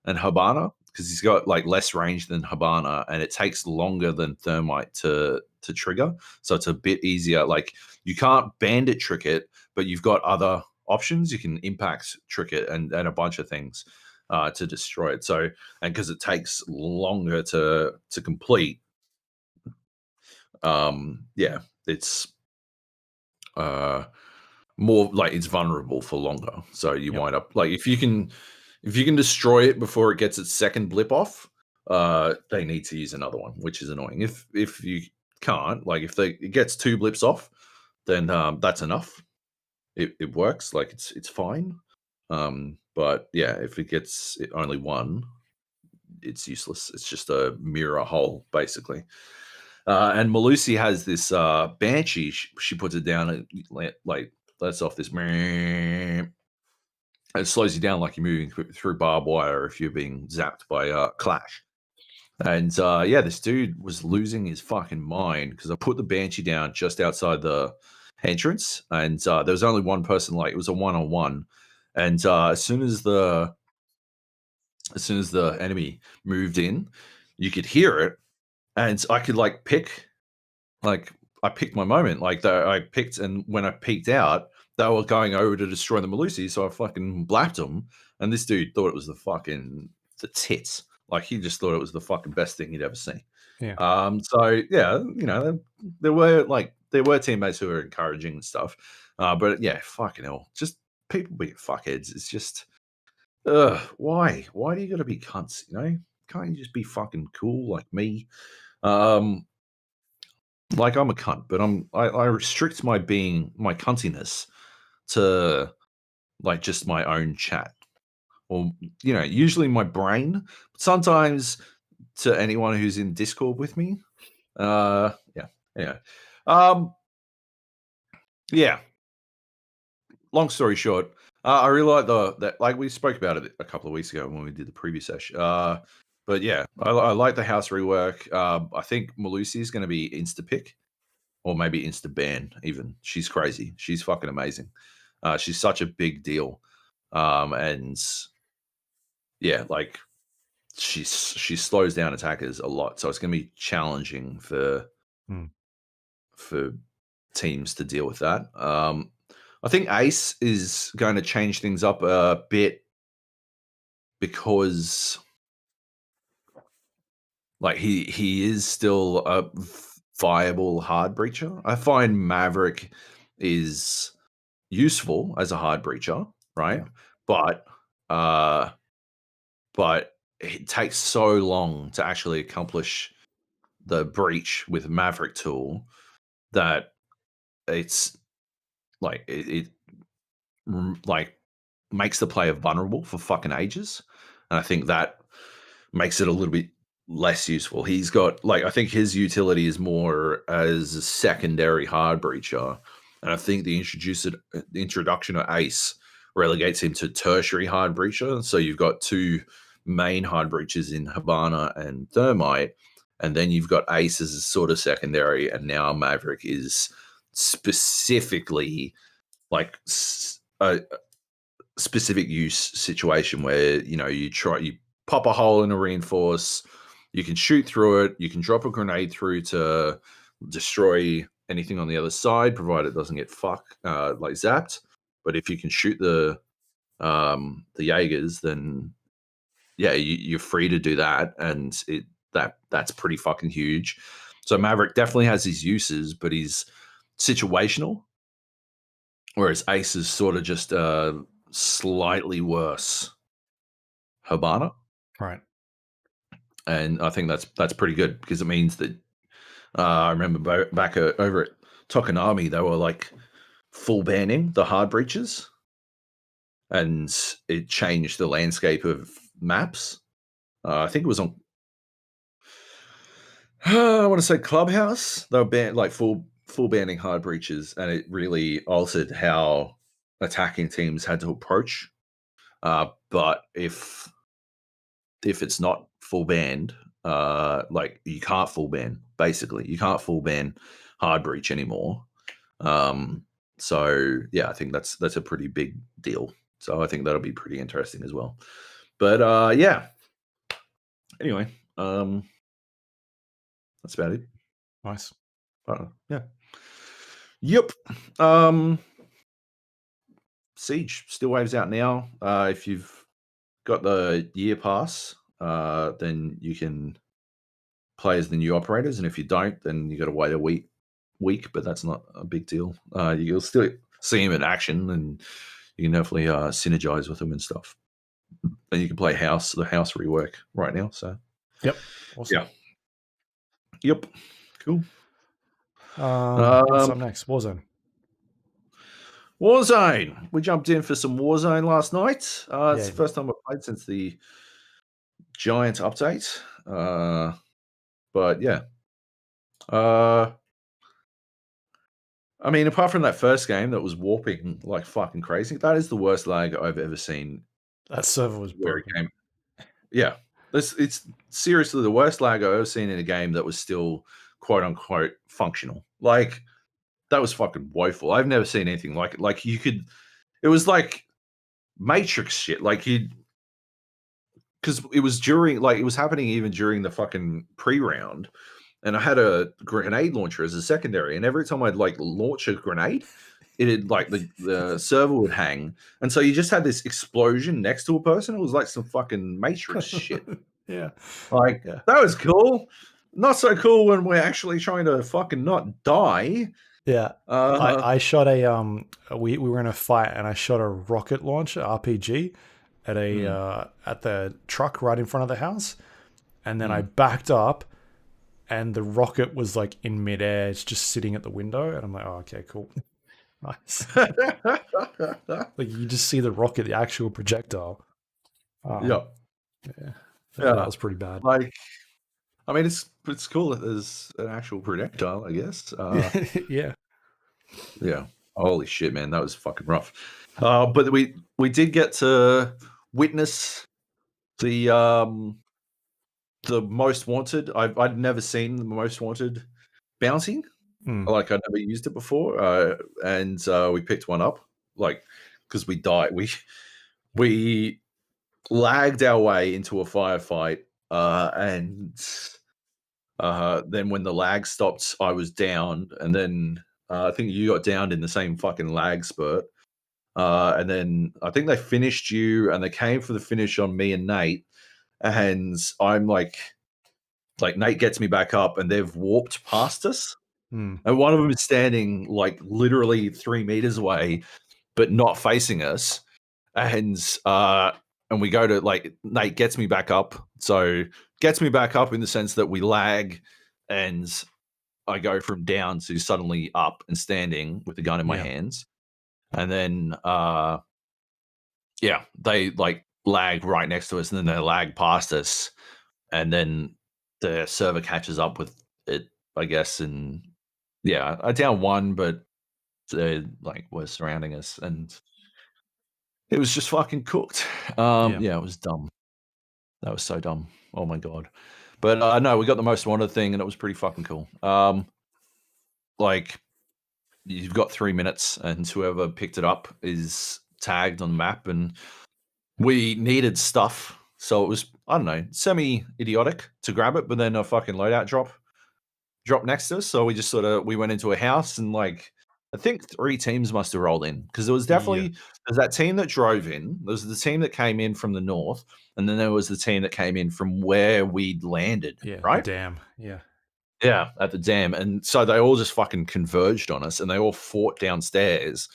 Habana, because he's got like less range than Habana, and it takes longer than Thermite to trigger. So it's a bit easier. Like, you can't bandit trick it, but you've got other options. You can impact trick it and a bunch of things to destroy it. So, and because it takes longer to complete, yeah, it's more like it's vulnerable for longer. So you wind up like, if you can destroy it before it gets its second blip off, they need to use another one, which is annoying. If you can't, like, if it gets 2 blips off, then that's enough. It works, like, it's fine. But yeah, if it gets only 1, it's useless. It's just a mirror hole, basically. And Malusi has this Banshee. She puts it down and like lets off this. It slows you down like you're moving through barbed wire if you're being zapped by Clash. And yeah, this dude was losing his fucking mind because I put the Banshee down just outside the entrance, and there was only one person. Like, it was a 1-on-1, and as soon as the enemy moved in, you could hear it, and I could like pick, like, I picked my moment. Like, I picked, and when I peeked out, they were going over to destroy the Malusi, so I fucking blapped them, and this dude thought it was the tits. Like, he just thought it was the fucking best thing he'd ever seen. Yeah. So yeah, there were teammates who were encouraging and stuff. But yeah, fucking hell, just people being fuckheads. It's just, why? Why do you got to be cunts? Can't you just be fucking cool like me? Like, I'm a cunt, but I restrict my cuntiness to like just my own chat, or usually my brain, but sometimes to anyone who's in Discord with me. Yeah. Yeah. Yeah. Long story short, I really like that, like, we spoke about it a couple of weeks ago when we did the preview session. But yeah, I like the house rework. I think Malusi is going to be insta pick, or maybe insta ban. Even, she's crazy. She's fucking amazing. She's such a big deal. And yeah, like, she slows down attackers a lot, so it's going to be challenging for teams to deal with that. I think Ace is going to change things up a bit, because like, he is still a viable hard breacher. I find Maverick is useful as a hard breacher, right? But it takes so long to actually accomplish the breach with Maverick tool that it's like it like makes the player vulnerable for fucking ages, and I think that makes it a little bit less useful. He's got, like, I think his utility is more as a secondary hard breacher, and I think the introduction of Ace relegates him to tertiary hard breacher. So you've got 2 main hard breachers in Habana and Thermite, and then you've got Ace as a sort of secondary, and now Maverick is specifically like a specific use situation where you pop a hole in a reinforce, you can shoot through it, you can drop a grenade through to destroy anything on the other side, provided it doesn't get like zapped. But if you can shoot the Jaegers, then yeah, you're free to do that, and that's pretty fucking huge. So Maverick definitely has his uses, but he's situational, whereas Ace is sort of just slightly worse Habana, Right. and I think that's pretty good because it means that I remember back over at Tokonami, they were like full banning the hard breaches, and it changed the landscape of maps. I think it was on. I want to say Clubhouse. They were like full banning hard breaches, and it really altered how attacking teams had to approach. But if it's not full banned, like you can't full ban. Basically, you can't full ban hard breach anymore. So yeah, I think that's a pretty big deal. So I think that'll be pretty interesting as well. But yeah. Anyway, that's about it. Nice. Yeah. Yep. Siege still waves out now. If you've got the year pass, then you can play as the new operators, and if you don't, then you got to wait a week. But that's not a big deal. You'll still see him in action, and you can definitely synergize with him and stuff. And you can play the house rework right now. So Yep. Awesome. yeah. Yep. Cool. What's up next? Warzone. We jumped in for some Warzone last night. It's the first time I've played since the giant update. But yeah. I mean, apart from that first game that was warping like fucking crazy, that is the worst lag I've ever seen. That server was broken. Yeah. It's seriously the worst lag I've ever seen in a game that was still quote unquote functional. Like, that was fucking woeful. I've never seen anything like it. Like, it was like Matrix shit. Like, because it was it was happening even during the fucking pre-round. And I had a grenade launcher as a secondary, and every time I'd like launch a grenade, it'd like the server would hang, and so you just had this explosion next to a person. It was like some fucking Matrix shit. Yeah, that was cool. Not so cool when we're actually trying to fucking not die. Yeah, I shot a we were in a fight, and I shot a rocket launcher RPG at at the truck right in front of the house, and then I backed up. And the rocket was like in midair, it's just sitting at the window, and I'm like, "Oh, okay, cool, nice." Like you just see the rocket, the actual projectile. Yeah, that was pretty bad. Like, I mean, it's cool that there's an actual projectile, I guess. Yeah. Holy shit, man, that was fucking rough. But we did get to witness the most wanted. I'd never seen the most wanted bounty. Like, I'd never used it before. And we picked one up, like, because we died. We lagged our way into a firefight, and then when the lag stopped, I was down, and then I think you got downed in the same fucking lag spurt. And then I think they finished you, and they came for the finish on me and Nate. And I'm like Nate gets me back up, and they've warped past us. And one of them is standing like literally 3 meters away, but not facing us. And we go to, like, Nate gets me back up. So gets me back up in the sense that we lag, and I go from down to suddenly up and standing with the gun in my hands. And then they like lag right next to us, and then they lag past us, and then the server catches up with it, I guess. And I down one, but they like were surrounding us, and it was just fucking cooked. It was dumb. That was so dumb. Oh my god. But no, we got the most wanted thing, and it was pretty fucking cool. Like, you've got 3 minutes, and whoever picked it up is tagged on the map, and we needed stuff, so it was, I don't know, semi-idiotic to grab it, but then a fucking loadout drop next to us, so we just we went into a house, and like, I think 3 teams must have rolled in, because there was definitely there's that team that drove in, there was the team that came in from the north, and then there was the team that came in from where we'd landed, right? The dam, at the dam. And so they all just fucking converged on us, and they all fought downstairs.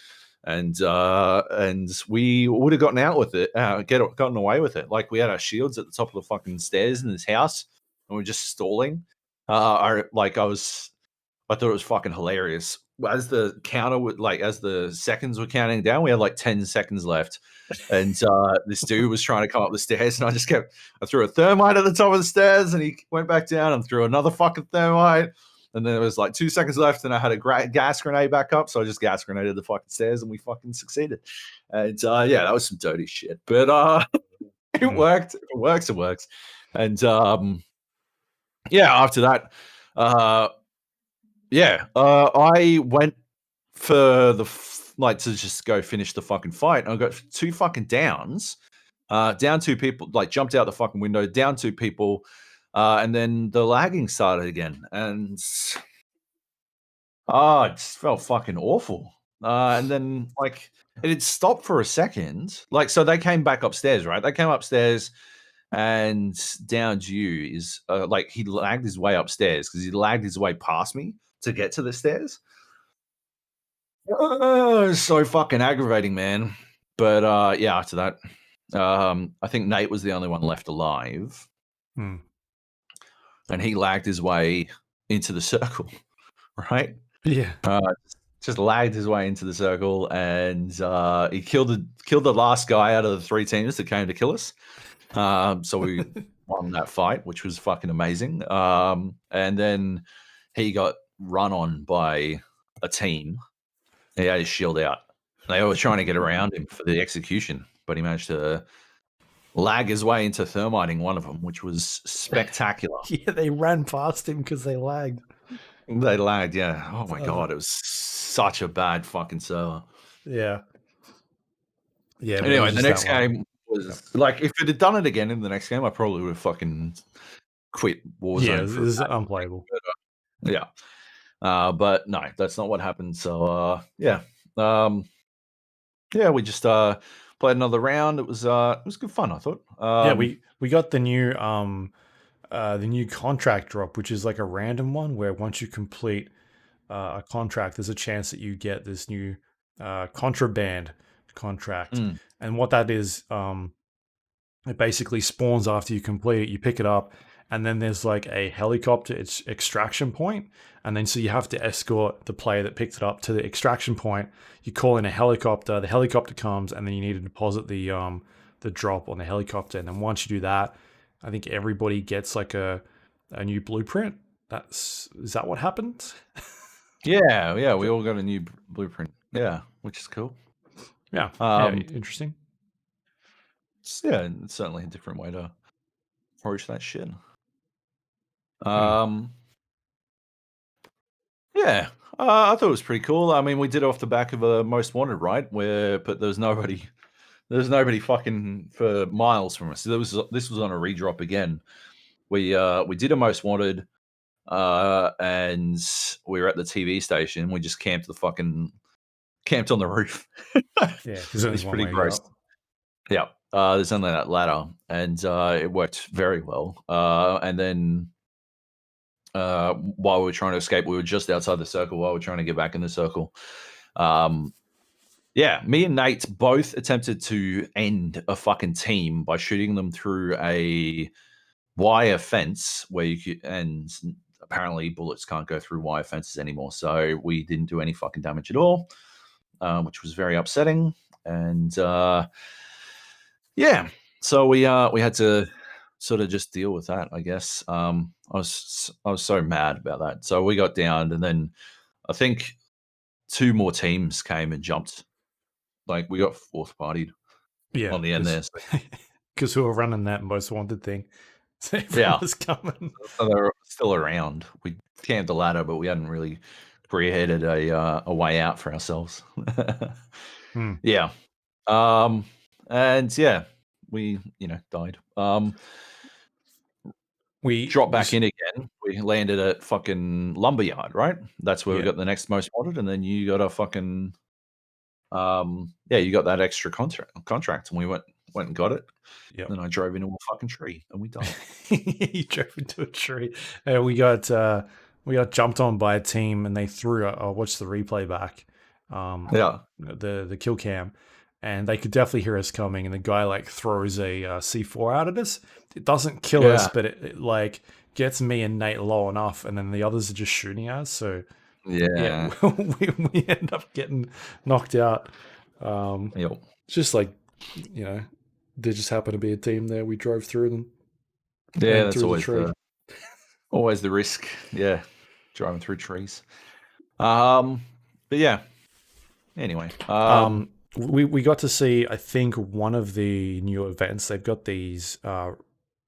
and we would have gotten out with it, gotten away with it. Like we had our shields at the top of the fucking stairs in this house, and we are just stalling. I thought it was fucking hilarious. As the counter would as the seconds were counting down, we had like 10 seconds left. And this dude was trying to come up the stairs, and I threw a thermite at the top of the stairs, and he went back down and threw another fucking thermite. And then there was like 2 seconds left, and I had a gas grenade back up, so I just gas grenaded the fucking stairs, and we fucking succeeded. And yeah, that was some dirty shit, but it worked. If it works, it works. And yeah, after that, I went for the to just go finish the fucking fight. I got 2 fucking downs, down 2 people, jumped out the fucking window, down 2 people, and then the lagging started again, and it just felt fucking awful. And then it had stopped for a second, so they came back upstairs, right? They came upstairs. And down Jew is he lagged his way upstairs because he lagged his way past me to get to the stairs. So fucking aggravating, man. But yeah, after that, I think Nate was the only one left alive. And he lagged his way into the circle, right? Yeah. Just lagged his way into the circle, and he killed the last guy out of the 3 teams that came to kill us. So we won that fight, which was fucking amazing. And then he got run on by a team. He had his shield out. They were trying to get around him for the execution, but he managed to lag his way into thermiting one of them, which was spectacular. Yeah, they ran past him because they lagged. They lagged, yeah. Oh my god, it was such a bad fucking server. Yeah. Yeah. Anyway, the next game was if it had done it again in the next game, I probably would have fucking quit Warzone. Yeah, this is unplayable. Yeah. But no, that's not what happened. So yeah. Yeah, we just played another round. It was good fun, I thought. Yeah, we got the new contract drop, which is like a random one where once you complete a contract, there's a chance that you get this new contraband contract. And what that is, it basically spawns after you complete it. You pick it up, and then there's like a helicopter extraction point, and then so you have to escort the player that picked it up to the extraction point. You call in a helicopter, the helicopter comes, and then you need to deposit the drop on the helicopter. And then once you do that, I think everybody gets like a new blueprint. Is that what happened? Yeah, we all got a new blueprint. Yeah, which is cool. Yeah, interesting. Yeah, it's certainly a different way to approach that shit. Yeah, I thought it was pretty cool. I mean, we did it off the back of a Most Wanted, right? But there's nobody fucking for miles from us. This was on a redrop again. We did a Most Wanted, and we were at the TV station. We just camped on the roof. Yeah, because it's pretty gross. Yeah, there's only that ladder, and it worked very well. And then while we were trying to escape, we were just outside the circle while we were trying to get back in the circle. Yeah, me and Nate both attempted to end a fucking team by shooting them through a wire fence where you could, and apparently bullets can't go through wire fences anymore. So we didn't do any fucking damage at all, which was very upsetting. And yeah, so we had to sort of just deal with that, I guess. I was so mad about that. So we got downed, and then I think 2 more teams came and jumped. Like we got 4th partied. Yeah, on the end there, because we were running that Most Wanted thing. So everyone was coming. So they were still around. We camped the ladder, but we hadn't really created a way out for ourselves. Yeah. And yeah, we died. We dropped back in again. We landed at fucking Lumberyard, right? That's where we got the next Most Wanted, and then you got a fucking you got that extra contract, and we went and got it. Yeah. Then I drove into a fucking tree, and we died. You drove into a tree. We got jumped on by a team, and they threw. I'll watch the replay back. Yeah. the kill cam, and they could definitely hear us coming. And the guy like throws a C4 out at us. It doesn't kill us, Yeah. but it like gets me and Nate low enough, and then the others are just shooting us. So yeah, Yeah. we end up getting knocked out. Yep. It's just like, there just happened to be a team there. We drove through them Yeah, and that's through the tree. always the risk. Yeah. Driving through trees. But yeah. Anyway. We got to see, I think, one of the new events. They've got these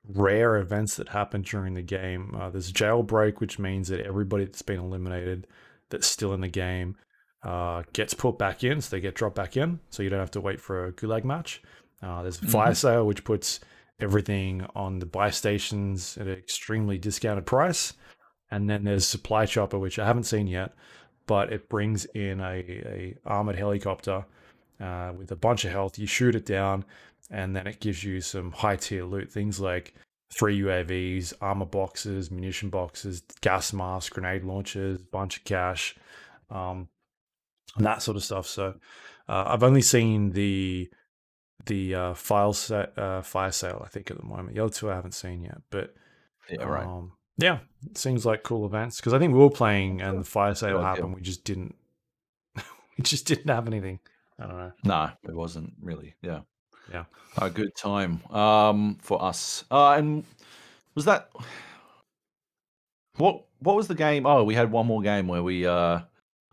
rare events that happen during the game. There's jailbreak, which means that everybody that's been eliminated that's still in the game gets put back in, so they get dropped back in, so you don't have to wait for a gulag match. There's fire sale, which puts everything on the buy stations at an extremely discounted price. And then there's supply chopper, which I haven't seen yet, but it brings in a armored helicopter with a bunch of health. You shoot it down, and then it gives you some high tier loot, things like 3 UAVs, armor boxes, munition boxes, gas masks, grenade launchers, bunch of cash, and that sort of stuff. So I've only seen the fire sale, I think, at the moment. The other two I haven't seen yet, but Yeah, right. yeah, it seems like cool events, because I think we were playing and the fire sale Good idea. happened. We just didn't have anything. I don't know. No, it wasn't really. Yeah. Yeah. A good time for us. And was that what was the game? Oh, we had one more game where we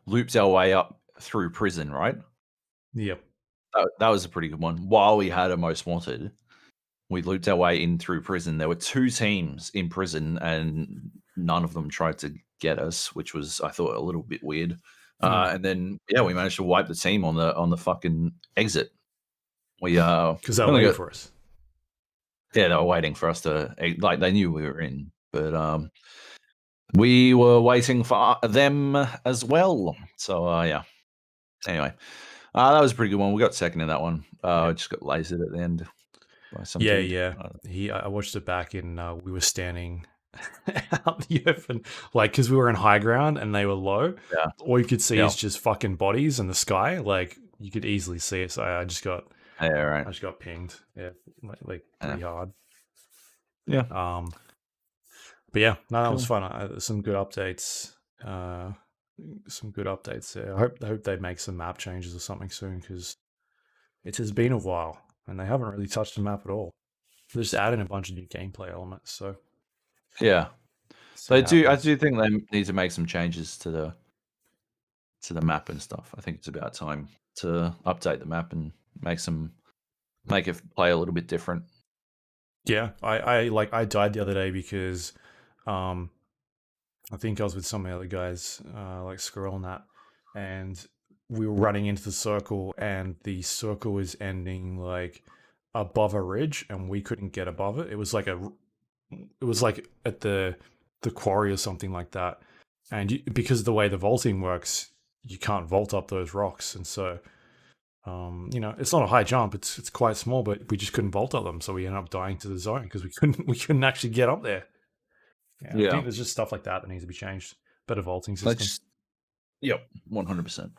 looped our way up through prison, right? Yep. That was a pretty good one. While we had a most wanted, we looped our way in through prison. There were 2 teams in prison, and none of them tried to get us, which was, I thought, a little bit weird. And then we managed to wipe the team on the fucking exit. We because they were waiting for us. Yeah, they were waiting for us to, like, they knew we were in, but we were waiting for them as well. So yeah. Anyway, that was a pretty good one. We got second in that one. Just got lasered at the end by some dude. Yeah. I watched it back, and we were standing out in the open, like, because we were in high ground and they were low. Yeah. All you could see is just fucking bodies in the sky. Like, you could easily see it. So I just got I just got pinged. Yeah, like pretty hard. Yeah. But yeah, no, that was fun. Some good updates. Some good updates there. I hope they make some map changes or something soon, because it has been a while and they haven't really touched the map at all. They're just adding a bunch of new gameplay elements. So yeah, I do think they need to make some changes to the map and stuff. I think it's about time to update the map and make it play a little bit different. Yeah, I died the other day because I think I was with some of the other guys, like Squirrel and that, and we were running into the circle, and the circle was ending like above a ridge, and we couldn't get above it. It was like at the quarry or something like that, and because of the way the vaulting works, you can't vault up those rocks, and so it's not a high jump. It's quite small, but we just couldn't vault up them, so we ended up dying to the zone because we couldn't actually get up there. Yeah, I think there's just stuff like that needs to be changed. Better vaulting system. Yep, 100%.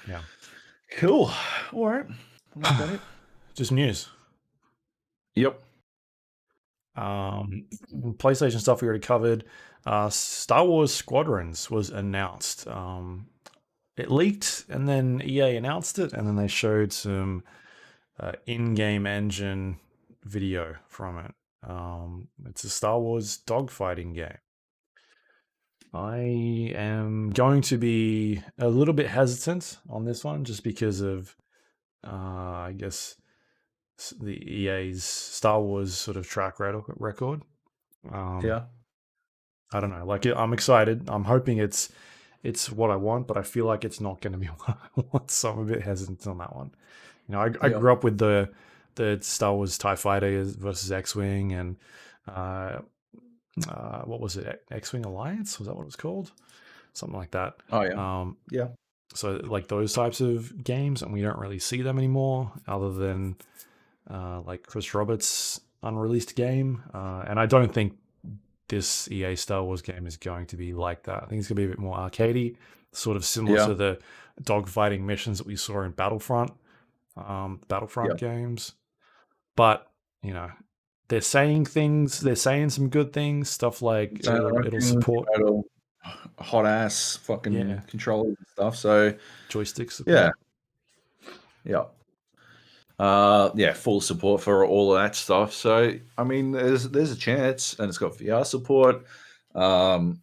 Yeah. Cool. All right. Is that it? Just news. Yep. PlayStation stuff we already covered. Star Wars Squadrons was announced. It leaked, and then EA announced it, and then they showed some in-game engine video from it. It's a Star Wars dogfighting game. I am going to be a little bit hesitant on this one, just because of, I guess, the EA's Star Wars sort of track record. Yeah. I don't know. Like, I'm excited. I'm hoping it's what I want, but I feel like it's not going to be what I want. So I'm a bit hesitant on that one. I grew up with the Star Wars TIE Fighter versus X-Wing, and what was it? X-Wing Alliance? Was that what it was called? Something like that. Oh yeah. Yeah. So like those types of games, and we don't really see them anymore, other than like Chris Roberts' unreleased game. And I don't think this EA Star Wars game is going to be like that. I think it's going to be a bit more arcadey, sort of similar to the dogfighting missions that we saw in Battlefront games. But, you know, they're saying things, they're saying some good things, stuff like it'll support hot ass fucking Yeah. controllers and stuff. So joystick support. Yeah. Full support for all of that stuff. So I mean, there's a chance, and it's got VR support. There's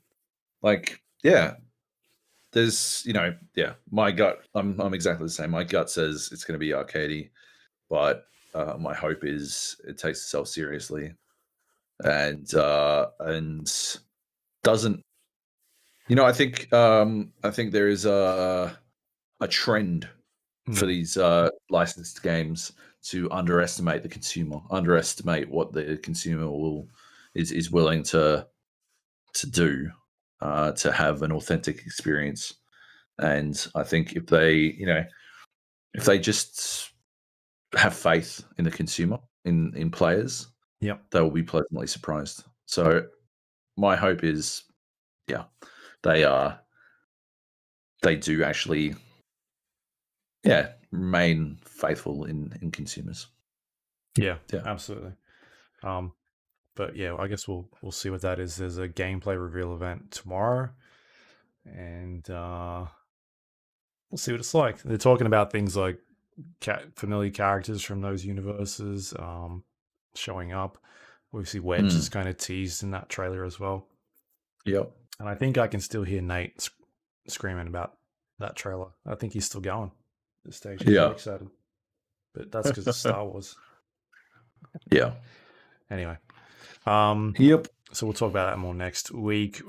my gut. I'm exactly the same. My gut says it's going to be arcadey, but my hope is it takes itself seriously, and doesn't. I think there is a trend for these licensed games to underestimate the consumer, underestimate what the consumer is willing to do to have an authentic experience. And I think if they just have faith in the consumer, in players, Yep. they will be pleasantly surprised. So my hope is, they do actually remain faithful in consumers. Yeah, absolutely. But yeah, I guess we'll see what that is. There's a gameplay reveal event tomorrow, and we'll see what it's like. They're talking about things like familiar characters from those universes showing up. Obviously, Wedge is kind of teased in that trailer as well. Yep. And I think I can still hear Nate screaming about that trailer. I think he's still going at this stage. He's very excited. But that's because it's Star Wars. Yeah. Anyway. Yep. So we'll talk about that more next week.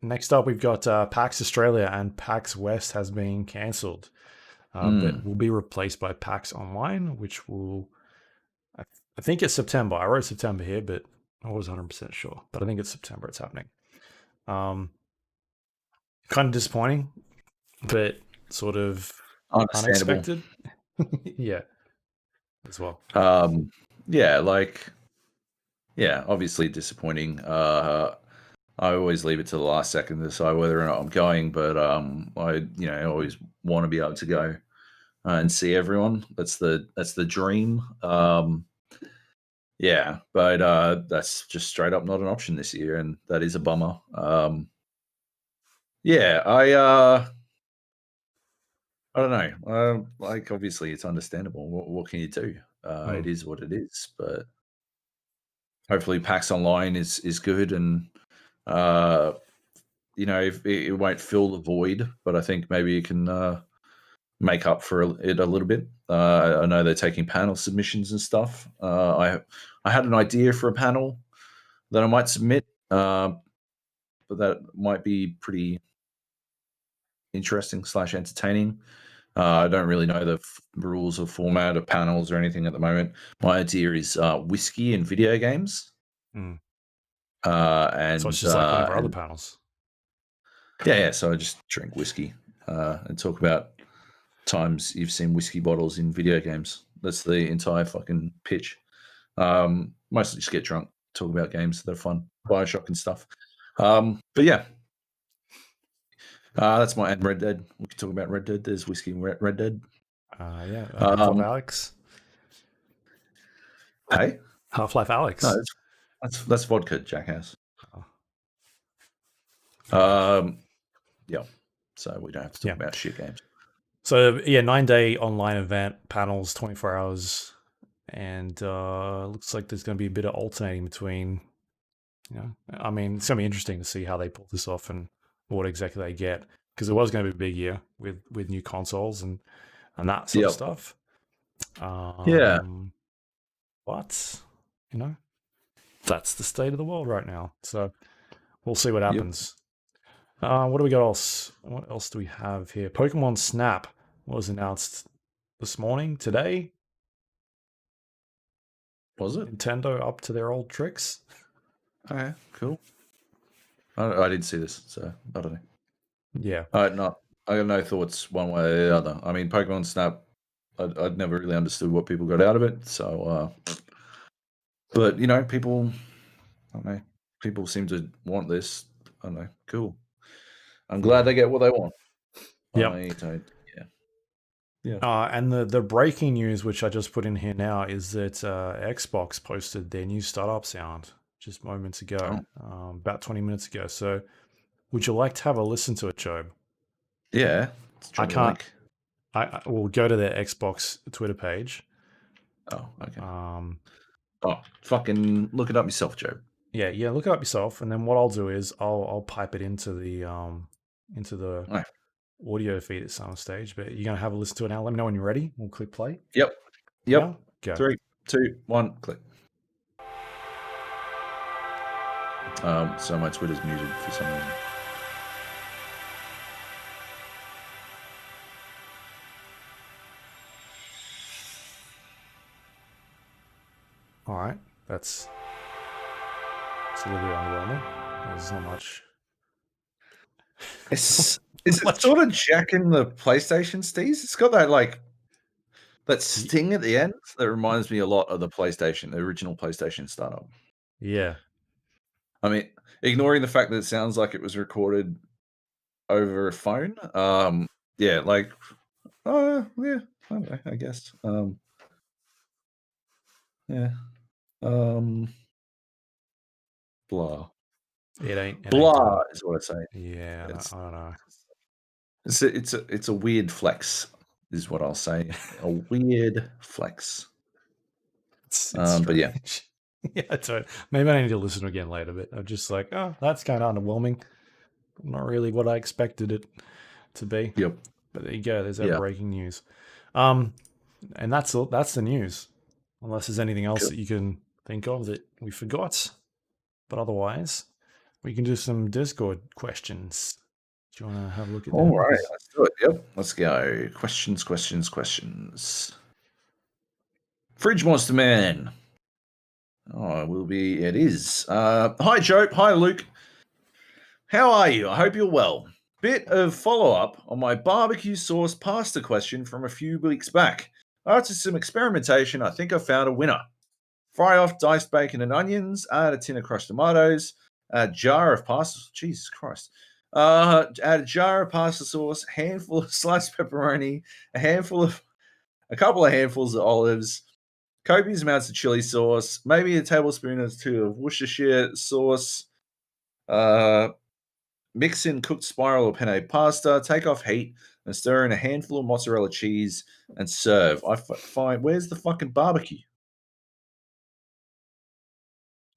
Next up, we've got PAX Australia, and PAX West has been cancelled. But will be replaced by PAX Online, which will... I think it's September. I wrote September here, but I was 100% sure. But I think it's September it's happening. Kind of disappointing, but sort of unexpected. Yeah, as well. Obviously disappointing. I always leave it to the last second to decide whether or not I'm going, but I always want to be able to go and see everyone. That's the dream. But that's just straight up not an option this year, and that is a bummer. I don't know. Obviously, it's understandable. What can you do? It is what it is. But hopefully, PAX Online is good, and if it won't fill the void, but I think maybe it can make up for it a little bit. I know they're taking panel submissions and stuff. I had an idea for a panel that I might submit, but that might be pretty interesting / entertaining. I don't really know the rules or format of panels or anything at the moment. My idea is whiskey and video games. And so it's just like one of our other panels. Yeah. So I just drink whiskey and talk about times you've seen whiskey bottles in video games. That's the entire fucking pitch. Mostly just get drunk, talk about games that are fun, Bioshock and stuff. But yeah. That's my and Red Dead. We can talk about Red Dead. There's whiskey in Red Dead. Half-Life Alex. Hey? Half-Life Alex. No, that's vodka, jackass. Yeah. So we don't have to talk about shit games. So 9-day online event, panels, 24 hours, and looks like there's going to be a bit of alternating between. I mean, it's going to be interesting to see how they pull this off and what exactly they get, because it was going to be a big year with new consoles and that sort of stuff. But that's the state of the world right now. So we'll see what happens. What do we got else? What else do we have here? Pokemon Snap was announced this morning, today. Was it? Nintendo up to their old tricks. Okay, cool. I didn't see this, so I don't know. Yeah. I got no thoughts one way or the other. I mean, Pokemon Snap, I'd never really understood what people got out of it. So, but people, I don't know. people seem to want this. I don't know. Cool. I'm glad they get what they want. Yep. I don't. Yeah. And the breaking news, which I just put in here now, is that Xbox posted their new startup sound just moments ago, about 20 minutes ago. So, would you like to have a listen to it, Joab? Yeah. I can't. I will go to their Xbox Twitter page. Oh, okay. Fucking look it up yourself, Joe. Yeah. Look it up yourself, and then what I'll do is I'll pipe it into the audio feed at some stage. But you're gonna have a listen to it now. Let me know when you're ready. We'll click play. Yep. Yeah? Go. 3, 2, 1, click. So my Twitter's muted for some reason. All right, it's a little bit underwhelming. There's not much. Is it sort of jacking the PlayStation steez? It's got that sting at the end that reminds me a lot of the original PlayStation startup. Yeah. I mean, ignoring the fact that it sounds like it was recorded over a phone. Yeah, I don't know, I guess. Yeah. Blah. It ain't blah is what I say. Yeah, I don't know. It's a weird flex, is what I'll say. A weird flex. It's but yeah. Yeah, maybe I need to listen again later, but I'm just like, oh, that's kind of underwhelming. Not really what I expected it to be. Yep. But there you go. There's that breaking news. And that's all. That's the news. Unless there's anything else that you can think of that we forgot. But otherwise, we can do some Discord questions. Do you want to have a look at that? All right, let's do it. Yep, let's go. Questions. Fridge Monster Man. Oh, it is. Hi, Joe. Hi, Luke. How are you? I hope you're well. Bit of follow-up on my barbecue sauce pasta question from a few weeks back. After some experimentation, I think I found a winner. Fry off diced bacon and onions, add a tin of crushed tomatoes, a jar of pasta. Jesus Christ. Add a jar of pasta sauce, handful of sliced pepperoni, a couple of handfuls of olives, copious amounts of chili sauce, maybe a tablespoon or two of Worcestershire sauce. Mix in cooked spiral or penne pasta, take off heat, and stir in a handful of mozzarella cheese and serve. I find, where's the fucking barbecue?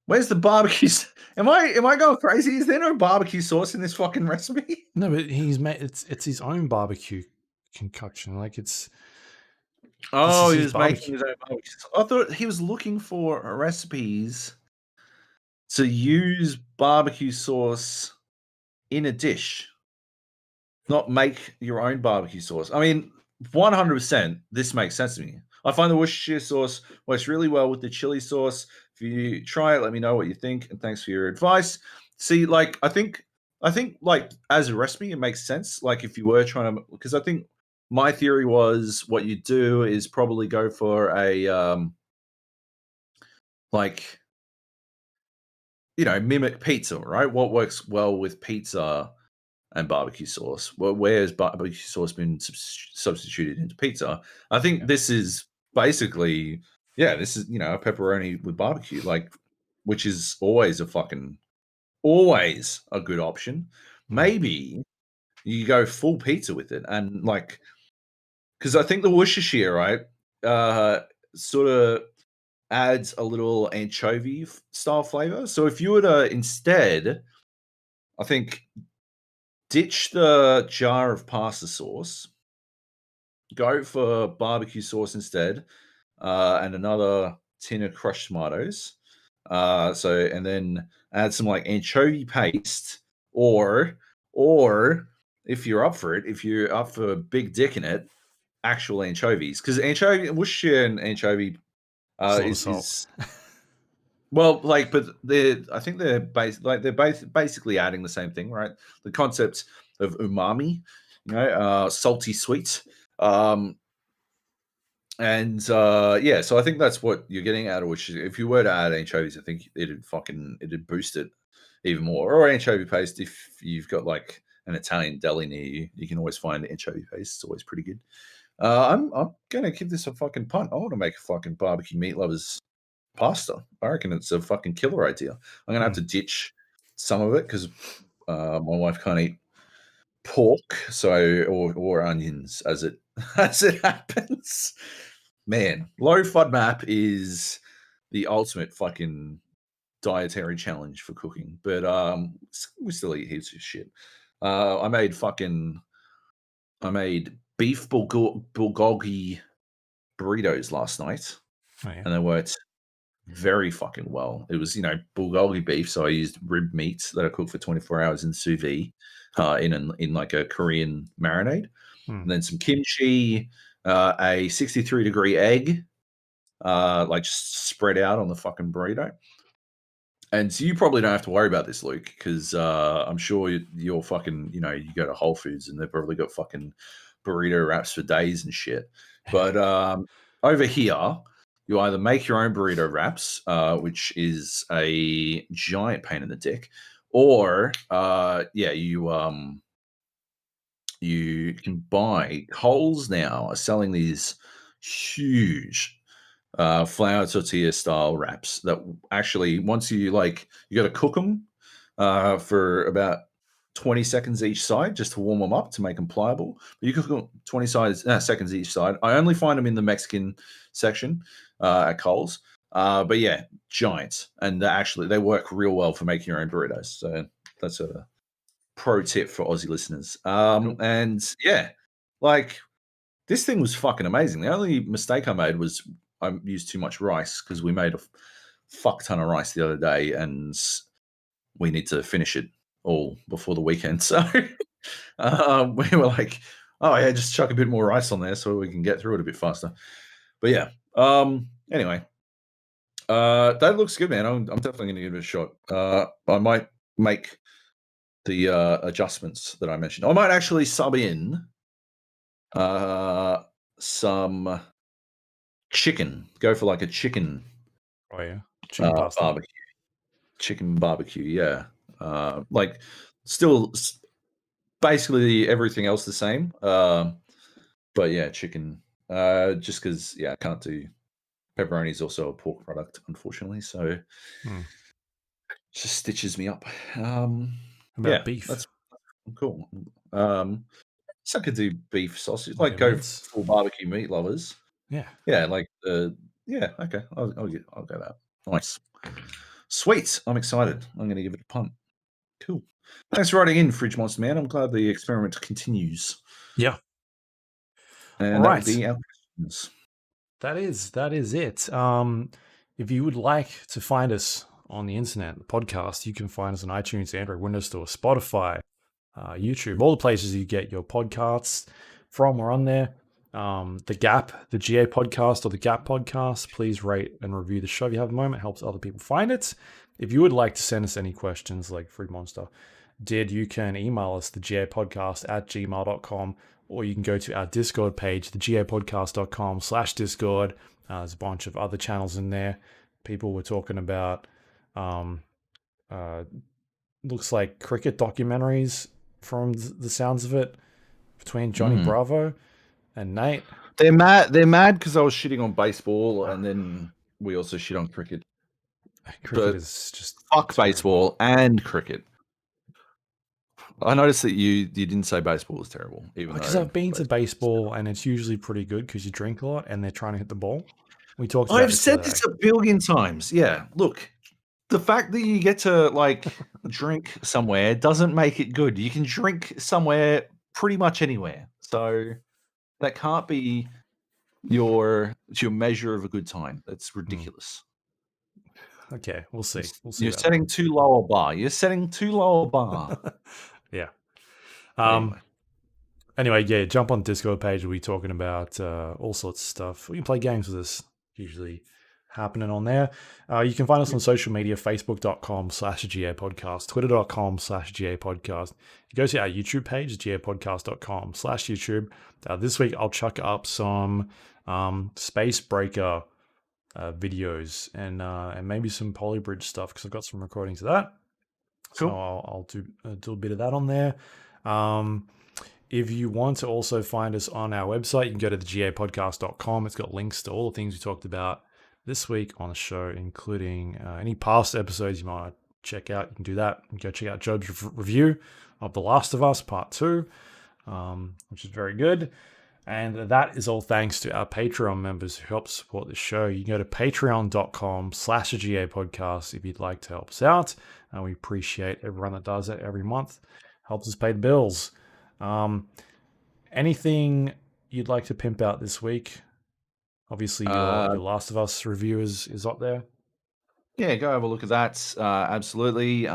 Where's the barbecue? Am I going crazy? Is there no barbecue sauce in this fucking recipe? No, but he's made it's his own barbecue concoction. Like it's. Oh, he was making his own barbecue. I thought he was looking for recipes to use barbecue sauce in a dish, not make your own barbecue sauce. I mean, 100%, this makes sense to me. I find the Worcestershire sauce works really well with the chili sauce. If you try it, let me know what you think, and thanks for your advice. See, I think as a recipe, it makes sense. Like if you were trying to, because I think my theory was what you do is probably go for a mimic pizza, right? What works well with pizza and barbecue sauce? Well, where has barbecue sauce been substituted into pizza? I think this is basically, this is a pepperoni with barbecue, which is always a good option. Maybe you go full pizza with it, and because I think the Worcestershire, right, sort of adds a little anchovy style flavor. So if you were to instead, I think, ditch the jar of pasta sauce, go for barbecue sauce instead, and another tin of crushed tomatoes. And then add some anchovy paste, or if you're up for it, if you're up for a big dick in it, actual anchovies, because Worcestershire and anchovy is well, but I think they're both basically adding the same thing, right? The concept of umami, salty sweet. So I think that's what you're getting out of which if you were to add anchovies, I think it'd boost it. even more. Or anchovy paste if you've got like an Italian deli near you. You can always find anchovy paste. It's always pretty good. I'm gonna give this a fucking punt. I want to make a fucking barbecue meat lovers pasta. I reckon it's a fucking killer idea. I'm gonna have to ditch some of it because my wife can't eat pork, so or onions as it as it happens. Man, low FODMAP is the ultimate fucking dietary challenge for cooking, but we still eat heaps of shit. I made beef bulgogi burritos last night, and they worked very fucking well. It was, bulgogi beef, so I used rib meat that I cooked for 24 hours in sous vide, in like a Korean marinade, and then some kimchi, a 63-degree egg, like just spread out on the fucking burrito. And so you probably don't have to worry about this, Luke, because I'm sure you're fucking, you go to Whole Foods and they've probably got fucking burrito wraps for days and shit. But over here, you either make your own burrito wraps, which is a giant pain in the dick, or you can buy. Coles now are selling these huge flour tortilla style wraps that actually, once you got to cook them for about 20 seconds each side just to warm them up to make them pliable. But you cook them 20 seconds each side. I only find them in the Mexican section at Coles. But yeah, giants. And they work real well for making your own burritos. So that's a pro tip for Aussie listeners. Cool. And yeah, this thing was fucking amazing. The only mistake I made was I used too much rice because we made a fuck ton of rice the other day and we need to finish it all before the weekend. So we were like, oh yeah, just chuck a bit more rice on there so we can get through it a bit faster. But yeah, anyway, that looks good, man. I'm definitely going to give it a shot. I might make the adjustments that I mentioned. I might actually sub in some chicken. Go for like a chicken. Oh yeah, chicken pasta. Barbecue. Chicken barbecue, yeah. Still basically everything else the same. But yeah, chicken. Just because I can't do pepperoni is also a pork product, unfortunately. So it just stitches me up. About beef. That's cool. So I could do beef sausage, Go full barbecue meat lovers. Yeah. Yeah, okay. I'll go that. Nice. Sweet. I'm excited. I'm going to give it a punt. Cool. Thanks for writing in, Fridge Monster Man. I'm glad the experiment continues. Yeah. And all right. That would be our questions. That is it. If you would like to find us on the internet, the podcast, you can find us on iTunes, Android, Windows Store, Spotify, YouTube, all the places you get your podcasts from. We're on there. The Gap, the GA podcast or the Gap podcast, please rate and review the show if you have a moment. It helps other people find it. If you would like to send us any questions like Fruit Monster did, you can email us, the GA podcast at gmail.com, or you can go to our Discord page, the gapodcast.com/Discord. There's a bunch of other channels in there. People were talking about, looks like cricket documentaries from the sounds of it between Johnny Bravo and Nate. They're mad because I was shitting on baseball, and then we also shit on cricket. Cricket is just fuck terrible. Baseball and cricket. I noticed that you didn't say baseball was terrible, even because I've been to baseball and it's usually pretty good because you drink a lot and they're trying to hit the ball. We talked. I've said this a billion times. Yeah, look, the fact that you get to drink somewhere doesn't make it good. You can drink somewhere pretty much anywhere, so that can't be your measure of a good time. That's ridiculous. Okay, we'll see. You're setting too low a bar. Yeah. Anyway, yeah, jump on the Discord page. We'll be talking about all sorts of stuff. We can play games with us, usually happening on there. You can find us on social media, facebook.com/GA podcast, twitter.com/GA podcast. You go to our YouTube page, gapodcast.com/YouTube. This week, I'll chuck up some Spacebreaker videos and maybe some Polybridge stuff because I've got some recordings of that. So Cool. I'll do a bit of that on there. If you want to also find us on our website, you can go to thegapodcast.com. It's got links to all the things we talked about this week on the show, including any past episodes you might check out. You can do that. You can go check out Joab's review of The Last of Us Part 2, which is very good. And that is all thanks to our Patreon members who help support the show. You can go to patreon.com/GA podcast if you'd like to help us out. And we appreciate everyone that does that every month. Helps us pay the bills. Anything you'd like to pimp out this week? Obviously, your Last of Us review is up there. Yeah, go have a look at that. Absolutely.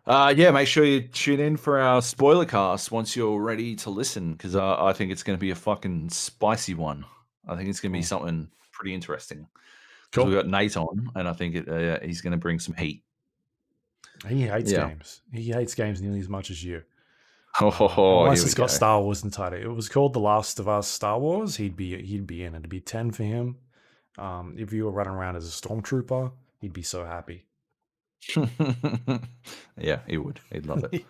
Make sure you tune in for our spoiler cast once you're ready to listen, because I think it's going to be a fucking spicy one. I think it's going to be something pretty interesting. Because we've got Nate on, and I think he's going to bring some heat. He hates games. He hates games nearly as much as you. Unless it's got Star Wars in the title. It was called The Last of Us Star Wars. He'd be in. It'd be 10 for him. If you were running around as a stormtrooper, he'd be so happy. Yeah, he would. He'd love it.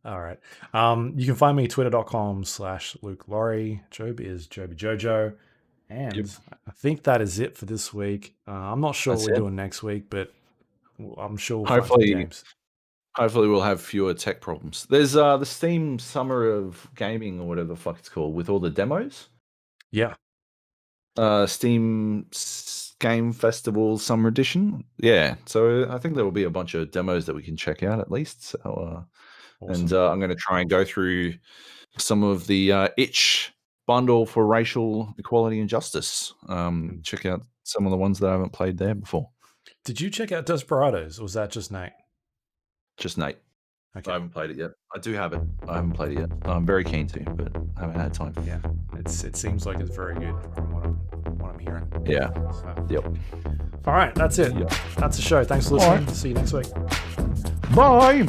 All right. You can find me at twitter.com/Luke Lawrie. Joab is Joby Jojo. And I think that is it for this week. I'm not sure what we're doing next week, but I'm sure we'll find some games. Hopefully we'll have fewer tech problems. There's the Steam Summer of Gaming, or whatever the fuck it's called, with all the demos. Yeah. Steam Game Festival Summer Edition. Yeah. So I think there will be a bunch of demos that we can check out at least. So, awesome. And I'm going to try and go through some of the itch bundle for racial equality and justice. Check out some of the ones that I haven't played there before. Did you check out Desperados, or was that just Nate? Just Nate. Okay. I haven't played it yet. I do have it. I haven't played it yet. I'm very keen to, but haven't had time. Yeah, it seems like it's very good from what I'm hearing. Yeah. So. Yep. All right, that's it. Yep. That's the show. Thanks for listening. See you next week. Bye.